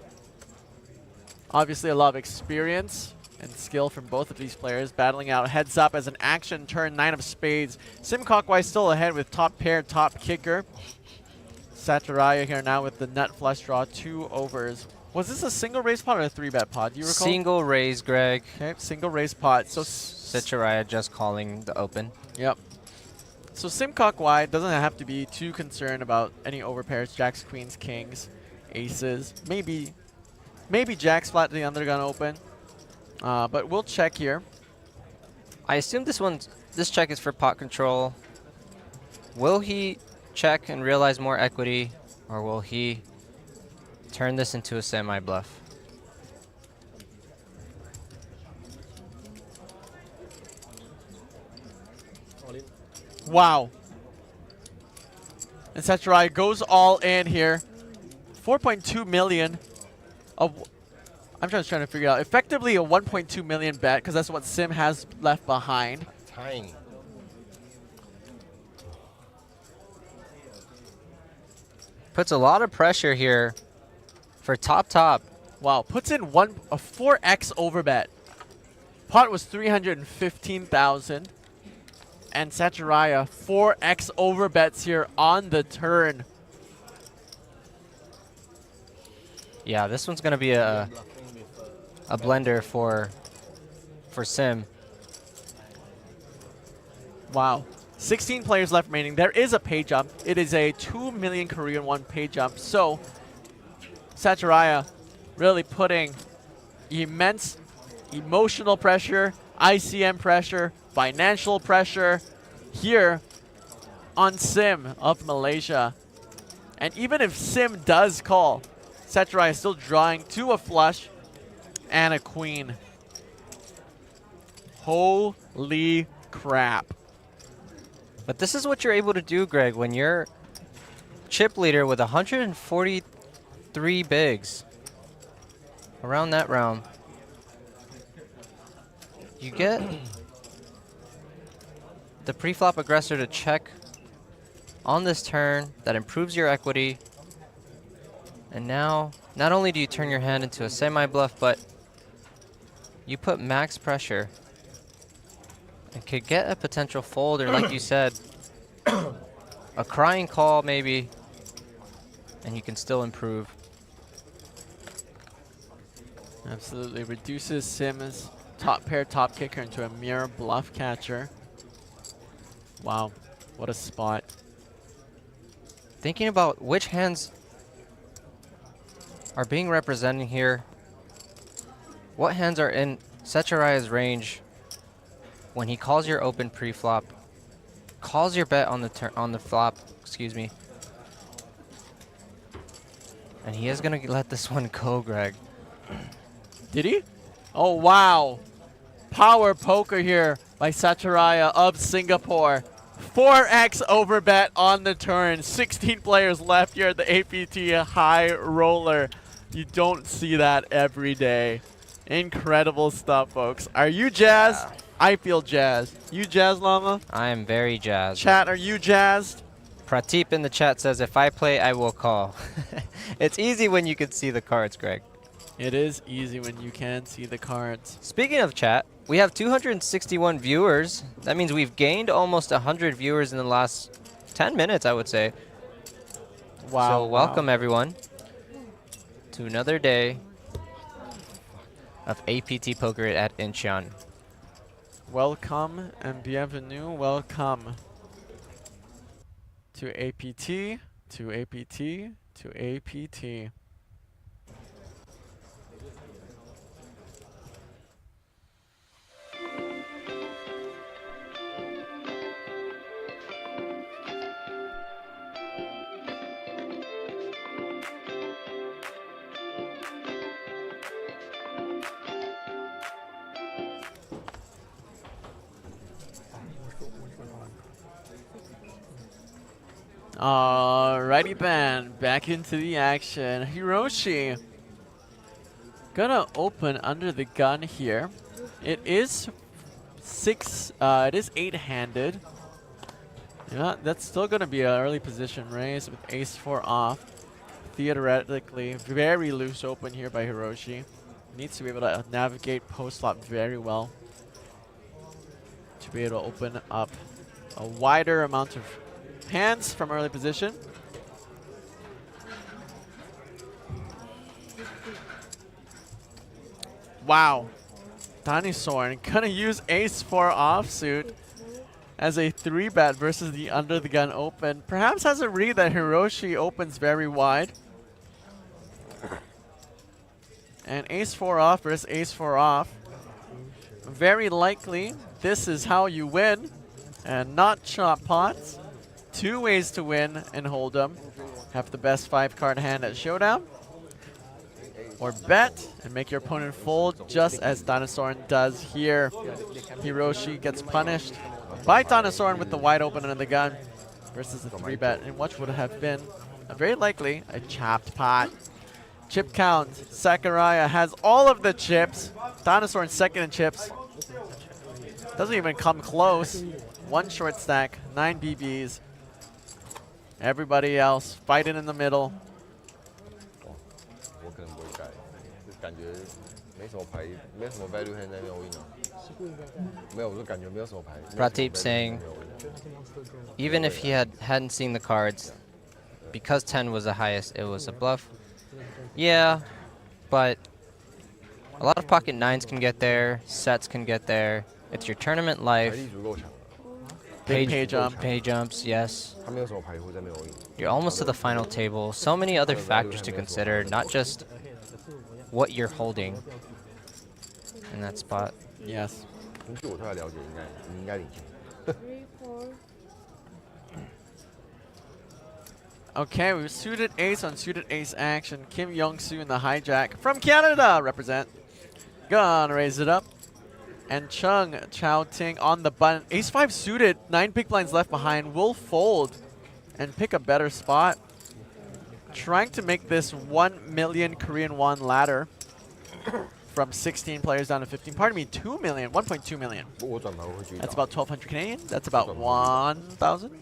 obviously a lot of experience and skill from both of these players battling out heads up as an action turn, 9 of spades. Sim Kokwai still ahead with top pair, top kicker. Saturaya here now with the nut flush draw, 2 overs. Was this a single raise pot or a 3-bet pot? Do you recall? Single raise, Greg. Okay, single raise pot. So Saturaya just calling the open. Yep. So Sim Kokwai doesn't have to be too concerned about any overpairs, jacks, queens, kings, aces. Maybe jacks flat to the undergun open. But we'll check here. I assume this check is for pot control. Will he check and realize more equity, or will he turn this into a semi-bluff? Wow. And Saturaya goes all in here. 4.2 million of... I'm just trying to figure out. Effectively a 1.2 million bet, because that's what Sim has left behind. Tiny. Puts a lot of pressure here for top. Wow, puts in a 4x overbet. Pot was 315,000. And Saturaya 4x overbets here on the turn. Yeah, this one's gonna be a blender for Sim. Wow. 16 players left remaining. There is a pay jump. It is a 2 million Korean won pay jump. So Saturaya really putting immense emotional pressure, ICM pressure, financial pressure here on Sim of Malaysia. And even if Sim does call, Saturaya is still drawing to a flush and a queen. Holy crap. But this is what you're able to do, Greg, when you're chip leader with 143 bigs. Around that round. You get the pre-flop aggressor to check on this turn. That improves your equity. And now, not only do you turn your hand into a semi-bluff, but you put max pressure and could get a potential fold, or like you said, a crying call maybe, and you can still improve. Absolutely. Reduces Sim's top pair top kicker into a mere bluff catcher. Wow. What a spot. Thinking about which hands are being represented here. What hands are in Saturaya's range when he calls your open pre-flop, calls your bet on the flop, excuse me. And he is gonna let this one go, Greg. Did he? Oh, wow. Power poker here by Saturaya of Singapore. 4x overbet on the turn. 16 players left here at the APT High Roller. You don't see that every day. Incredible stuff, folks. Are you jazzed? Yeah. I feel jazzed. You jazzed, Llama? I am very jazzed. Chat, are you jazzed? Prateep in the chat says, if I play, I will call. It's easy when you can see the cards, Greg. It is easy when you can see the cards. Speaking of chat, we have 261 viewers. That means we've gained almost 100 viewers in the last 10 minutes, I would say. Wow. So welcome, everyone, to another day of APT Poker at Incheon. Welcome and bienvenue. Welcome to APT, to APT, to APT. Alrighty then, back into the action. Hiroshi gonna open under the gun here. It is 8-handed. Yeah, that's still gonna be an early position raise with ace-4 off. Theoretically, very loose open here by Hiroshi. Needs to be able to navigate post-flop very well to be able to open up a wider amount of hands from early position. Wow. Thanisorn gonna use ace-4 offsuit as a 3-bet versus the under the gun open. Perhaps has a read that Hiroshi opens very wide. And ace-4 off versus ace-4 off. Very likely this is how you win and not chop pots. 2 ways to win and Hold'em. Have the best 5-card hand at Showdown. Or bet and make your opponent fold, just as Thanisorn does here. Hiroshi gets punished by Thanisorn with the wide open under the gun versus the 3-bet, and what would have been very likely a chopped pot. Chip count, Sakuraya has all of the chips. Thanisorn second in chips. Doesn't even come close. 1 short stack, 9 BBs. Everybody else fighting in the middle. 感觉没什么牌，没什么 value hand 在那边 win 啊。没有，我就感觉没有什么牌。Pradeep saying, even if he hadn't seen the cards, because 10 was the highest, it was a bluff. Yeah, but a lot of pocket 9s can get there, sets can get there. It's your tournament life. Pay jump. Pay jumps, yes. 他没有什么牌会在那边 win。 You're almost to the final table. So many other factors to consider, not just what you're holding in that spot. Yes. 据我对他了解，你应该领先。 Okay, we've suited ace on suited ace action. Kim Young-soo in the hijack from Canada represent. Gonna raise it up. And Chung Chao Ting on the button. Ace 5 suited, 9 big blinds left behind. Will fold and pick a better spot. Trying to make this 1 million Korean won ladder from 16 players down to 15. Pardon me, 2 million, 1.2 million. That's about 1,200 Canadian. That's about 1,000?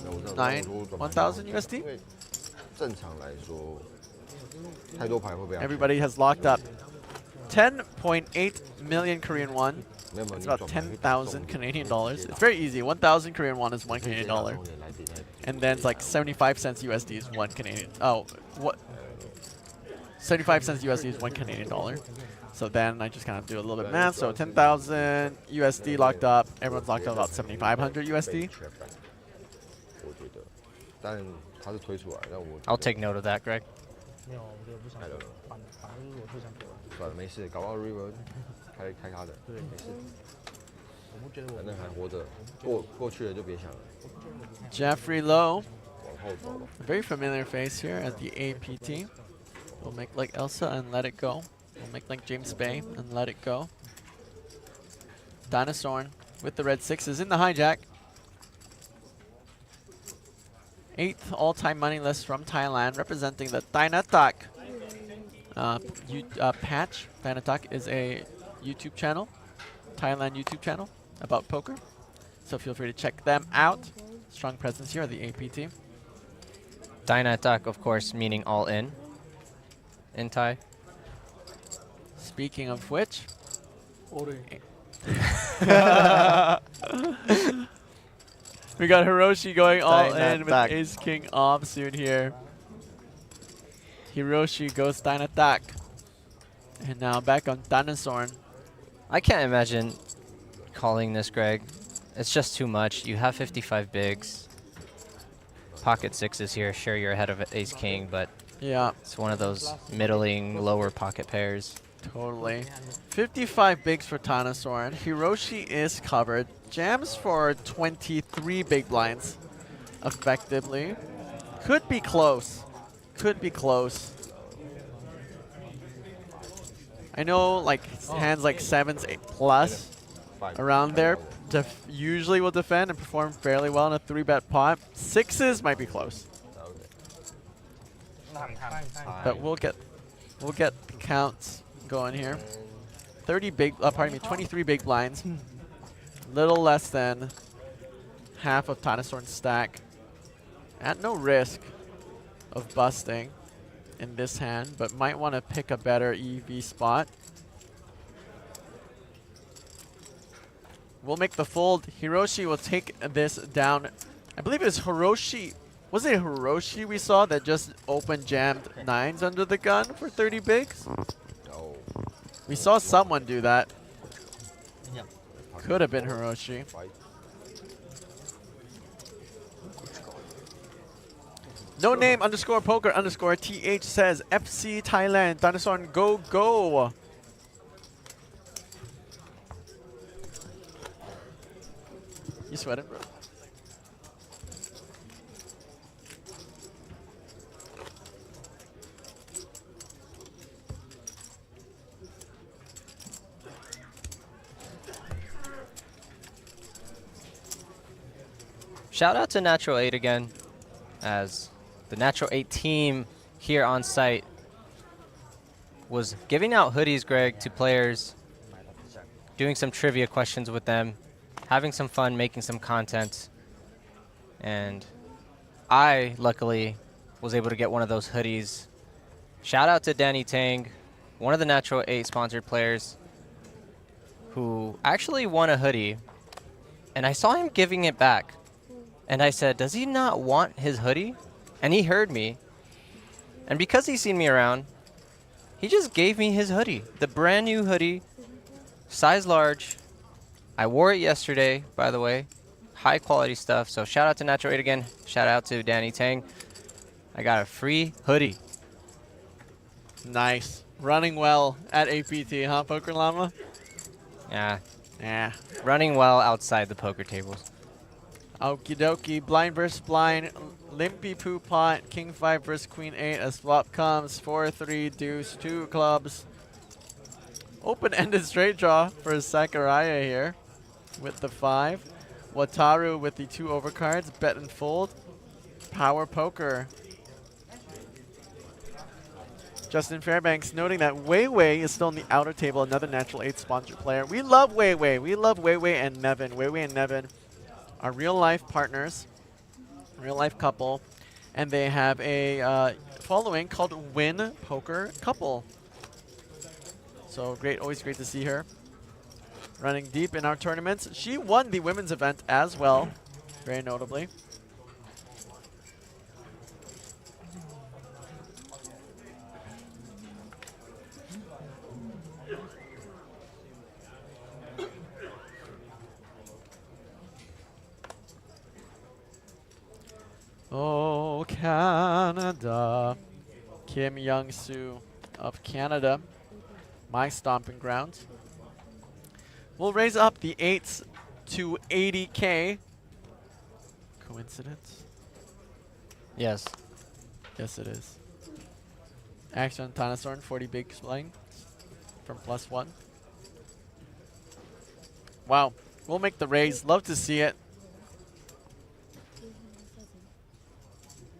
1,000 USD? 正常来说，太多牌会被 Everybody has locked up. 10.8 million Korean won. It's about 10,000 Canadian dollars. It's very easy. 1,000 Korean won is 1 Canadian dollar. And then it's like 75 cents USD is 1 Canadian. Oh, what? 75 cents USD is 1 Canadian dollar. So then I just kind of do a little bit of math. So 10,000 USD locked up. Everyone's locked up about 7,500 USD. I'll take note of that, Greg. 算了，没事，搞不好 River 开他的，没事。反正还活着，过去了就别想了。 Jeffrey Lowe, a very familiar face here at the APT. We'll make like Elsa and let it go. We'll make like James Bay and let it go. Thanisorn with the red 6s in the hijack. 8th all-time money list from Thailand, representing the Thanatak patch. Thanatak is a YouTube channel, Thailand YouTube channel about poker. So feel free to check them out. Strong presence here at the APT. Dynatak, of course, meaning all in Thai. Speaking of which, we got Hiroshi going all in with Ace King offsuit here. Hiroshi goes Dynatak. And now back on Thanisorn. I can't imagine calling this, Greg. It's just too much. You have 55 bigs. Pocket 6s here. Sure, you're ahead of Ace King, but yeah, it's one of those middling, lower pocket pairs. Totally. 55 bigs for Thanisorn. Hiroshi is covered. Jams for 23 big blinds, effectively. Could be close. Could be close. I know, like hands like 7s, 8 plus, around there, usually will defend and perform fairly well in a 3-bet pot. 6s might be close. But we'll get counts going here. 23 big blinds. Little less than half of Thanisorn's stack. At no risk of busting in this hand, but might want to pick a better EV spot. We'll make the fold. Hiroshi will take this down. I believe it was Hiroshi. Was it Hiroshi we saw that just open jammed 9s under the gun for 30 bigs? No. We saw someone do that. Yep. Could have been Hiroshi. No name underscore poker underscore TH says FC Thailand. Thanisorn go go. You sweating, bro? Shout out to Natural 8 again, as the Natural 8 team here on site was giving out hoodies, Greg, to players, doing some trivia questions with them, having some fun, making some content. And I, luckily, was able to get one of those hoodies. Shout out to Danny Tang one of the Natural 8 sponsored players who actually won a hoodie, and I saw him giving it back. And I said, does he not want his hoodie? And he heard me. And because he's seen me around, he just gave me his hoodie. The brand new hoodie, size large. I wore it yesterday, by the way. High quality stuff. So shout out to Natural 8 again. Shout out to Danny Tang. I got a free hoodie. Nice. Running well at APT, huh, Poker Llama? Yeah. Yeah. Running well outside the poker tables. Okie dokie. Blind versus blind. Limpy poo pot. King 5 versus Queen 8 as flop comes. 4-3 deuce. 2 clubs. Open-ended straight draw for Sakurai here with the 5. Wataru with the 2 overcards. Bet and fold. Power poker. Justin Fairbanks noting that Wei Wei is still on the outer table, another Natural 8 sponsored player. We love Wei Wei. We love Wei Wei and Nevin. Wei Wei and Nevin are real-life partners, real-life couple, and they have a following called Win Poker Couple. So great, always great to see her running deep in our tournaments. She won the women's event as well, very notably. Oh, Canada. Kim Young-soo of Canada. My stomping grounds. We'll raise up the 8s to 80K. Coincidence? Yes. Yes, it is. Action Thanisorn, 40 big blinds from +1. Wow. We'll make the raise. Love to see it.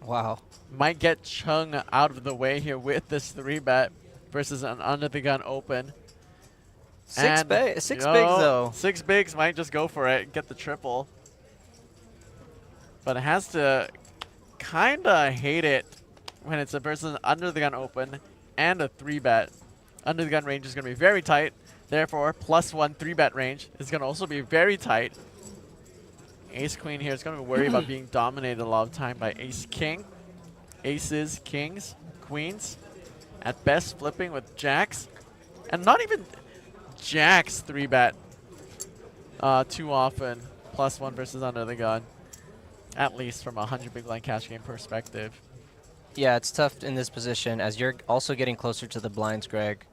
Wow. Might get Chung out of the way here with this 3-bet versus an under-the-gun open. Six bigs though. 6 bigs might just go for it, get the triple. But it has to kind of hate it when it's a versus an under-the-gun open and a 3-bet. Under-the-gun range is going to be very tight. Therefore, +1 3-bet range is going to also be very tight. Ace-Queen here is going to worry about being dominated a lot of time by Ace-King. Aces, Kings, Queens. At best, flipping with Jacks. And not even Jacks 3-bet too often. +1 versus under the gun. At least from a 100 big blind cash game perspective. Yeah, it's tough in this position as you're also getting closer to the blinds, Greg.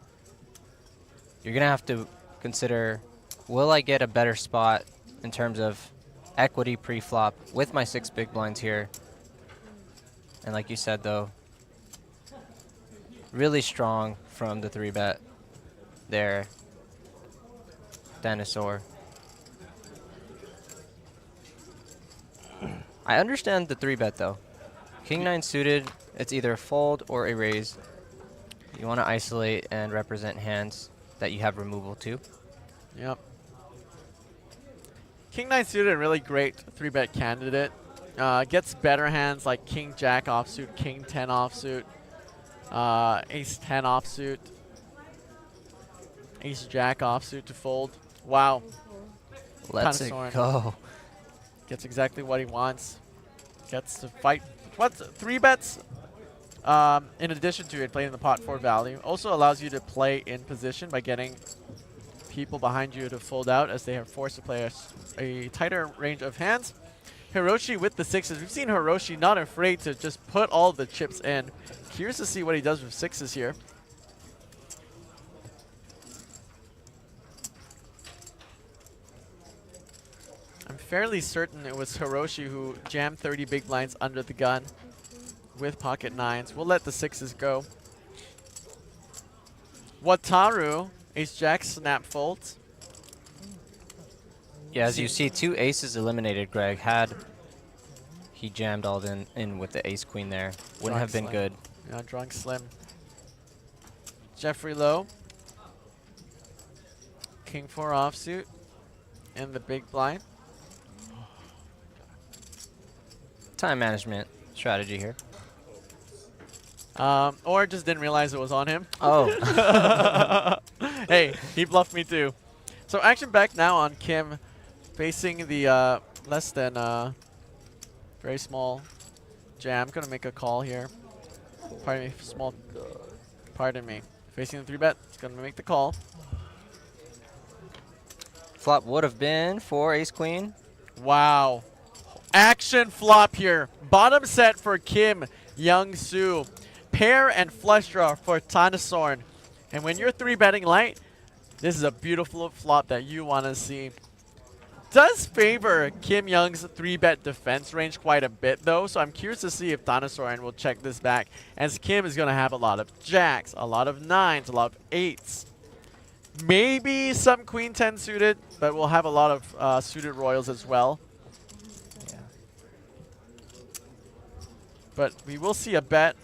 You're going to have to consider, will I get a better spot in terms of equity pre-flop with my 6 big blinds here? And like you said, though, really strong from the 3-bet there, Thanisorn. I understand the 3-bet, though. King 9 suited, it's either a fold or a raise. You want to isolate and represent hands that you have removal to. Yep. King 9 suited, a really great 3-bet candidate. Gets better hands like King Jack offsuit, King 10 offsuit, Ace 10 offsuit, Ace Jack offsuit to fold. Wow. Let's it go. Gets exactly what he wants. Gets to fight. What's 3-bets? In addition to it, playing in the pot for value. Also allows you to play in position by getting people behind you to fold out as they are forced to play a tighter range of hands. Hiroshi with the 6s. We've seen Hiroshi not afraid to just put all the chips in. Curious to see what he does with 6s here. I'm fairly certain it was Hiroshi who jammed 30 big blinds under the gun with pocket 9s. We'll let the 6s go. Wataru, Ace-Jack snap folds. Yeah, as you see, 2 aces eliminated, Greg. Had he jammed all in with the Ace-Queen there, wouldn't have been good. Yeah, drawing slim. Jeffrey Lowe. King 4 offsuit in the big blind. Time management strategy here. Or just didn't realize it was on him. Oh. Hey, he bluffed me too. So action back now on Kim, facing the less than very small jam. Gonna make a call here. Pardon me, small. Pardon me. Facing the 3-bet. It's gonna make the call. Flop would have been for ace queen. Wow. Action flop here. Bottom set for Kim Young-soo. Pair and flush draw for Thanisorn. And when you're 3-betting light, this is a beautiful flop that you want to see. Does favor Kim Young's 3-bet defense range quite a bit though, so I'm curious to see if Thanisorn will check this back, as Kim is going to have a lot of jacks, a lot of 9s, a lot of 8s. Maybe some queen 10 suited, but we'll have a lot of suited royals as well. Yeah. But we will see a bet.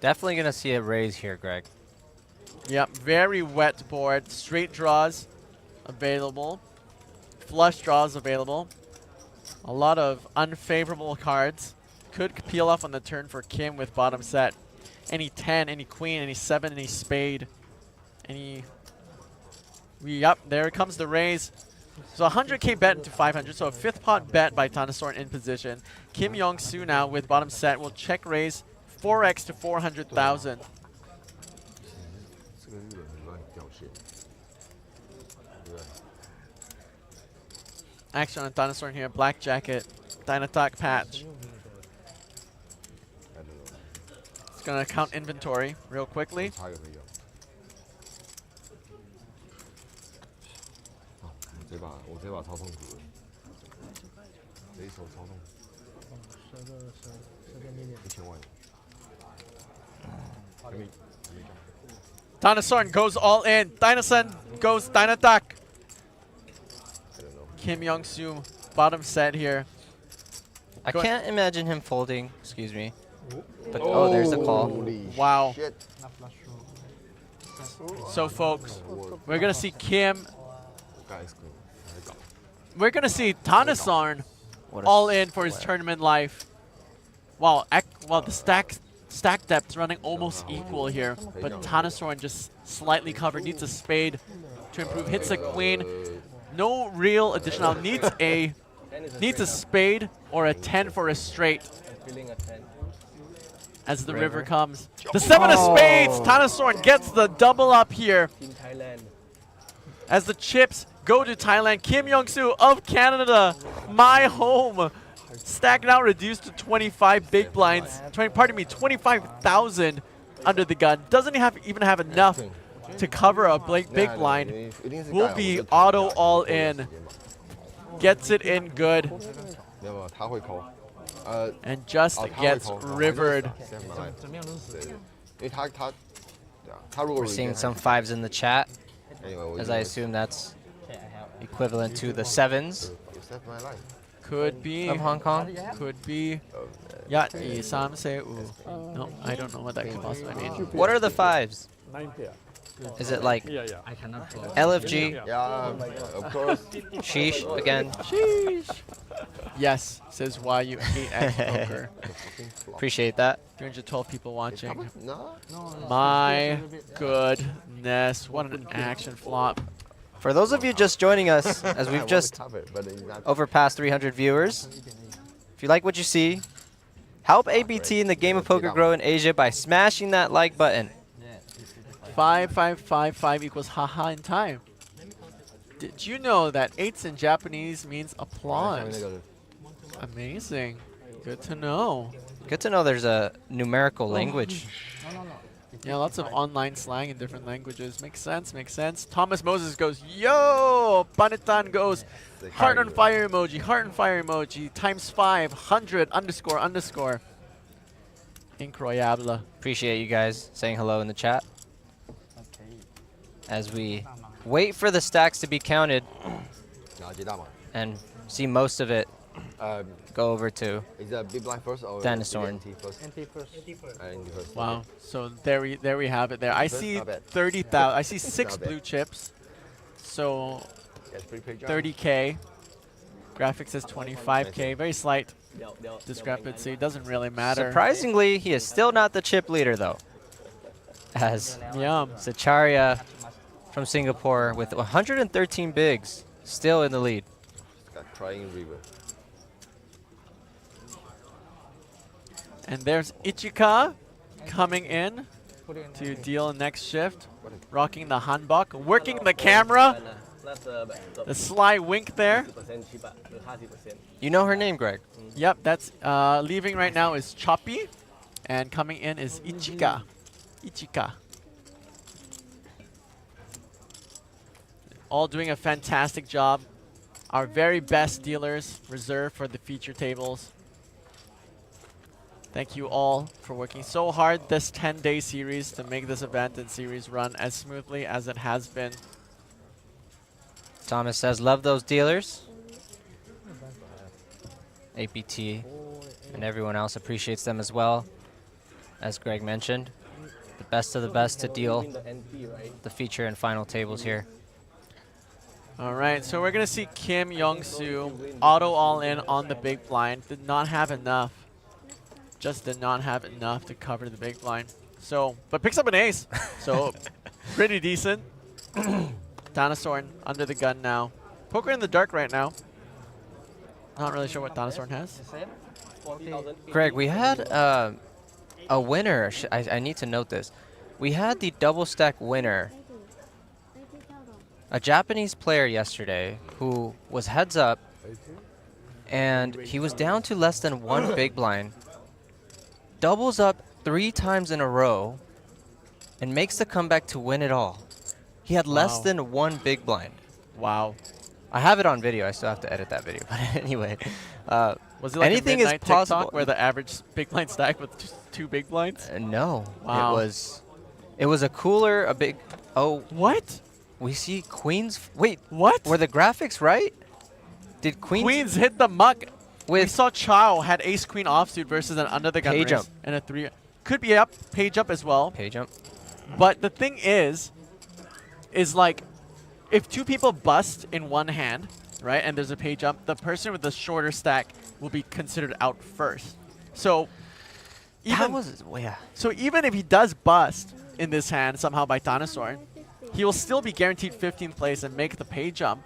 Definitely going to see a raise here, Greg. Yep, very wet board. Straight draws available. Flush draws available. A lot of unfavorable cards. Could peel off on the turn for Kim with bottom set. Any 10, any queen, any 7, any spade. Any... Yep, there comes the raise. So 100k bet into 500, so a 5th pot bet by Thanisorn in position. Kim Young-soo now with bottom set will check raise 4x to 400,000. Action on Thanisorn here, black jacket, Dynatalk patch. It's gonna count inventory real quickly. Thanisorn goes all in. Thanisorn goes Dynatalk. Kim Young-soo, bottom set here. I can't imagine him folding. Excuse me. But oh, there's the call. Wow. So folks, we're gonna see Kim. We're gonna see Thanisorn all in for his tournament life. Wow, the stack depth's running almost equal here, but Thanisorn just slightly covered. Needs a spade to improve. Hits a queen. No real additional. Needs a spade or a 10 for a straight. As the river comes. The 7 of spades! Thanisorn gets the double up here. As the chips go to Thailand. Kim Young-soo of Canada, my home. Stack now reduced to 25 big blinds. 25,000 under the gun. Doesn't even have enough to cover a big blind. Will be auto all in. Gets it in good. And just gets rivered. We're seeing some 5s in the chat, as I assume that's equivalent to the 7s. Could be. Of Hong Kong? Could be. Yeah, no, I don't know what that could possibly mean. What are the 5s? Is it like LFG? Yeah, of course. Sheesh again. Sheesh. Yes, says why you hate X poker. Appreciate that. 312 people watching. My goodness, what an action flop. For those of you just joining us, as we've just overpassed 300 viewers, if you like what you see, help APT in the game of poker grow in Asia by smashing that like button. 5555 equals haha in time. Did you know that 8s in Japanese means applause? Amazing. Good to know. Good to know there's a numerical language. Yeah, lots of online slang in different languages. Makes sense, makes sense. Thomas Moses goes, yo! Panitan goes, heart on fire emoji, times 5, 100, __. Incroyable. Appreciate you guys saying hello in the chat. As we wait for the stacks to be counted and see most of it go over to Is that big blind first or Thanisorn. NT first? Wow. So there we have it. There. I see 30,000. I see 6 blue chips. So 30k. Graphics says 25K. Very slight discrepancy. Doesn't really matter. Surprisingly, he is still not the chip leader, though. As Sacharia from Singapore with 113 bigs, still in the lead. Got Crying River. And there's Ichika coming in to deal next shift. Rocking the hanbok, working the camera. The sly wink there. You know her name, Greg? Yep, that's leaving right now is Choppy. And coming in is Ichika. Ichika. All doing a fantastic job. Our very best dealers reserved for the feature tables. Thank you all for working so hard this 10-day series to make this event and series run as smoothly as it has been. Thomas says, love those dealers. APT and everyone else appreciates them as well. As Greg mentioned, the best of the best to deal the feature and final tables here. All right, so we're going to see Kim Young-soo auto all in on the big blind. Did not have enough. Just did not have enough to cover the big blind. So, but picks up an ace. So, pretty decent. Thanisorn under the gun now. Poker in the dark right now. Not really sure what Thanisorn has. Greg, we had a winner. I need to note this. We had the double stack winner. A Japanese player yesterday who was heads up, and he was down to less than one big blind. Doubles up 3 times in a row and makes the comeback to win it all. He had less than one big blind. Wow. I have it on video. I still have to edit that video. But anyway, was it like anything a midnight is possible. TikTok where the average big blind stack with just 2 big blinds? No. Wow. It was a cooler, a big. Oh. What? We see Queens. Wait. What? Were the graphics right? Did Queens hit the muck? We saw Chow had ace queen offsuit versus an under the gun page raise up and a 3. Could be up, page up as well. Page up. But the thing is like, if 2 people bust in one hand, right, and there's a page up, the person with the shorter stack will be considered out first. So even So even if he does bust in this hand somehow by Thanisorn, he will still be guaranteed 15th place and make the page jump.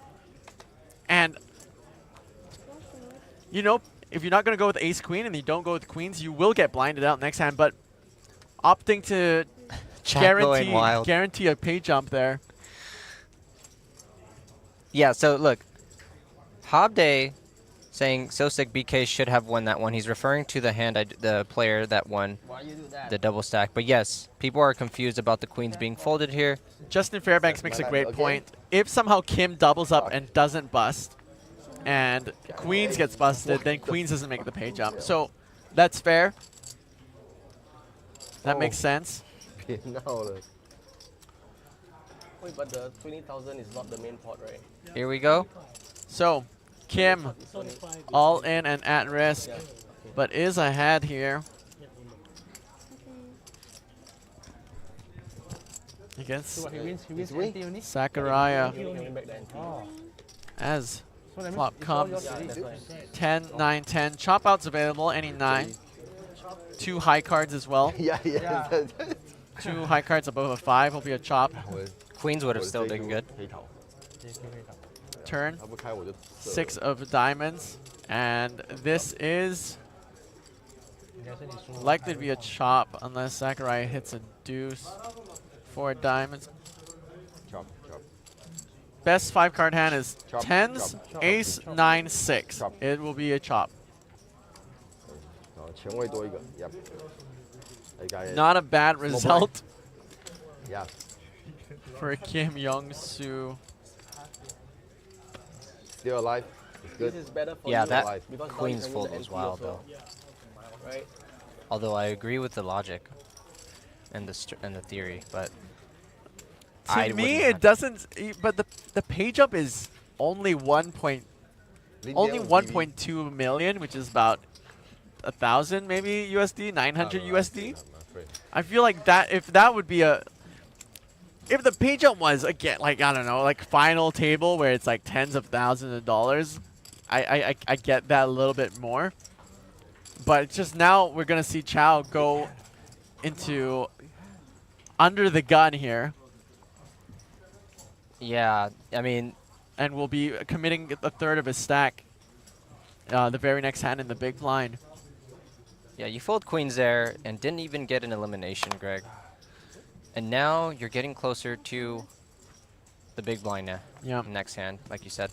And you know, if you're not going to go with ace queen and you don't go with queens, you will get blinded out next hand. But opting to guarantee a pay jump there. Yeah, so look. Hobday saying Sosek BK should have won that one. He's referring to the hand, the player that won the double stack. But yes, people are confused about the queens being folded here. Justin Fairbanks makes a great point. If somehow Kim doubles up and doesn't bust, and queens gets busted, then queens doesn't make the pay jump. So that's fair. That makes sense. Wait, but the 20,000 is not the main pot, right? Here we go. So Kim all in and at risk, but is ahead here. Against Sakurai. As flop comes, 10, 9, 10. Chop outs available, any 9. 2 high cards as well. 2 high cards above a 5 will be a chop. Queens would have still been good. Turn. 6 of diamonds. And this is likely to be a chop unless Sakurai hits a deuce. 4 diamonds. Best 5 card hand is tens, ace, 9, 6. It will be a chop. Not a bad result for Kim Young-soo. Still alive. This is better for yeah, you that because queen's now fold you was can wild win the though. NP, right? Although I agree with the logic and the theory, but to me it doesn't. But the page up is only 1.2 million, which is about 1,000 maybe USD, 900 USD. I feel like that if that would be a. If the page up was again like I don't know like final table where it's like tens of thousands of dollars, I get that a little bit more. But it's just now we're going to see Chow go into under the gun here. Yeah, I mean... And will be committing a third of his stack the very next hand in the big blind. Yeah, you fold queens there and didn't even get an elimination, Greg. And now you're getting closer to the big blind now. Yeah. Next hand, like you said.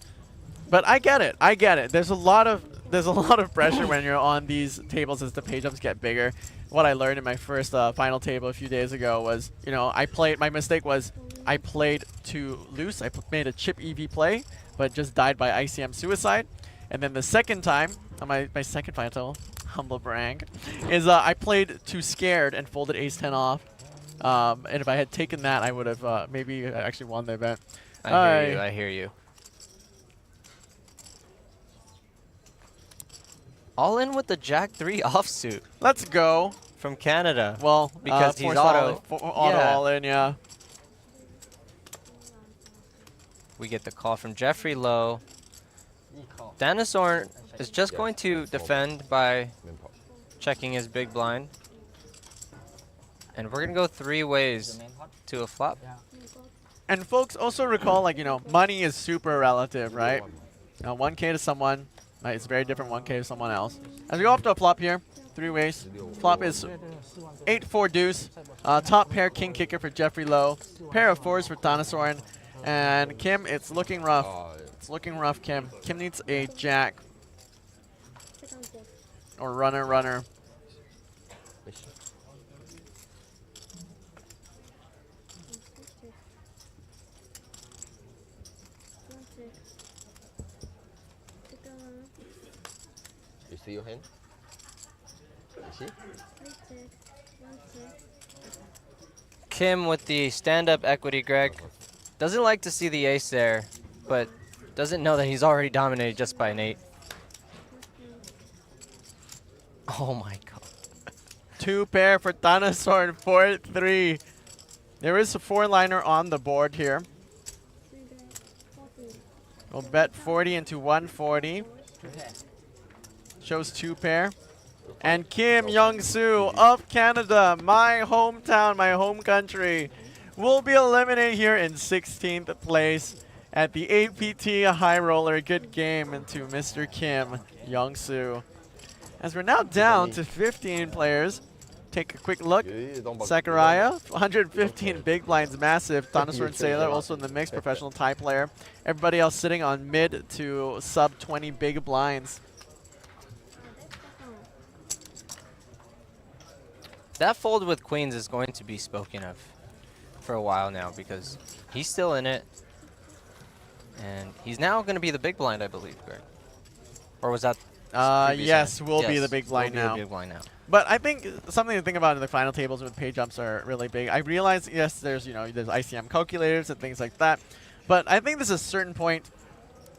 But I get it. I get it. There's a lot of pressure when you're on these tables as the pay jumps get bigger. What I learned in my first final table a few days ago was, you know, my mistake was I played too loose. I made a chip EV play, but just died by ICM suicide. And then the second time, on my second final table, humble brag, is I played too scared and folded ace-10 off. And if I had taken that, I would have maybe actually won the event. I hear you. All in with the Jack 3 offsuit. Let's go. From Canada. Well, because he's auto. All in, yeah. We get the call from Jeffrey Lowe. Thanisorn is just going to defend by checking his big blind. And we're going to go 3 ways to a flop. And folks, also recall, like, you know, money is super relative, right? 1K to someone. It's very different 1K to someone else. As we go off to a flop here, 3 ways. Flop is 8-4 deuce. Top pair king kicker for Jeffrey Lowe. Pair of 4s for Thanisorn. And Kim, it's looking rough. It's looking rough, Kim. Kim needs a jack. Or runner. You see your hand? You see? Kim with the stand-up equity, Greg. Doesn't like to see the ace there, but doesn't know that he's already dominated just by an 8. Oh my god. 2 pair for Thanisorn, 4-3. There is a 4-liner on the board here. We'll bet 40 into 140. Shows 2 pair. And Kim Young-soo of Canada, my hometown, my home country, will be eliminated here in 16th place at the APT High Roller. Good game into Mr. Kim Young-soo. As we're now down to 15 players, take a quick look. Sakurai, 115 big blinds, massive. Thanisorn Saelor also in the mix, professional tie player. Everybody else sitting on mid to sub 20 big blinds. That fold with queens is going to be spoken of for a while now because he's still in it. And he's now going to be the big blind, I believe, Greg. Or was that... yes, will be the big blind now. But I think something to think about in the final tables with pay jumps are really big. I realize, yes, there's there's ICM calculators and things like that. But I think there's a certain point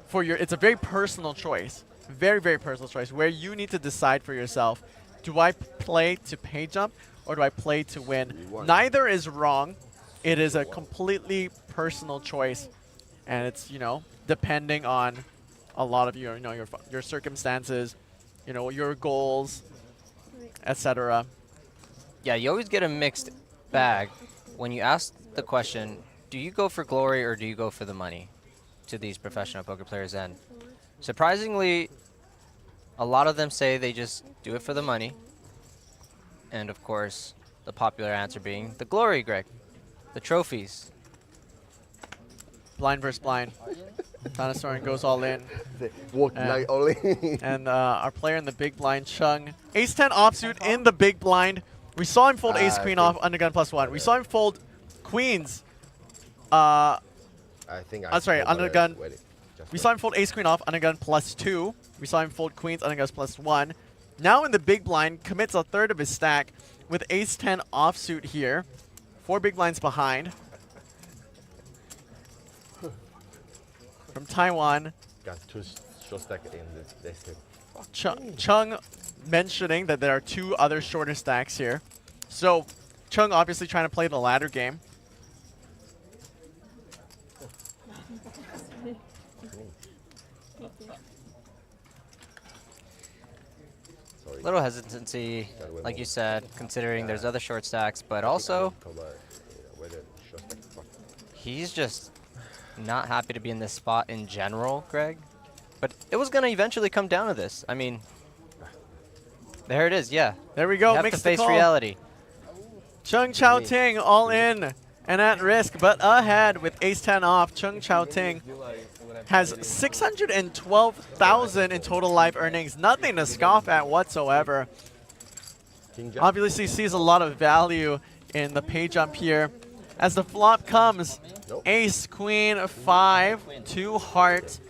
for it's a very personal choice. Very, very personal choice where you need to decide for yourself, do I play to pay jump or do I play to win? Neither is wrong. It is a completely personal choice. And it's, depending on a lot of your circumstances, your goals, etc. Yeah, you always get a mixed bag when you ask the question, do you go for glory or do you go for the money to these professional poker players? And surprisingly, a lot of them say they just do it for the money. And of course, the popular answer being the glory, Greg. The trophies. Blind versus blind. Thanisorn goes all in. And our player in the big blind, Chung. Ace-10 offsuit in the big blind. We saw him fold ace-queen off, undergun +1. We saw him fold queens. I think sorry, undergun. We saw him fold ace-queen off, undergun +2. We saw him fold queens, undergun +1. Now in the big blind, commits a third of his stack with ace-10 offsuit here. 4 big blinds behind. From Taiwan. Got 2 short stack in this Chung mentioning that there are 2 other shorter stacks here. So Chung obviously trying to play the ladder game. Little hesitancy, like you said, considering there's other short stacks, but also he's just not happy to be in this spot in general, Greg. But it was going to eventually come down to this. I mean, there it is, yeah. There we go. You have to Makes the face call. reality. Chung Chao Ting all in and at risk, but ahead with ace-10 off. Chung Chao Ting has 612,000 in total live earnings. Nothing to scoff at whatsoever. Obviously sees a lot of value in the pay jump here. As the flop comes, ace, queen, 5, 2 hearts.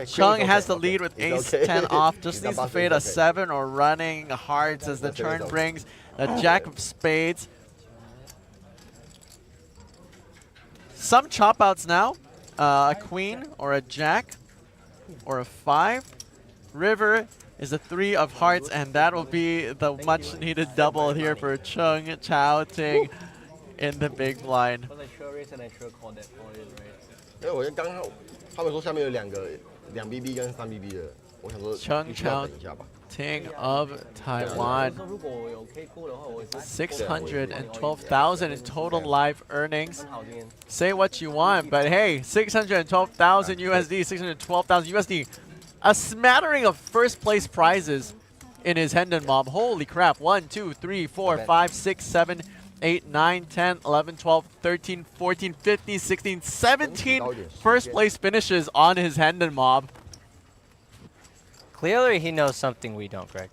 Chung has the lead with ace-10 off. Just needs to fade a 7 or running hearts as the turn brings the jack of spades. Some chop outs now. A queen or a jack or a 5. River is a 3 of hearts, and that will be the much needed double here for Chung Chao Ting in the big blind. Chung Chao Ting of Taiwan. 612,000 in total live earnings. Say what you want, but hey, 612,000 USD, 612,000 USD. A smattering of first place prizes in his Hendon Mob. Holy crap. 1, 2, 3, 4, 5, 6, 7, 8, 9, 10, 11, 12, 13, 14, 15, 16, 17 first place finishes on his Hendon Mob. Clearly he knows something we don't, Greg.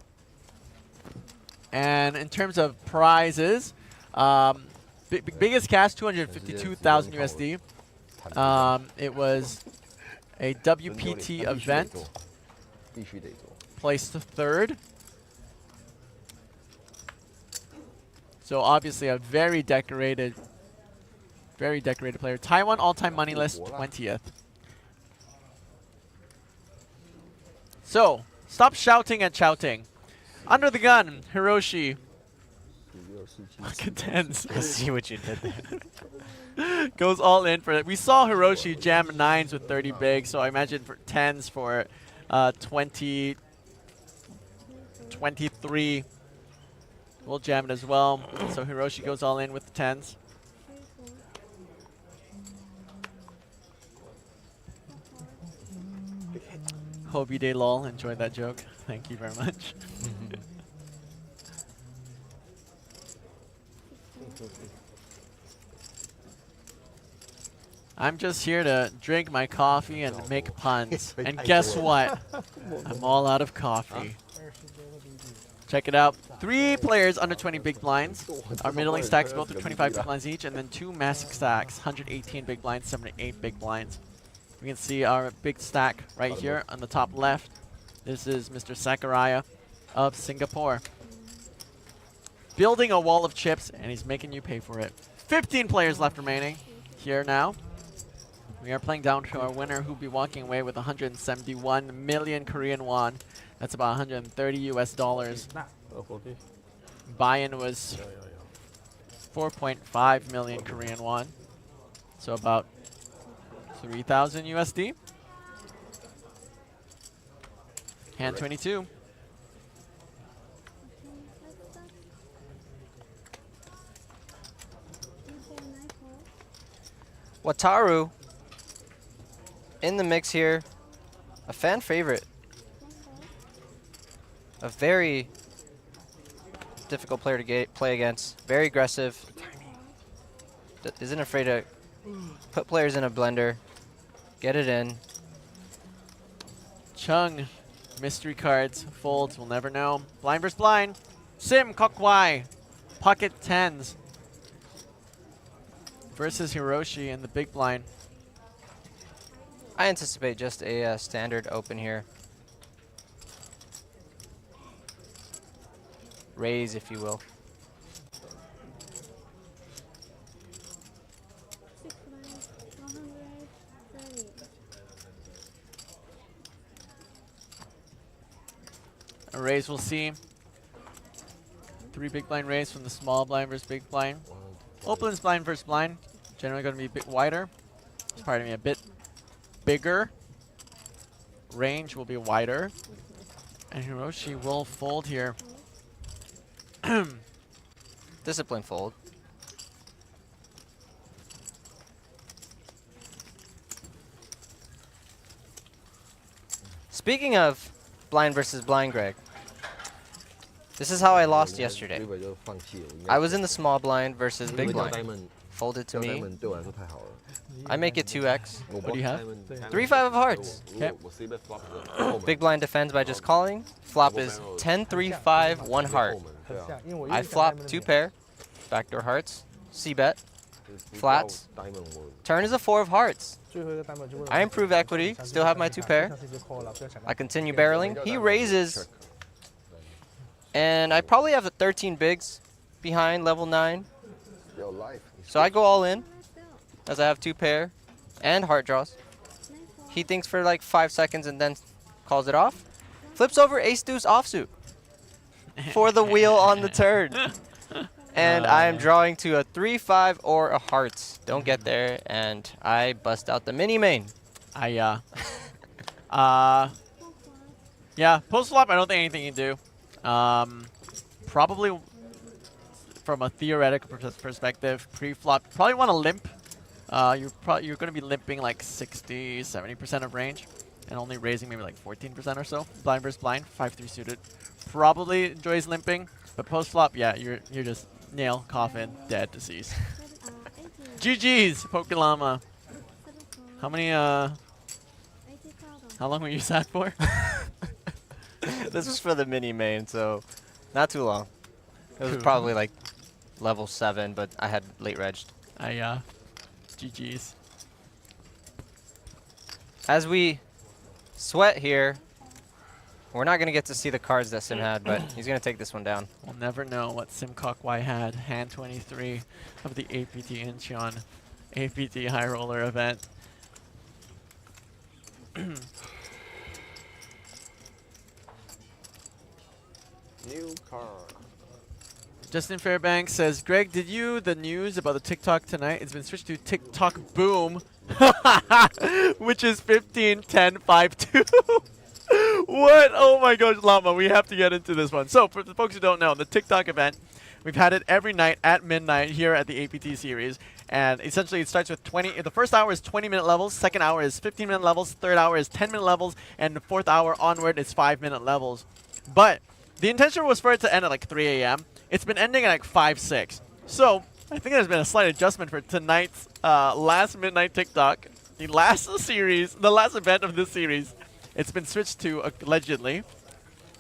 And in terms of prizes, biggest cash, 252,000 USD. It was a WPT event. Placed third. So obviously a very decorated player. Taiwan all-time money list, 20th. So, stop shouting at Chao-Ting. Under the gun, Hiroshi. Look at tens. I see what you did there. Goes all in for it. We saw Hiroshi jam 9s with 30 big, so I imagine for 10s for 20, 23. We'll jam it as well. So Hiroshi goes all in with the 10s. Hobie Day lol, enjoyed that joke. Thank you very much. I'm just here to drink my coffee and make puns. And guess what? I'm all out of coffee. Check it out. 3 players under 20 big blinds. Our middling stacks both are 25 big blinds each, and then 2 massive stacks, 118 big blinds, 78 big blinds. We can see our big stack right here on the top left. This is Mr. Sakurai of Singapore. Building a wall of chips, and he's making you pay for it. 15 players left remaining here now. We are playing down to our winner, who'll be walking away with 171 million Korean won. That's about 130 US dollars. Buy-in was 4.5 million Korean won. So about 3,000 USD. Hand 22. Wataru in the mix here. A fan favorite. A very difficult player to play against. Very aggressive. Isn't afraid to put players in a blender. Get it in. Chung, mystery cards, folds, we'll never know. Blind versus blind. Sim, Kokwai, pocket 10s. Versus Hiroshi in the big blind. I anticipate just a standard open here. Raise, if you will. A raise, we'll see. 3 big blind raise from the small blind versus big blind. Opens blind versus blind. Generally going to be a bit wider. Pardon me, a bit bigger. Range will be wider. And Hiroshi will fold here. Discipline fold. Speaking of blind versus blind, Greg, this is how I lost yesterday. I was in the small blind versus big blind. Folded to me. I make it 2x. What do you have? 3-5 of hearts. Okay. Big blind defends by just calling. Flop is 10-3-5, 1 heart. I flop 2 pair. Backdoor hearts. C-bet. Flats. Turn is a 4 of hearts. I improve equity. Still have my 2 pair. I continue barreling. He raises. And I probably have the 13 bigs behind level 9. So I go all in, as I have 2 pair and heart draws. He thinks for like 5 seconds and then calls it off. Flips over ace deuce offsuit for the wheel on the turn. And I am drawing to a 3-5 or a hearts. Don't get there, and I bust out the mini main. Yeah, post flop, I don't think anything you can do. Probably from a theoretical perspective, pre-flop, probably want to limp. You're going to be limping like 60-70% of range, and only raising maybe like 14% or so. Blind versus blind, 5-3 suited. Probably enjoys limping, but post flop, yeah, you're just nail, coffin, dead, deceased. GG's, Pokélama. How many how long were you sat for? This was for the mini main, so not too long. It was probably like level 7, but I had late regged. GG's. As we sweat here, we're not going to get to see the cards that Sim had, but he's going to take this one down. We'll never know what Simcock Y had. Hand 23 of the APT Incheon APT High Roller event. New card. Justin Fairbanks says, Greg, did you the news about the TikTok tonight? It's been switched to TikTok Boom, which is 15, 10, 5, 2. What? Oh my gosh, Llama, we have to get into this one. So, for the folks who don't know, the TikTok event, we've had it every night at midnight here at the APT series. And essentially, it starts with 20. The first hour is 20-minute levels, second hour is 15-minute levels, third hour is 10-minute levels, and the fourth hour onward is 5-minute levels. But the intention was for it to end at like 3 a.m. It's been ending at like 5, 6. So, I think there's been a slight adjustment for tonight's last midnight TikTok. The last series, the last event of this series. It's been switched to, allegedly,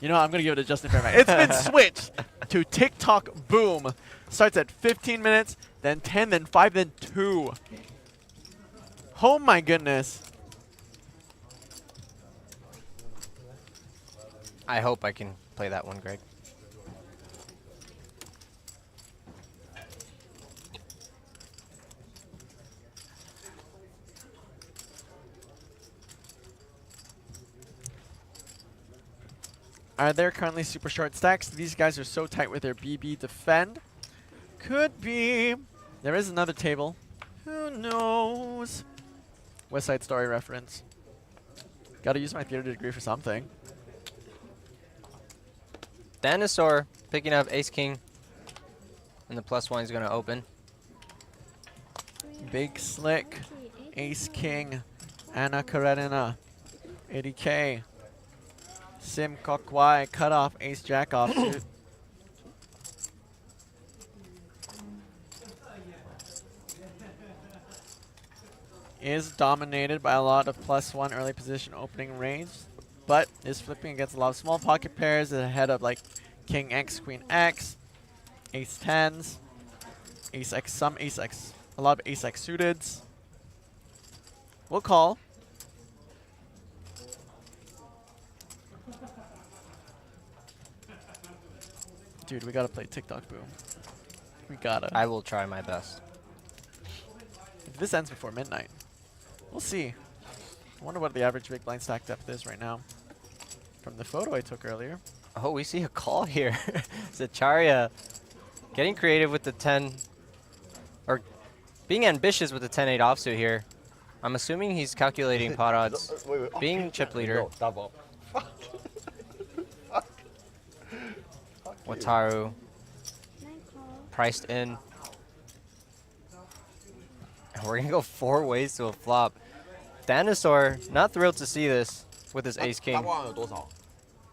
you know, I'm going to give it to Justin Fairbanks. It's been switched to TikTok Boom. Starts at 15 minutes, then 10, then 5, then 2. Oh my goodness. I hope I can play that one, Greg. Are there currently super short stacks? These guys are so tight with their BB defend. Could be. There is another table. Who knows? West Side Story reference. Gotta use my theater degree for something. Thanisorn picking up Ace King. And the +1 is going to open. Big Slick. Ace King. Anna Karenina. 80K. Sim Cock Y, cut off, ace jack off. Is dominated by a lot of +1 early position opening range, but is flipping against a lot of small pocket pairs ahead of like King X, Queen X, Ace 10s, Ace X, some Ace X, a lot of Ace X suiteds. We'll call. Dude, we gotta play TikTok Boom. We gotta. I will try my best. If this ends before midnight, we'll see. I wonder what the average big blind stack depth is right now. From the photo I took earlier. Oh, we see a call here. Zacharya getting creative with the 10, or being ambitious with the 10-8 offsuit here. I'm assuming he's calculating pot odds, being chip leader. Wataru priced in. And we're gonna go 4 ways to a flop. Thanisorn, not thrilled to see this with his ace king.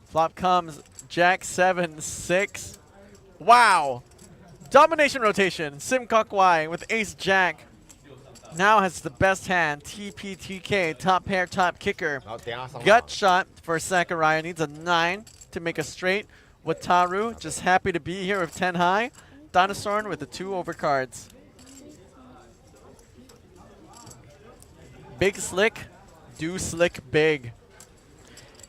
Flop comes Jack 7, 6. Wow. Domination rotation. Sim Y with ace Jack. Now has the best hand. TPTK, top pair, top kicker. Gut shot for Sakurai. Needs a 9 to make a straight. Wataru just happy to be here with 10 high. Thanisorn with the 2 overcards. Big slick, do slick big.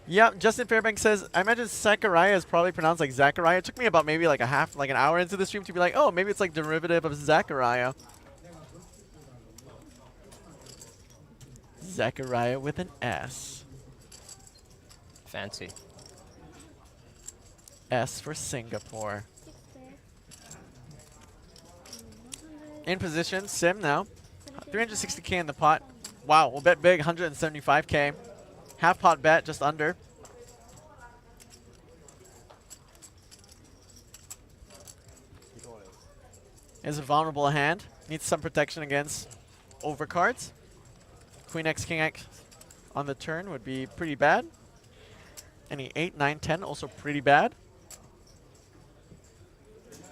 Yep, Justin Fairbanks says, I imagine Sakurai is probably pronounced like Zachariah. It took me about maybe like an hour into the stream to be like, oh, maybe it's like derivative of Zachariah. Zachariah with an S. Fancy. S for Singapore. In position, Sim now. 360k in the pot. Wow, we'll bet big, 175k. Half pot bet, just under. Is a vulnerable hand. Needs some protection against overcards. Queen X, King X on the turn would be pretty bad. Any 8, 9, 10 also pretty bad.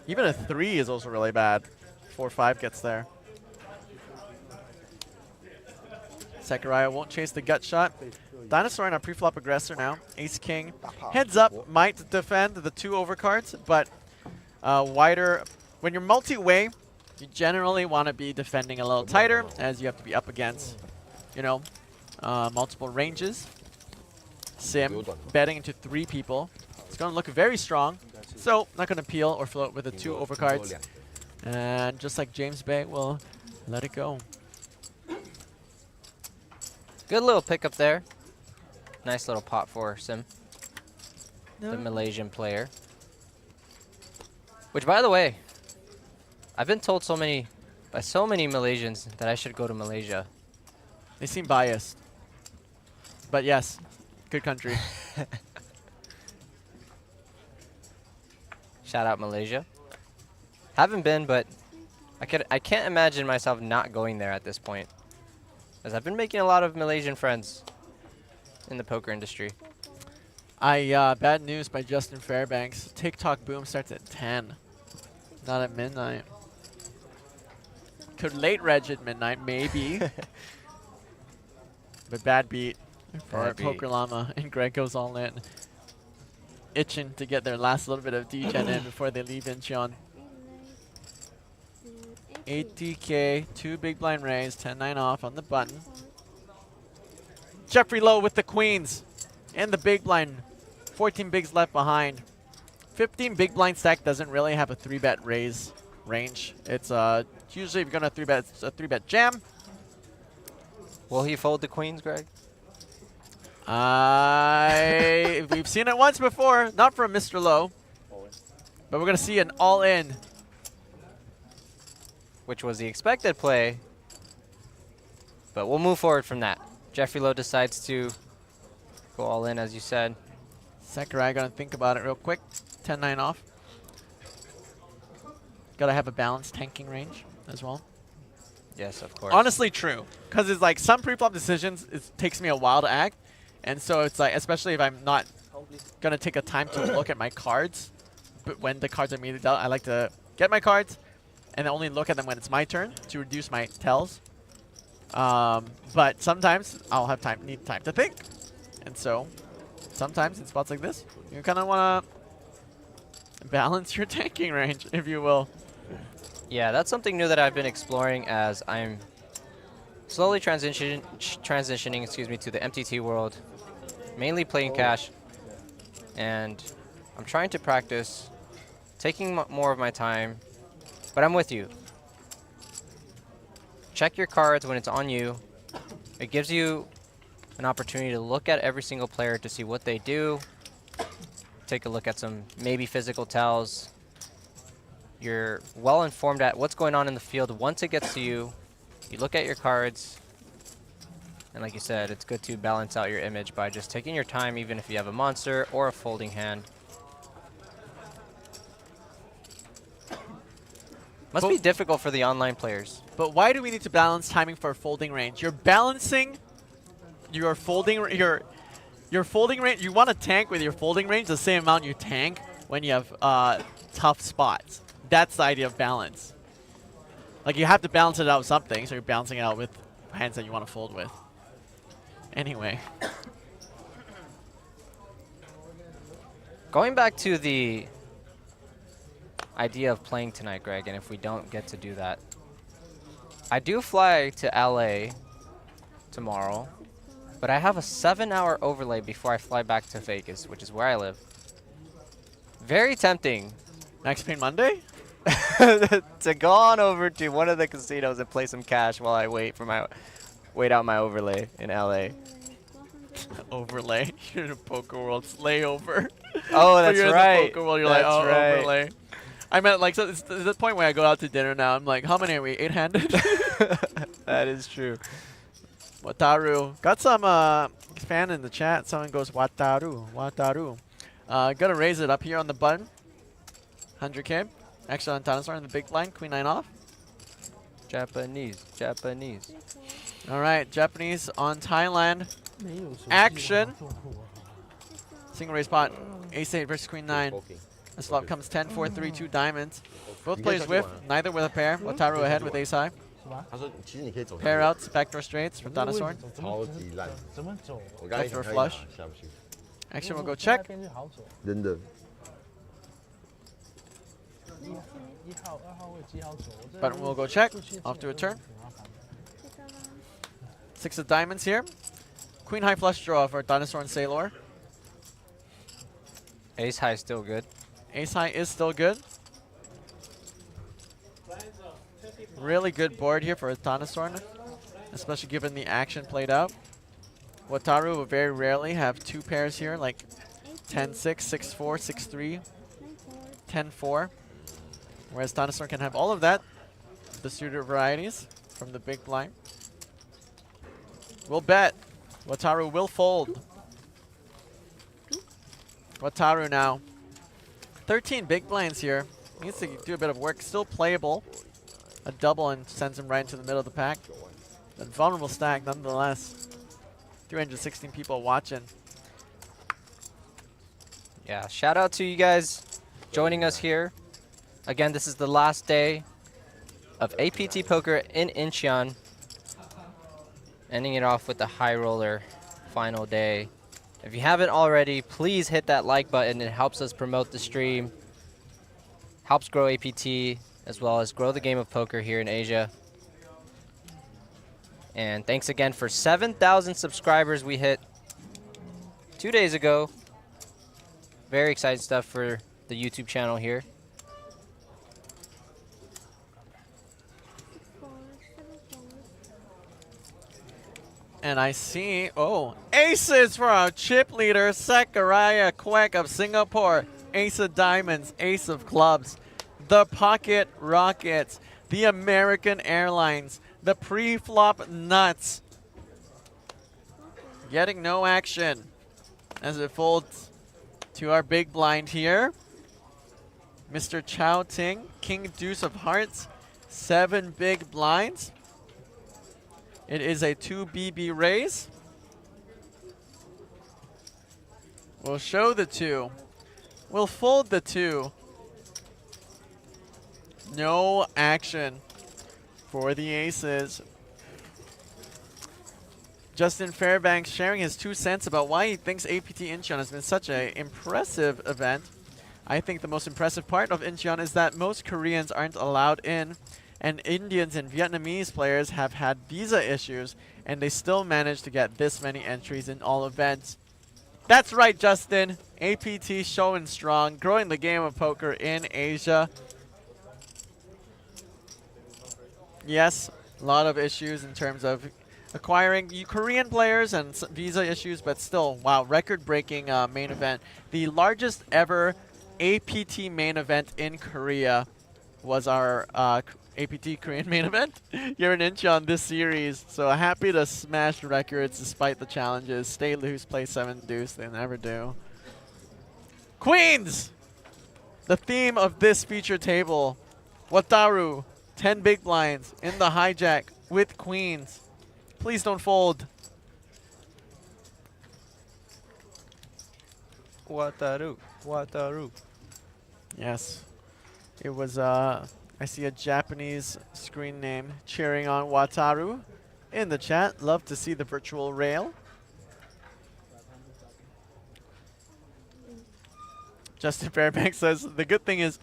Even a 3 is also really bad. 4, 5 gets there. Sakurai won't chase the gut shot. Thanisorn, our pre-flop aggressor now. Ace King. Heads up, might defend the 2 overcards, but wider. When you're multi-way, you generally want to be defending a little tighter, as you have to be up against, you know, multiple ranges. Sim betting into 3 people. It's going to look very strong. So, not going to peel or float with the 2 overcards. And just like James Bay, we'll let it go. Good little pickup there. Nice little pot for Sim, the Malaysian player. Which, by the way, I've been told by so many Malaysians that I should go to Malaysia. They seem biased. But yes, good country. Shout out Malaysia. Haven't been, but I can't imagine myself not going there at this point, as I've been making a lot of Malaysian friends in the poker industry. Bad news by Justin Fairbanks. TikTok boom starts at 10, not at midnight. Could late reg at midnight, maybe. But bad beat for Poker Llama, and Greg goes all in. Itching to get their last little bit of degen in before they leave Incheon. 80k, 2 big blind raise, 10-9 off on the button. Jeffrey Lowe with the queens and the big blind. 14 bigs left behind. 15 big blind stack doesn't really have a 3-bet raise range. It's usually if you're gonna 3-bet, it's a 3-bet jam. Will he fold the queens, Greg? We've seen it once before, not from Mr. Lowe, but we're gonna see an all-in, which was the expected play. But we'll move forward from that. Jeffrey Lowe decides to go all in, as you said. Sakurai gonna think about it real quick. 10-9 off. Gotta have a balanced tanking range as well. Yes, of course. Honestly, true. Because it's like some pre-flop decisions, it takes me a while to act. And so it's like, especially if I'm not gonna take a time to look at my cards, but when the cards are immediately dealt, I like to get my cards and only look at them when it's my turn to reduce my tells. But sometimes I'll have need time to think. And so sometimes in spots like this, you kind of want to balance your tanking range, if you will. Yeah, that's something new that I've been exploring as I'm slowly transitioning to the MTT world, mainly playing cash, and I'm trying to practice taking more of my time, but I'm with you. Check your cards when it's on you. It gives you an opportunity to look at every single player to see what they do, take a look at some maybe physical tells. You're well informed at what's going on in the field. Once it gets to you, you look at your cards, and like you said, it's good to balance out your image by just taking your time, even if you have a monster or a folding hand. Must be difficult for the online players. But why do we need to balance timing for folding range? You're balancing your folding range. You want to tank with your folding range the same amount you tank when you have tough spots. That's the idea of balance. Like, you have to balance it out with something, so you're balancing it out with hands that you want to fold with. Anyway. Going back to the idea of playing tonight, Greg, and if we don't get to do that, I do fly to LA tomorrow, but I have a 7-hour overlay before I fly back to Vegas, which is where I live. Very tempting. Max Payne Monday? To go on over to one of the casinos and play some cash while I wait out my overlay in LA. Overlay? You're in a Poker World layover. Oh, that's you're right. In the Poker World, you're that's like, oh, right. overlay. I meant, like, so it's the point where I go out to dinner now. I'm like, how many are we? 8-handed? That is true. Wataru. Got some fan in the chat. Someone goes, Wataru. Wataru. Gotta raise it up here on the button. 100K. Extra on Thanisorn in the big blind. Queen 9 off. Japanese. All right, Japanese on Thailand. Action. Single raise pot. Ace 8 versus Queen 9. This flop comes 10, 4, 3, 2 diamonds. Both players whiff, neither with a pair. Wataru ahead with ace high. Pair outs, backdoor straights for Thanisorn. Backdoor flush. Action will go check. Button will go check. Off to a turn. 6 of diamonds here. Queen high flush draw for Thanisorn Saelor. Ace high still good. Ace high is still good. Really good board here for Thanisorn, especially given the action played out. Wataru will very rarely have 2 pairs here, like 10-6, 6-4, 6-3, 10-4. Whereas Thanisorn can have all of that, the suited varieties from the big blind. We'll bet. Wataru will fold. Wataru now. 13 big blinds here. Needs to do a bit of work. Still playable. A double and sends him right into the middle of the pack. But vulnerable stack nonetheless. 316 people watching. Yeah, shout out to you guys joining us here. Again, this is the last day of APT Poker in Incheon. Ending it off with the High Roller final day. If you haven't already, please hit that like button. It helps us promote the stream, helps grow APT, as well as grow the game of poker here in Asia. And thanks again for 7,000 subscribers we hit 2 days ago. Very exciting stuff for the YouTube channel here. And I see, aces for our chip leader, Zachariah Kwek of Singapore. Ace of diamonds, ace of clubs. The Pocket Rockets, the American Airlines, the pre-flop nuts. Getting no action as it folds to our big blind here. Mr. Chow Ting, King Deuce of Hearts, 7 big blinds. It is a 2 BB raise. We'll show the 2. We'll fold the 2. No action for the aces. Justin Fairbanks sharing his 2 cents about why he thinks APT Incheon has been such an impressive event. I think the most impressive part of Incheon is that most Koreans aren't allowed in, and Indians and Vietnamese players have had visa issues, and they still managed to get this many entries in all events. That's right, Justin. APT showing strong, growing the game of poker in Asia. Yes, a lot of issues in terms of acquiring Korean players and visa issues, but still, wow, record-breaking main event. The largest ever APT main event in Korea was our APT Korean main event here in Incheon this series. So happy to smash records despite the challenges. Stay loose, play 7 deuce, they never do. Queens! The theme of this feature table Wataru, 10 big blinds in the hijack with queens. Please don't fold. Wataru. Wataru. Yes. It was, I see a Japanese screen name cheering on Wataru in the chat. Love to see the virtual rail. Justin Fairbanks says, the good thing is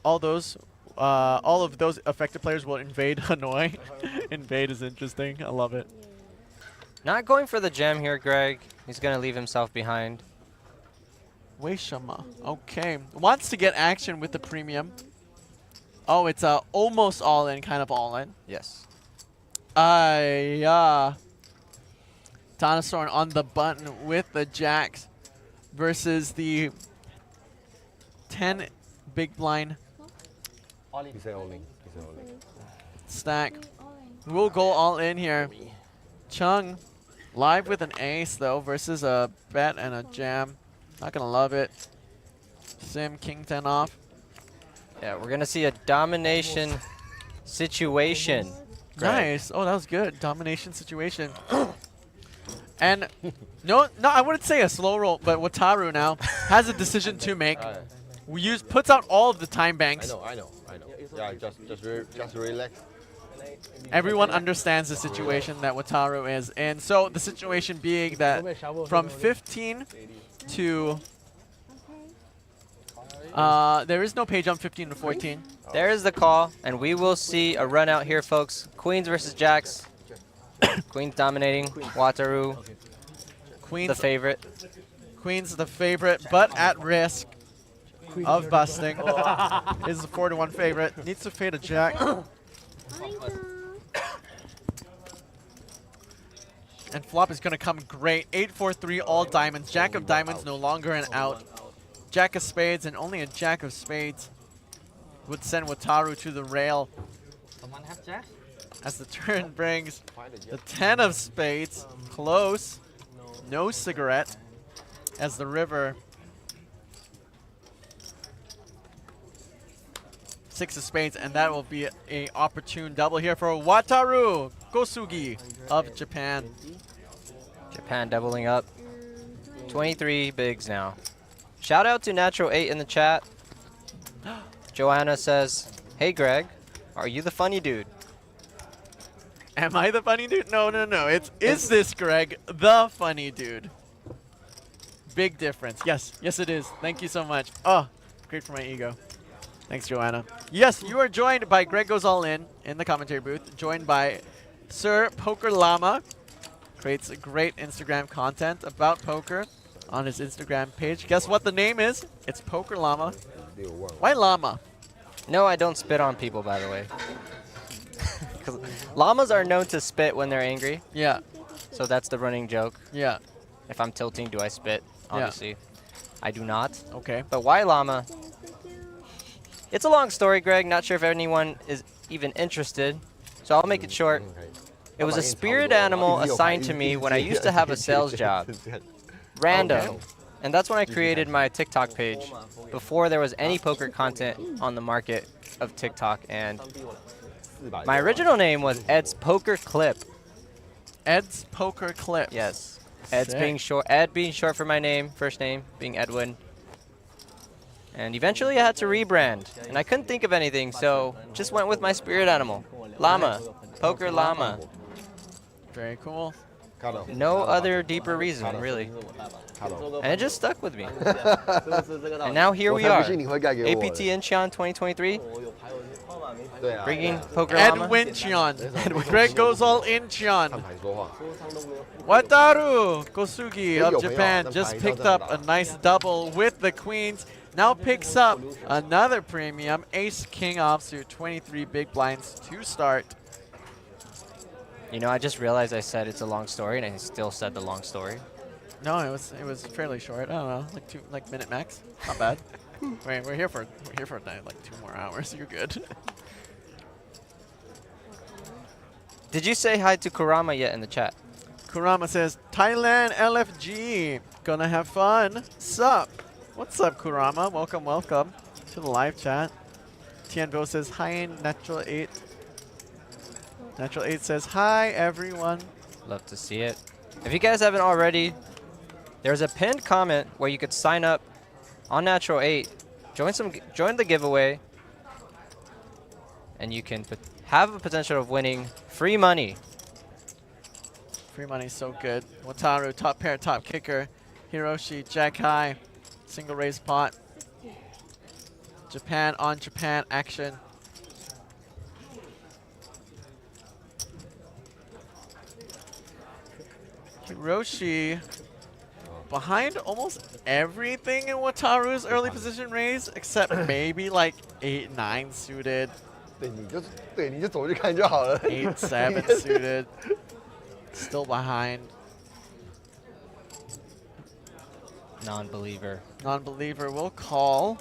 all of those affected players will invade Hanoi. Invade is interesting. I love it. Not going for the gem here, Greg. He's going to leave himself behind. Weishama. Okay. Wants to get action with the premium. Oh, it's almost all-in, kind of all-in. Yes. Thanisorn on the button with the jacks versus the 10 big blind He said all in. He said all in. stack. We'll go all in here. Chung live with an ace though versus a bet and a jam. Not gonna love it. Sim king 10 off. Yeah, we're gonna see a domination situation. Nice. Oh, that was good. Domination situation. And no, I wouldn't say a slow roll, but Wataru now has a decision to make. Puts out all of the time banks. I know. Yeah, just relax. Everyone understands the situation that Wataru is in. So the situation being that from 15 to there is no page on 15 to 14. There is the call, and we will see a run out here, folks. Queens versus jacks. Queens dominating. Wataru, Queens the favorite. Queen's the favorite, but at risk of busting. Is the 4-1 favorite. Needs to fade a jack. And flop is going to come great. 8-4-3 all diamonds. Jack of diamonds no longer an out. Jack of spades and only a jack of spades would send Wataru to the rail. Someone have jack? As the turn brings the 10 of spades. Close. No cigarette. As the river. 6 of spades, and that will be a opportune double here for Wataru Kosugi of Japan. Japan doubling up. 23 bigs now. Shout out to Natural 8 in the chat. Joanna says, "Hey Greg, are you the funny dude?" Am I the funny dude? No. Is this Greg the funny dude? Big difference. Yes, it is. Thank you so much. Oh, great for my ego. Thanks, Joanna. Yes, you are joined by Greg Goes All In the commentary booth, joined by Sir Poker Llama. Creates great Instagram content about poker on his Instagram page. Guess what the name is? It's Poker Llama. Why llama? No, I don't spit on people, by the way. Because llamas are known to spit when they're angry. Yeah. So that's the running joke. Yeah. If I'm tilting, do I spit? Obviously. Yeah. I do not. Okay. But why llama? It's a long story, Greg. Not sure if anyone is even interested. So I'll make it short. It was a spirit animal assigned to me when I used to have a sales job. Random. Okay. And that's when I created my TikTok page, before there was any poker content on the market of TikTok. And my original name was Ed's Poker Clip. Ed's Poker Clip. Yes. Ed's being short. Ed being short for my name, first name being Edwin. And eventually I had to rebrand, and I couldn't think of anything, so just went with my spirit animal, llama, Poker Llama. Very cool. No other deeper reason, really. And it just stuck with me. And now here we are, APT Incheon 2023, bringing Poker Llama. Edwin Cheon. Greg Goes All In Cheon. Wataru Kosugi of Japan just picked up a nice double with the queens. Now picks up another premium, Ace King offsuit, 23 big blinds to start. You know, I just realized I said it's a long story, and I still said the long story. No, it was fairly short. I don't know, like minute max. Not bad. Wait, we're here for like 2 more hours. You're good. Did you say hi to Kurama yet in the chat? Kurama says Thailand LFG, gonna have fun. Sup? What's up, Kurama? Welcome to the live chat. Tianbo says hi, Natural 8. Natural 8 says hi, everyone. Love to see it. If you guys haven't already, there's a pinned comment where you could sign up on Natural 8, join the giveaway, and you can have a potential of winning free money. Free money, so good. Wataru, top pair, top kicker. Hiroshi, Jack high, single raise pot. Japan on Japan action. Hiroshi behind almost everything in Wataru's early position raise, except maybe like 8-9 suited. 你就走去看就好了。 8-7 suited. Still behind. Non-believer. Non-believer will call.